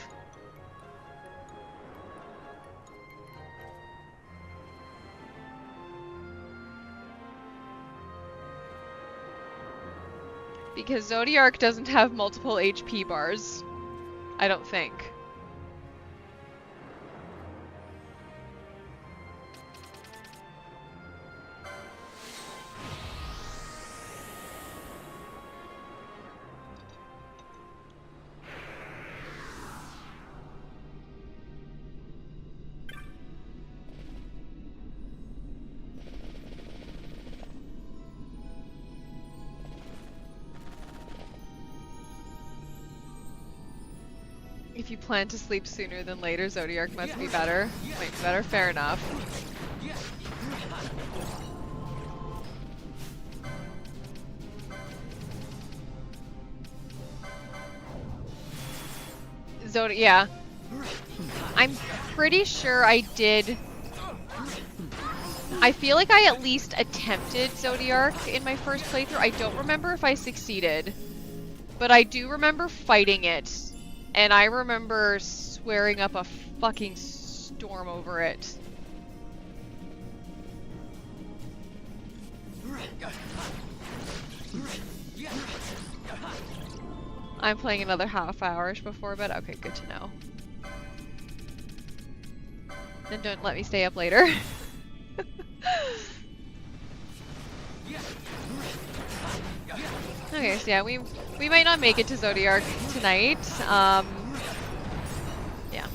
Because Zodiac doesn't have multiple HP bars. I don't think. If you plan to sleep sooner than later, Zodiac must be better. Might be better, fair enough. Yeah. I'm pretty sure I did. I feel like I at least attempted Zodiac in my first playthrough. I don't remember if I succeeded, but I do remember fighting it. And I remember swearing up a fucking storm over it. I'm playing another half hour before bed. Okay, good to know. Then don't let me stay up later. Okay, so yeah, we might not make it to Zodiac tonight. Yeah.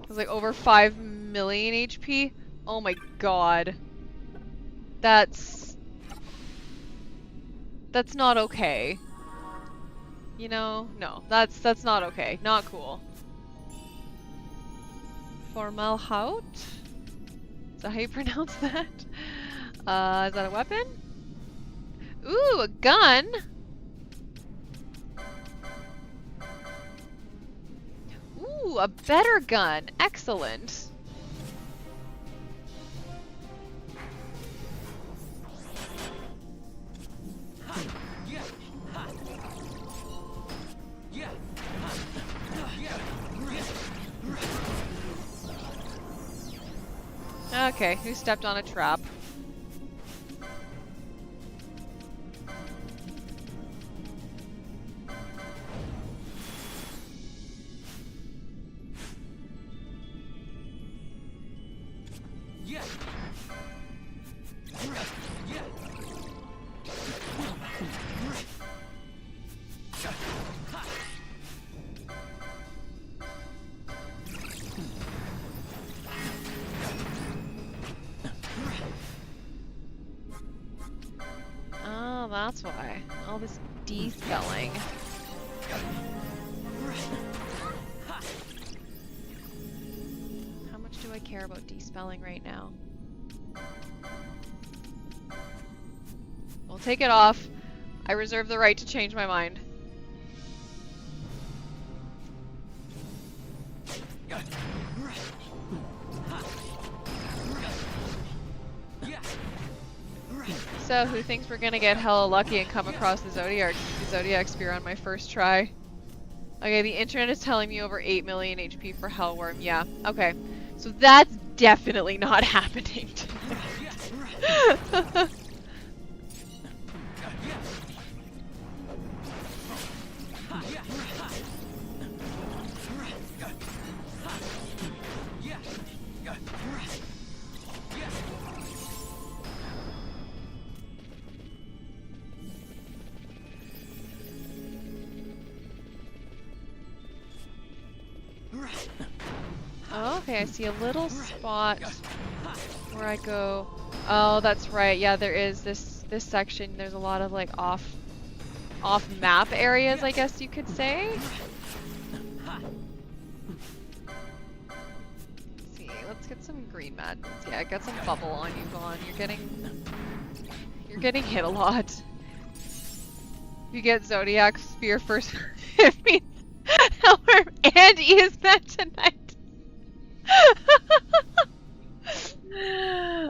It was like over 5 million HP. Oh my god. That's not okay. You know? No, that's not okay. Not cool. Formalhaut? Is that how you pronounce that? Is that a weapon? Ooh, a gun! Ooh, a better gun. Excellent. Okay, who stepped on a trap? Oh, that's why. All this de-spelling. How much do I care about de-spelling right now? We'll take it off. I reserve the right to change my mind. So, who thinks we're gonna get hella lucky and come across the Zodiac Spear on my first try? Okay, the internet is telling me over 8 million HP for Hellworm. Yeah, okay. So that's definitely not happening tonight. Oh, okay, I see a little spot where I go. Oh, that's right. Yeah, there is this section. There's a lot of like off map areas, I guess you could say. Let's see. Let's get some green madness. Yeah, get some bubble on you, Vaughn. You're getting hit a lot. You get Zodiac Spear first. It means Hellworm and E is met tonight.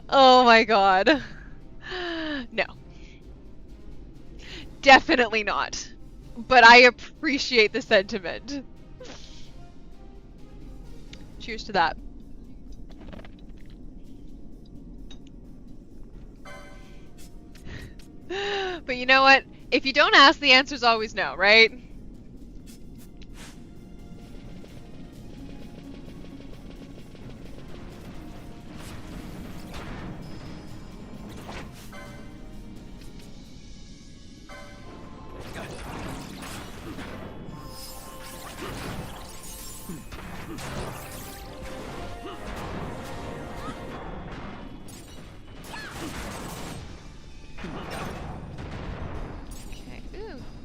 Oh my god. No. Definitely not. But I appreciate the sentiment. Cheers to that. But you know what? If you don't ask, the answer's always no, right?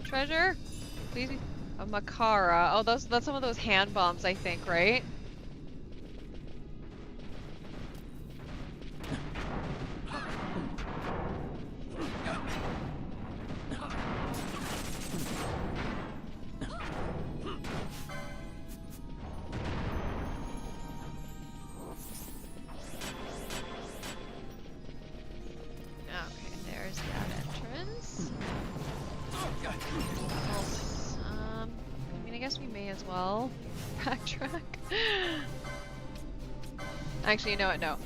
Treasure? Please be a Makara. Oh, that's some of those hand bombs, I think, right? Okay, there's that entrance. I mean, I guess we may as well backtrack. Actually, you know what? No.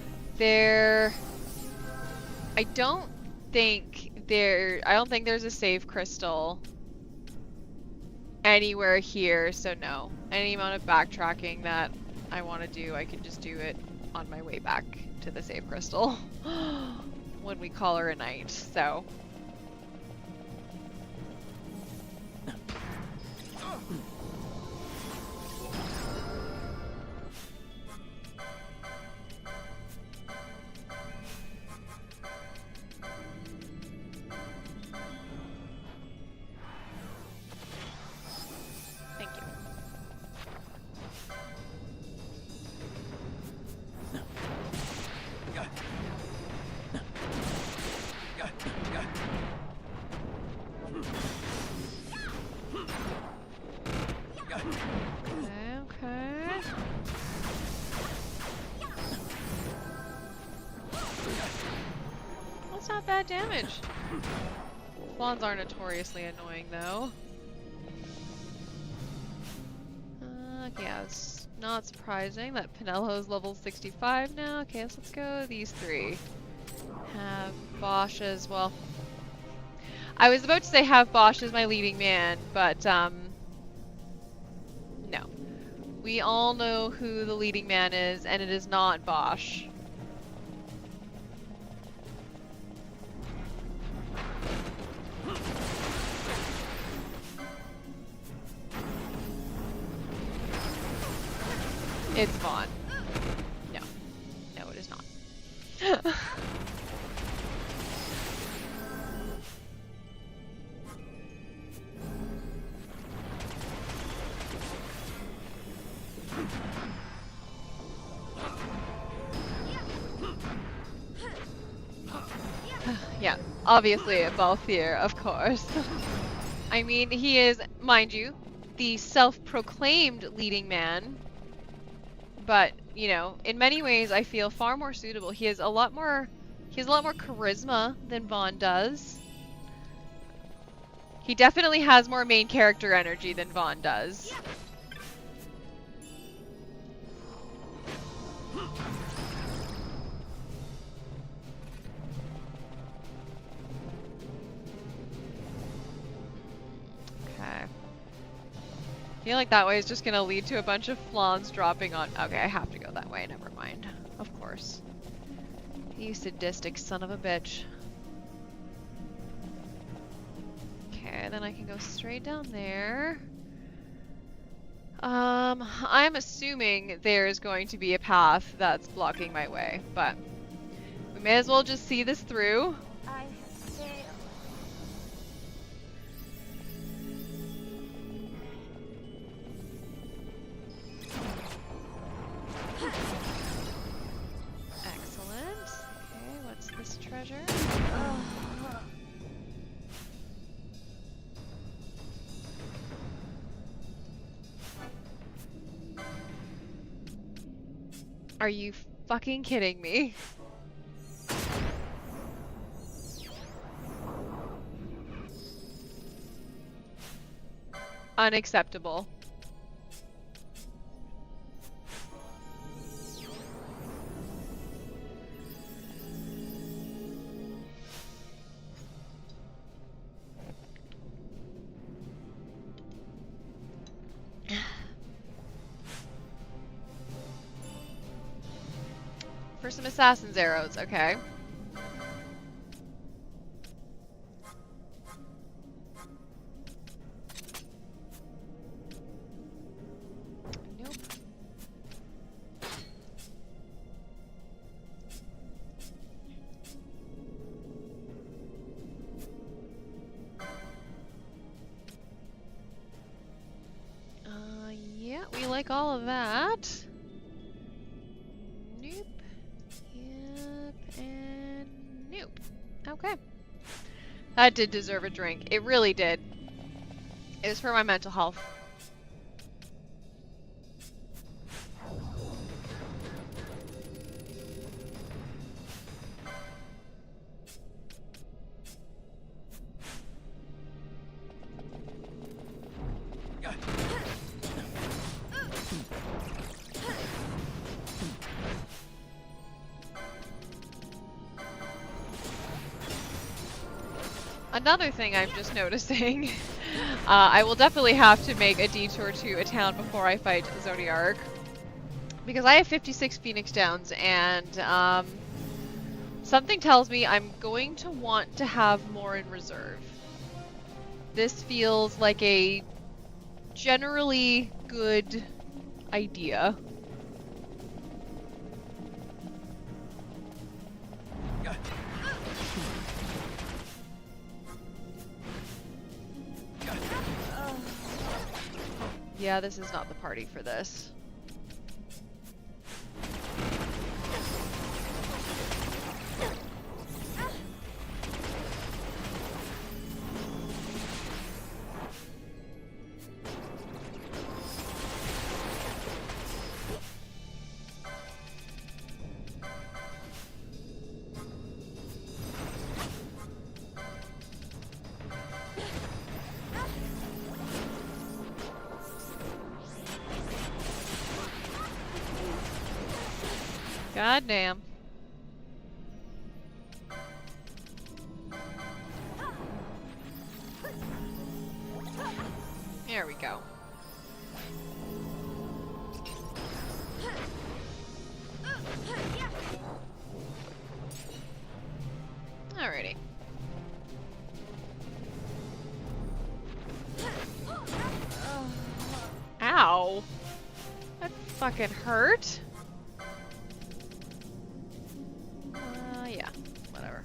I don't think there's a save crystal anywhere here, so no. Any amount of backtracking that I want to do, I can just do it on my way back to the save crystal when we call her a night, so. Not bad damage. Swans are notoriously annoying, though. Yeah, it's not surprising that Pinello's level 65 now. Okay, let's go these three. Have Bosch as well. I was about to say have Bosch as my leading man, but no. We all know who the leading man is, and it is not Bosch. It's Vaughn. No. No, it is not. Yeah, obviously a Balthier, of course. I mean, he is, mind you, the self-proclaimed leading man. But, you know, in many ways I feel far more suitable. He has a lot more charisma than Vaughn does. He definitely has more main character energy than Vaughn does. I feel like that way is just gonna lead to a bunch of flans dropping on. Okay, I have to go that way. Never mind. Of course. You sadistic son of a bitch. Okay, then I can go straight down there. I'm assuming there's going to be a path that's blocking my way, but we may as well just see this through. Treasure. Are you fucking kidding me? Unacceptable. For some assassin's arrows, okay. Nope. Yeah, we like all of that. Nope. Yep, and nope. Okay. That did deserve a drink. It really did. It was for my mental health. Another thing I'm just noticing I will definitely have to make a detour to a town before I fight Zodiac. Because I have 56 Phoenix Downs, and something tells me I'm going to want to have more in reserve. This feels like a generally good idea. Yeah, this is not the party for this. God damn. There we go. Alrighty. Ow. That fucking hurt. Yeah, whatever.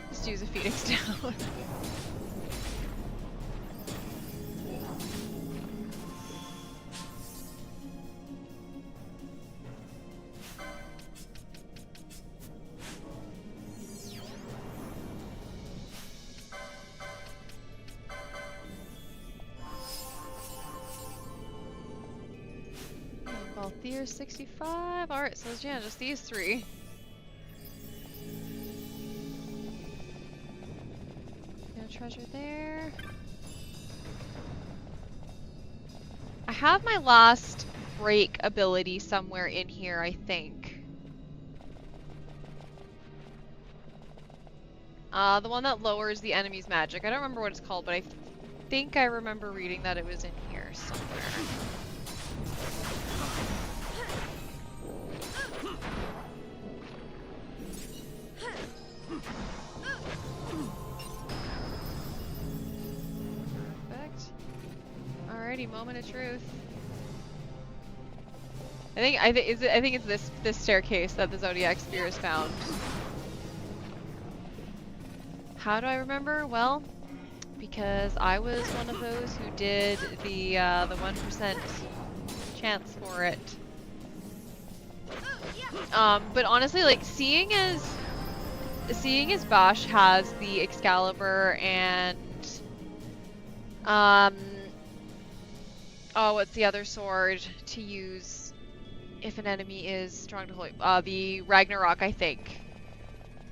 Just use a Phoenix down. Balthier 65. Alright, so yeah, just these three. No treasure there. I have my last break ability somewhere in here, I think. The one that lowers the enemy's magic. I don't remember what it's called, but I think I remember reading that it was in here somewhere. Perfect. Alrighty, moment of truth. I think it's this staircase that the Zodiac spear is found. How do I remember? Well, because I was one of those who did the 1% chance for it. But honestly, like seeing as Bosch has the Excalibur and oh, what's the other sword to use if an enemy is strong to hold? The Ragnarok, I think.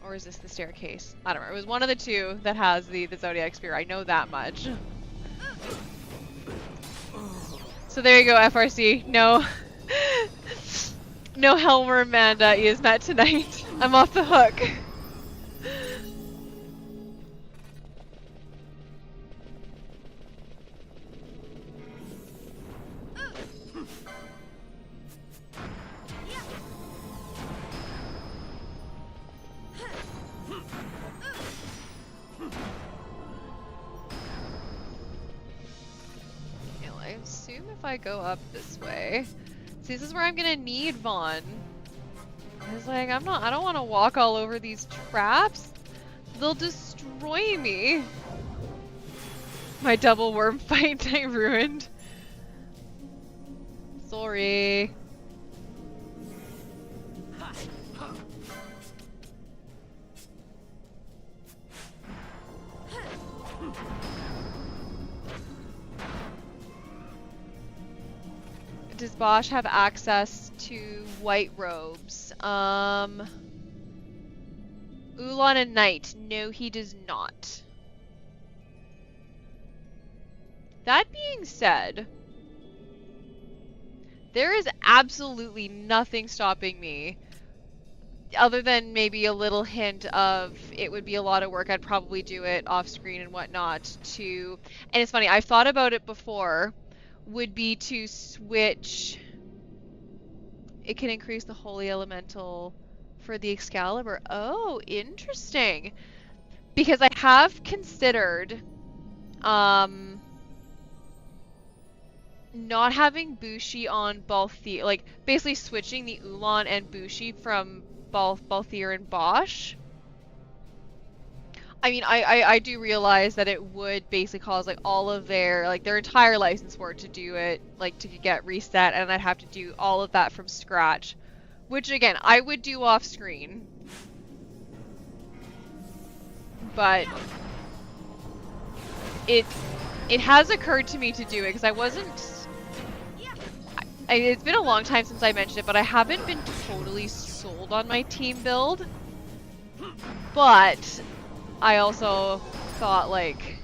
Or is this the staircase? I don't know. It was one of the two that has the Zodiac spear. I know that much. So there you go, FRC. No, no Helmer and Iasmet tonight. I'm off the hook. If I go up this way. See, this is where I'm gonna need Vaughn. It's like, I don't want to walk all over these traps. They'll destroy me. My double worm fight I ruined. Sorry. Does Bosch have access to white robes? Ulan and Knight. No, he does not. That being said, there is absolutely nothing stopping me other than maybe a little hint of it would be a lot of work, I'd probably do it off screen and whatnot to, and it's funny, I've thought about it before, would be to switch, it can increase the Holy Elemental for the Excalibur. Oh, interesting. Because I have considered not having Bushi on Balthier, like basically switching the Ulan and Bushi from Balthier and Bosch. I mean, I do realize that it would basically cause like all of their entire license for it to do it, like to get reset, and I'd have to do all of that from scratch, which again I would do off screen. But it has occurred to me to do it because I wasn't. It's been a long time since I mentioned it, but I haven't been totally sold on my team build. But I also thought like,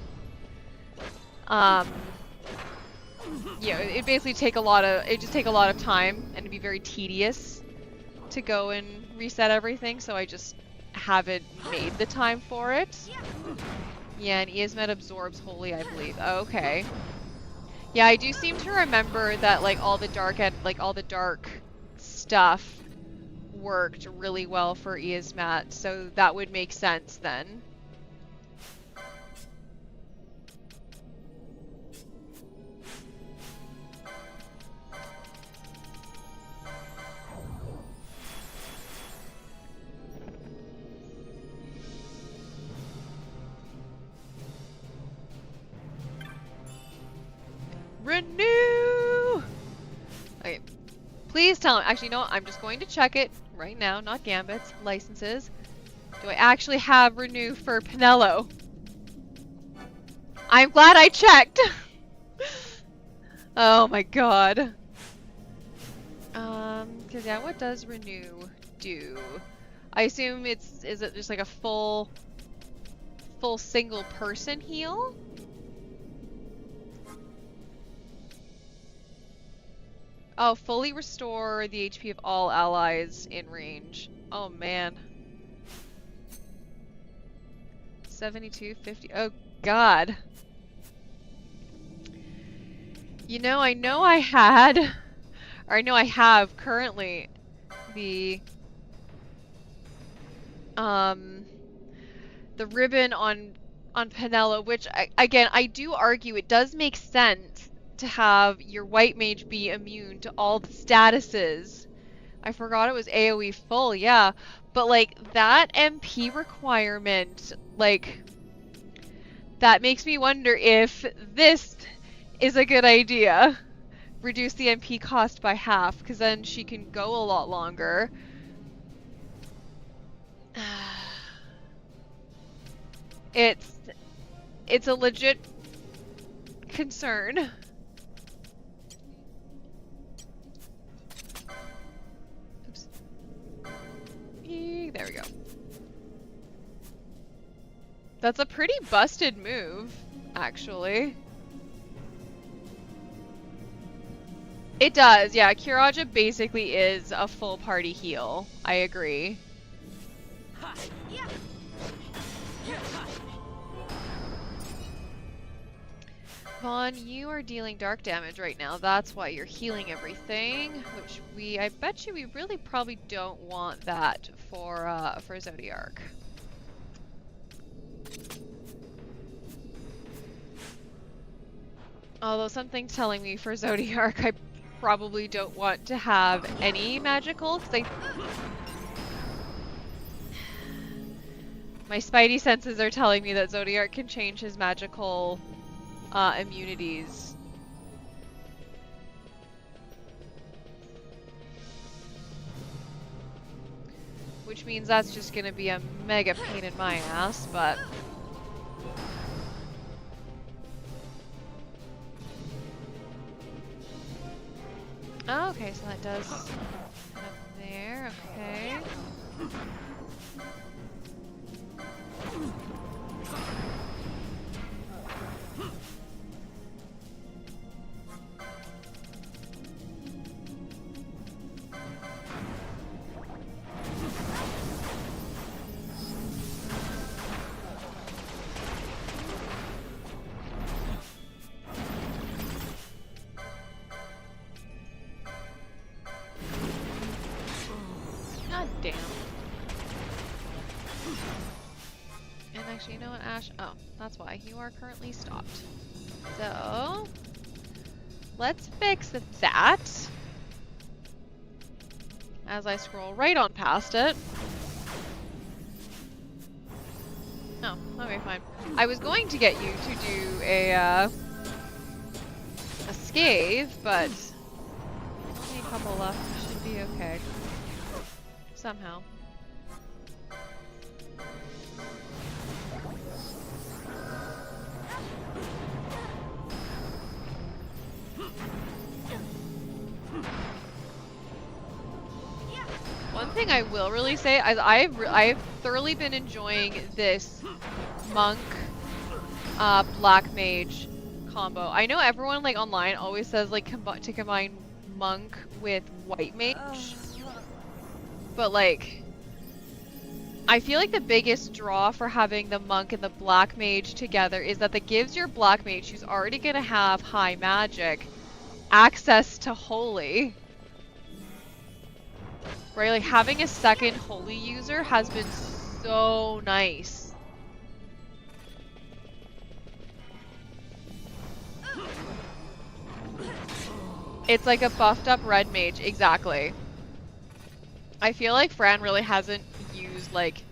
it'd basically take a lot of time and it'd be very tedious to go and reset everything. So I just haven't made the time for it. Yeah, and Eosmet absorbs Holy, I believe. Oh, okay. Yeah, I do seem to remember that like all the dark stuff worked really well for Eosmet, so that would make sense then. Renew! Okay. Please tell me. Actually, no, I'm just going to check it right now. Not Gambits. Licenses. Do I actually have Renew for Pinello? I'm glad I checked! Oh my god. Cause yeah, what does Renew do? I assume is it just like a full single person heal? Oh, fully restore the HP of all allies in range. Oh man. 72, 50. Oh god. You know, I know I have currently the ribbon on Pinello, which again, I do argue it does make sense to have your white mage be immune to all the statuses. I forgot it was AoE full, yeah. But like that MP requirement, like that makes me wonder if this is a good idea. Reduce the MP cost by half, because then she can go a lot longer. It's a legit concern. Oops. There we go. That's a pretty busted move, actually. It does, yeah. Kiraja basically is a full party heal. I agree. Vaughn, you are dealing dark damage right now. That's why you're healing everything, which I bet you we really probably don't want that for Zodiac. Although something's telling me for Zodiac, I probably don't want to have any magical, because my spidey senses are telling me that Zodiac can change his magical immunities. Which means that's just gonna be a mega pain in my ass, but... Oh, okay, so that does up there, okay. And actually, you know what, Ash? Oh, that's why. You are currently stopped. So, let's fix that. As I scroll right on past it. Oh, okay, fine. I was going to get you to do a scathe, but only a couple left. Should be okay. Somehow. One thing I will really say is I've thoroughly been enjoying this monk black mage combo. I know everyone like online always says like to combine monk with white mage, but like I feel like the biggest draw for having the monk and the black mage together is that gives your black mage, who's already gonna have high magic, access to holy. Right, like having a second holy user has been so nice. It's like a buffed up red mage, exactly. I feel like Fran really hasn't used like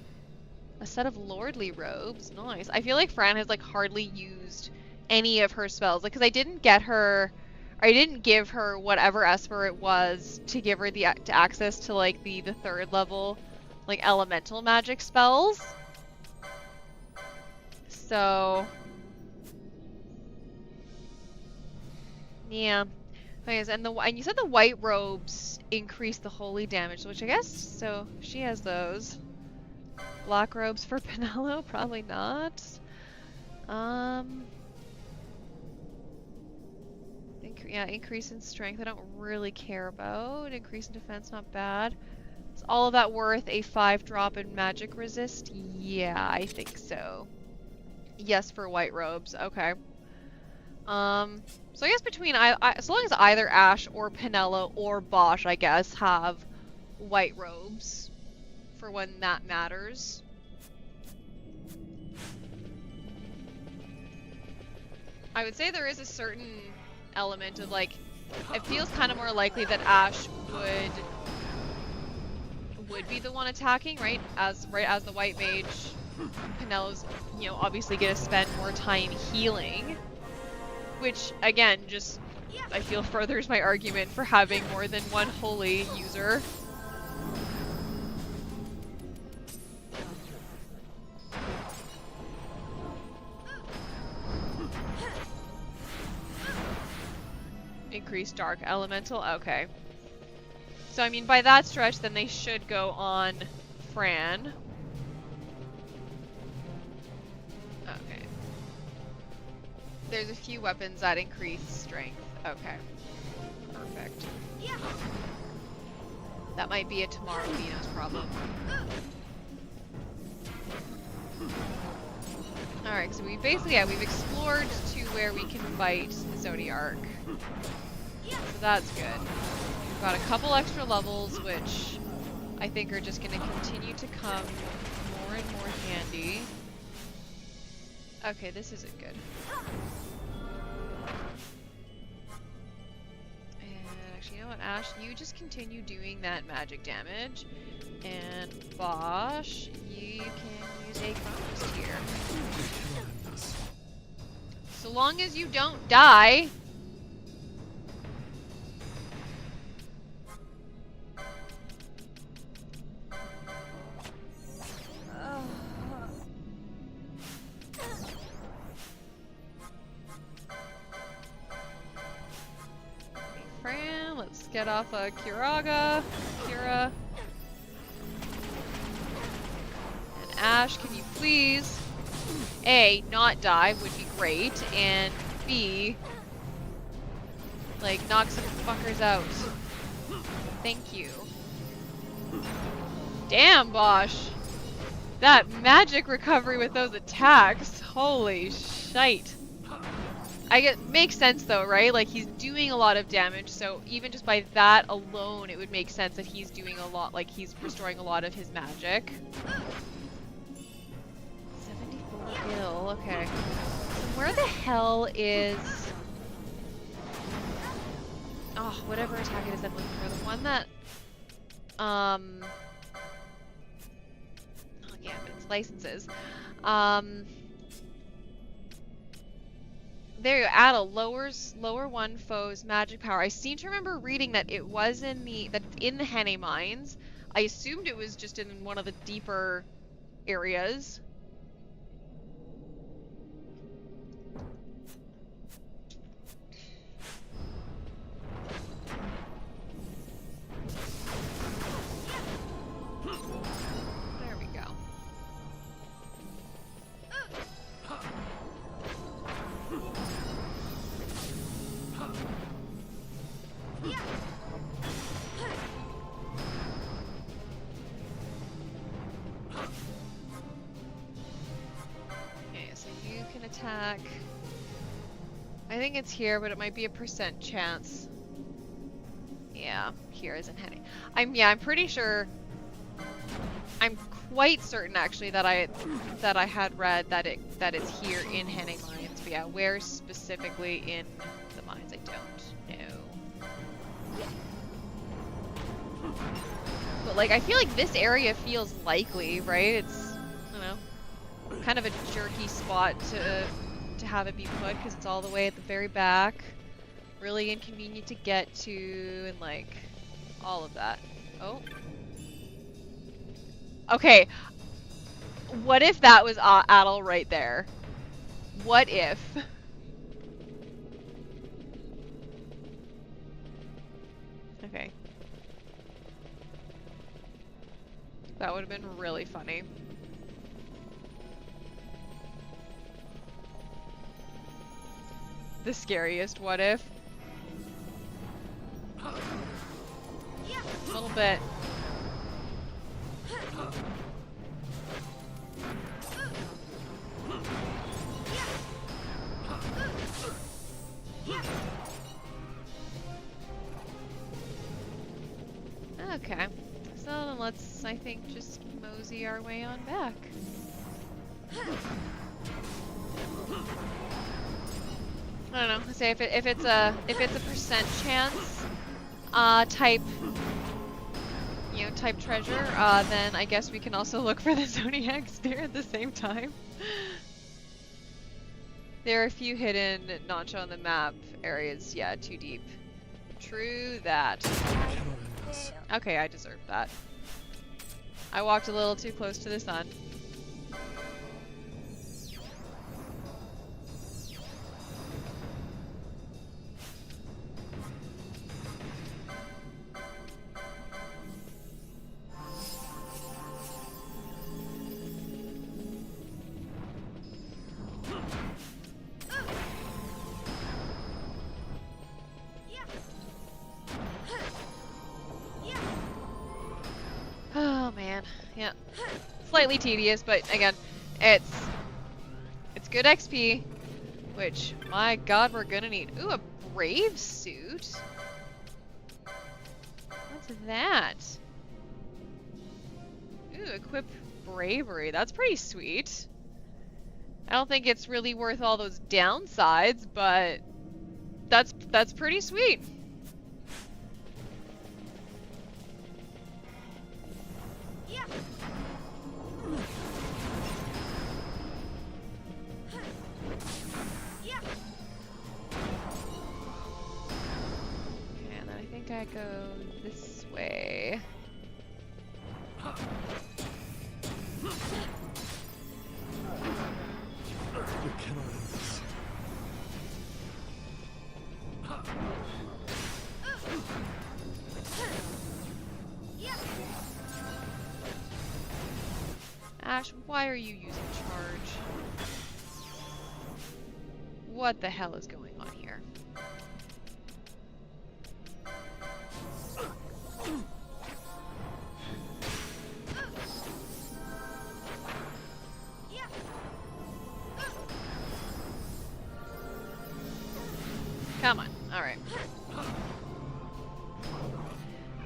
a set of lordly robes. Nice. I feel like Fran has like hardly used any of her spells, like because I didn't give her whatever Esper it was to give her the access to like the third level like elemental magic spells. So yeah. Anyways, and you said the white robes increase the holy damage, which I guess so she has those. Black robes for Penelo? Probably not. Yeah, increase in strength I don't really care about. Increase in defense, not bad. Is all of that worth a 5-drop in magic resist? Yeah, I think so. Yes, for white robes. Okay. So I guess between as long as either Ash or Penelo or Bosch, I guess, have white robes for when that matters. I would say there is a certain element of like, it feels kind of more likely that Ash would be the one attacking, right? As the white mage, Penelo's, you know, obviously gonna spend more time healing, which again, just I feel furthers my argument for having more than one holy user. Increased dark elemental, okay. So I mean by that stretch then they should go on Fran. Okay. There's a few weapons that increase strength. Okay. Perfect. Yeah. That might be a tomorrow Venus problem. Alright, so we basically, we've explored to where we can fight Zodiac. So that's good. We've got a couple extra levels, which I think are just going to continue to come more and more handy. Okay, this isn't good. And actually, you know what, Ash? You just continue doing that magic damage. And Bosch, you can use a contest here. So long as you don't die. Fran, let's get off a Kira. And Ash, can you please A, not die would be great, and B, like, knock some fuckers out. Thank you. Damn, Bosch! That magic recovery with those attacks, holy shite. Makes sense though, right? Like, he's doing a lot of damage, so even just by that alone, it would make sense that he's doing a lot, like, he's restoring a lot of his magic. where the hell is... Oh, whatever attack it is I'm looking for. The one that... Oh, yeah, but it's licenses. There you go. Add a lower one foe's magic power. I seem to remember reading that it was in the Henne mines. I assumed it was just in one of the deeper areas. There we go. Okay, so you can attack. I think it's here, but it might be a % chance. Yeah, here is in Henny. I'm pretty sure. I'm quite certain actually that I had read that it's here in Henning Mines. But yeah, where specifically in the mines I don't know. But like I feel like this area feels likely, right? It's I don't know, kind of a jerky spot to have it be put because it's all the way at the very back. Really inconvenient to get to and like all of that. Oh. Okay. What if that was Adel right there? What if? Okay. That would have been really funny. The scariest what if? A little bit. Okay, so then let's, I think, just mosey our way on back. I don't know. Say if it's a % chance type, you know, type treasure, then I guess we can also look for the Zodiac spear at the same time. There are a few hidden, not shown on the map areas. Yeah, too deep. True that. Okay, I deserved that. I walked a little too close to the sun. Oh man, yeah. Slightly tedious, but again, it's good XP, which, my god, we're gonna need. Ooh, a brave suit? What's that? Ooh, equip bravery. That's pretty sweet. I don't think it's really worth all those downsides, but that's pretty sweet. And then I think I go this way. You cannot end this. Ash, why are you using charge? What the hell is going on here? Come on. All right. Am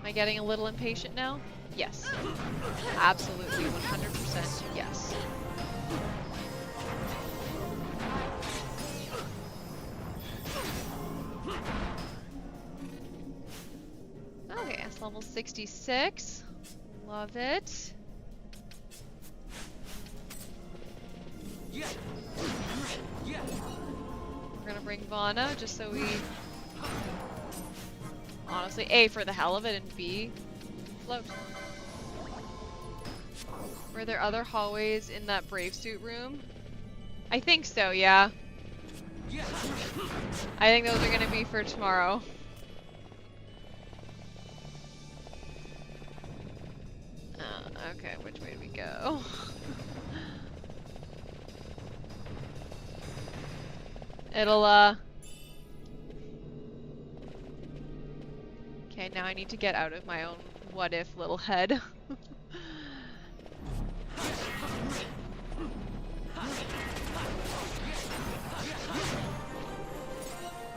I getting a little impatient now? Yes. Absolutely, 100% yes. 66. Love it. Yeah. Yeah. We're gonna bring Vana just so we... Honestly, A, for the hell of it, and B, float. Were there other hallways in that brave suit room? I think so, yeah. Yeah. I think those are gonna be for tomorrow. Okay, which way do we go? It'll, Okay, now I need to get out of my own what-if little head.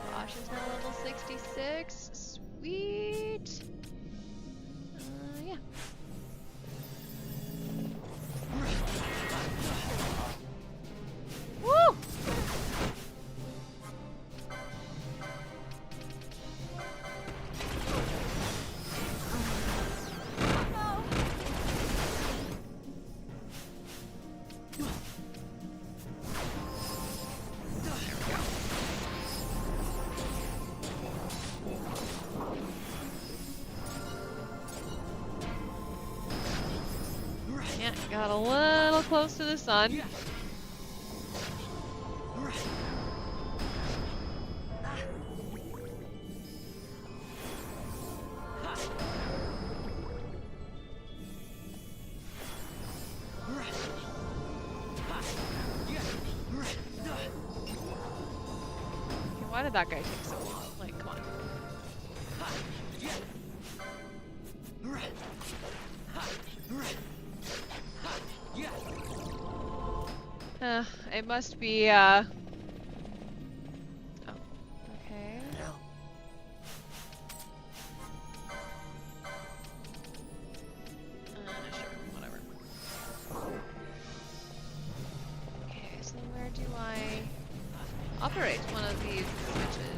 Josh is now level 66. Sweet! Yeah. Woo! Yeah, got a little close to the sun. Why did that guy take so long? Like, come on. It must be, Oh, okay. Sure, whatever. Okay, so where do I operate one of these switches?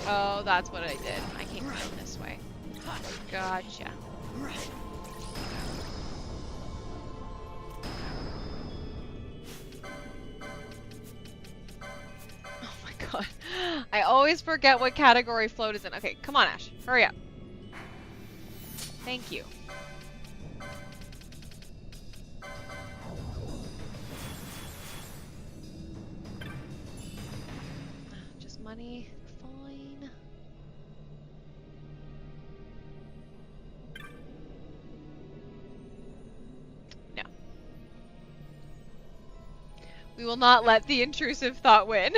Oh, that's what I did. I came down this way. Gotcha. Oh my god. I always forget what category float is in. Okay, come on, Ash. Hurry up. Thank you. Just money. Fine. No. We will not let the intrusive thought win.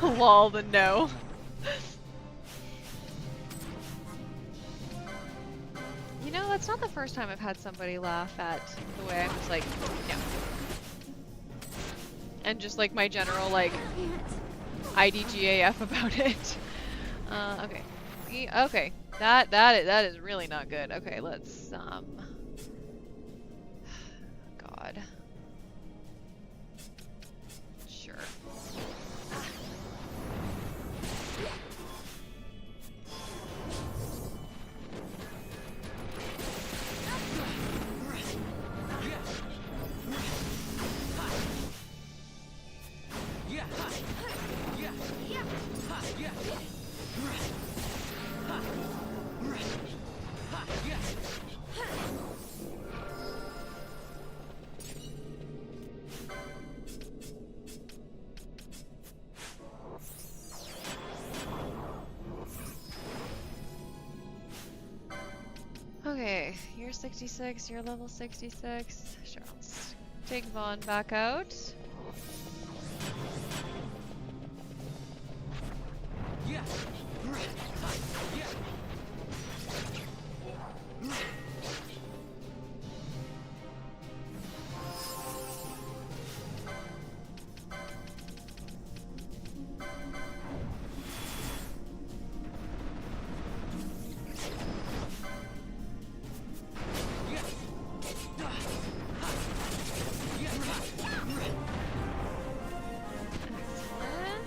Lol, the no. You know, that's not the first time I've had somebody laugh at the way I'm just like, no. And just like my general like IDGAF about it. Okay. Okay. That is really not good. Okay, let's God. Sure. Okay, you're 66, you're level 66. Sure, let's take Vaughn back out.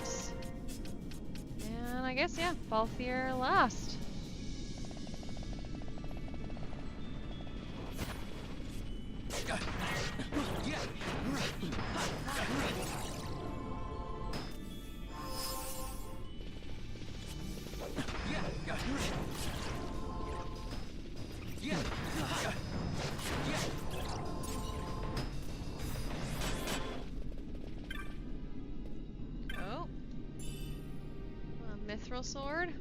Excellent. And I guess, yeah, Balthier last. Oh. A mithril sword.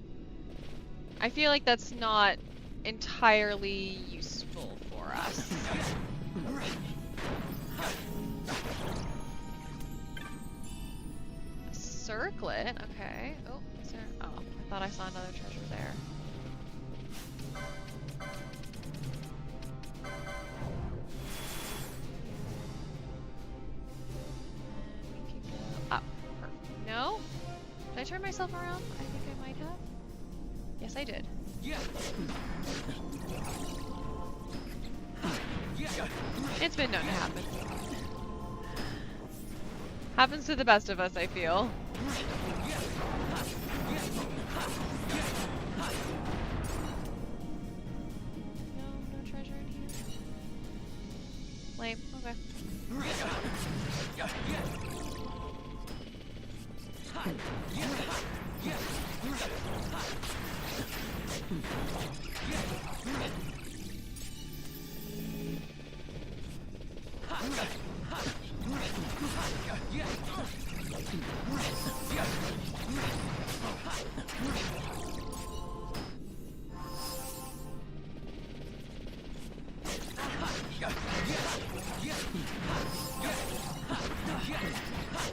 I feel like that's not entirely useful for us. A circlet? Okay. Oh, is there? Oh, I thought I saw another treasure there. And we can go up. Perfect. No? Did I turn myself around? I think I might have. Yes, I did. It's been known to happen. Happens to the best of us, I feel. No treasure in here. Lame. Okay.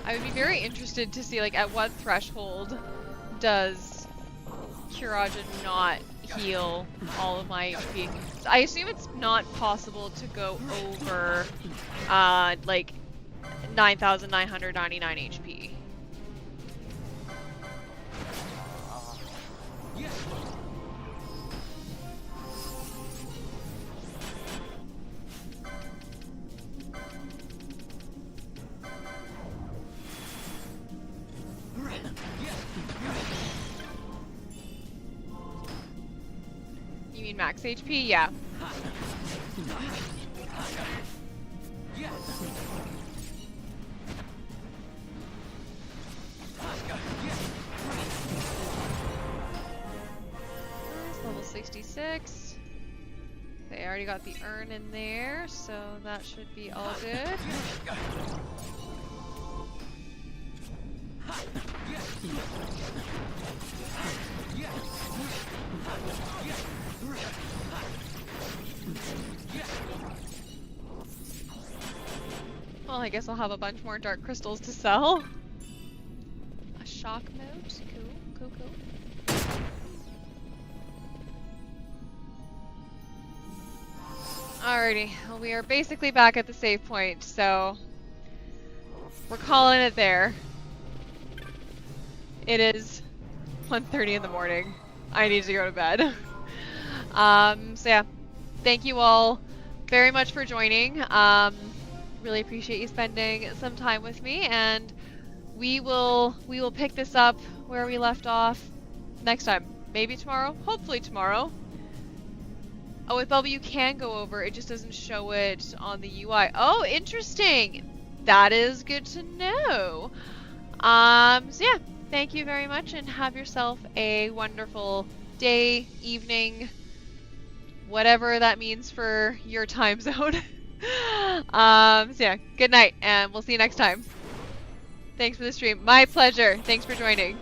I would be very interested to see, like, at what threshold does Curagen not heal all of my HP. So I assume it's not possible to go over, like, 9,999 HP. You mean max HP? Yeah. Level 66. Okay, I already got the urn in there, so that should be all good. Well, I guess I'll have a bunch more dark crystals to sell. A shock moat? Cool, cool, cool. Alrighty, well, we are basically back at the save point, so we're calling it there. It is 1:30 in the morning. I need to go to bed. So yeah, thank you all very much for joining. Really appreciate you spending some time with me, and we will pick this up where we left off next time. Maybe tomorrow, hopefully tomorrow. Oh, with Bubble you can go over, it just doesn't show it on the UI. Oh, interesting! That is good to know. So yeah, thank you very much, and have yourself a wonderful day, evening, whatever that means for your time zone. So yeah, good night, and we'll see you next time. Thanks for the stream. My pleasure. Thanks for joining.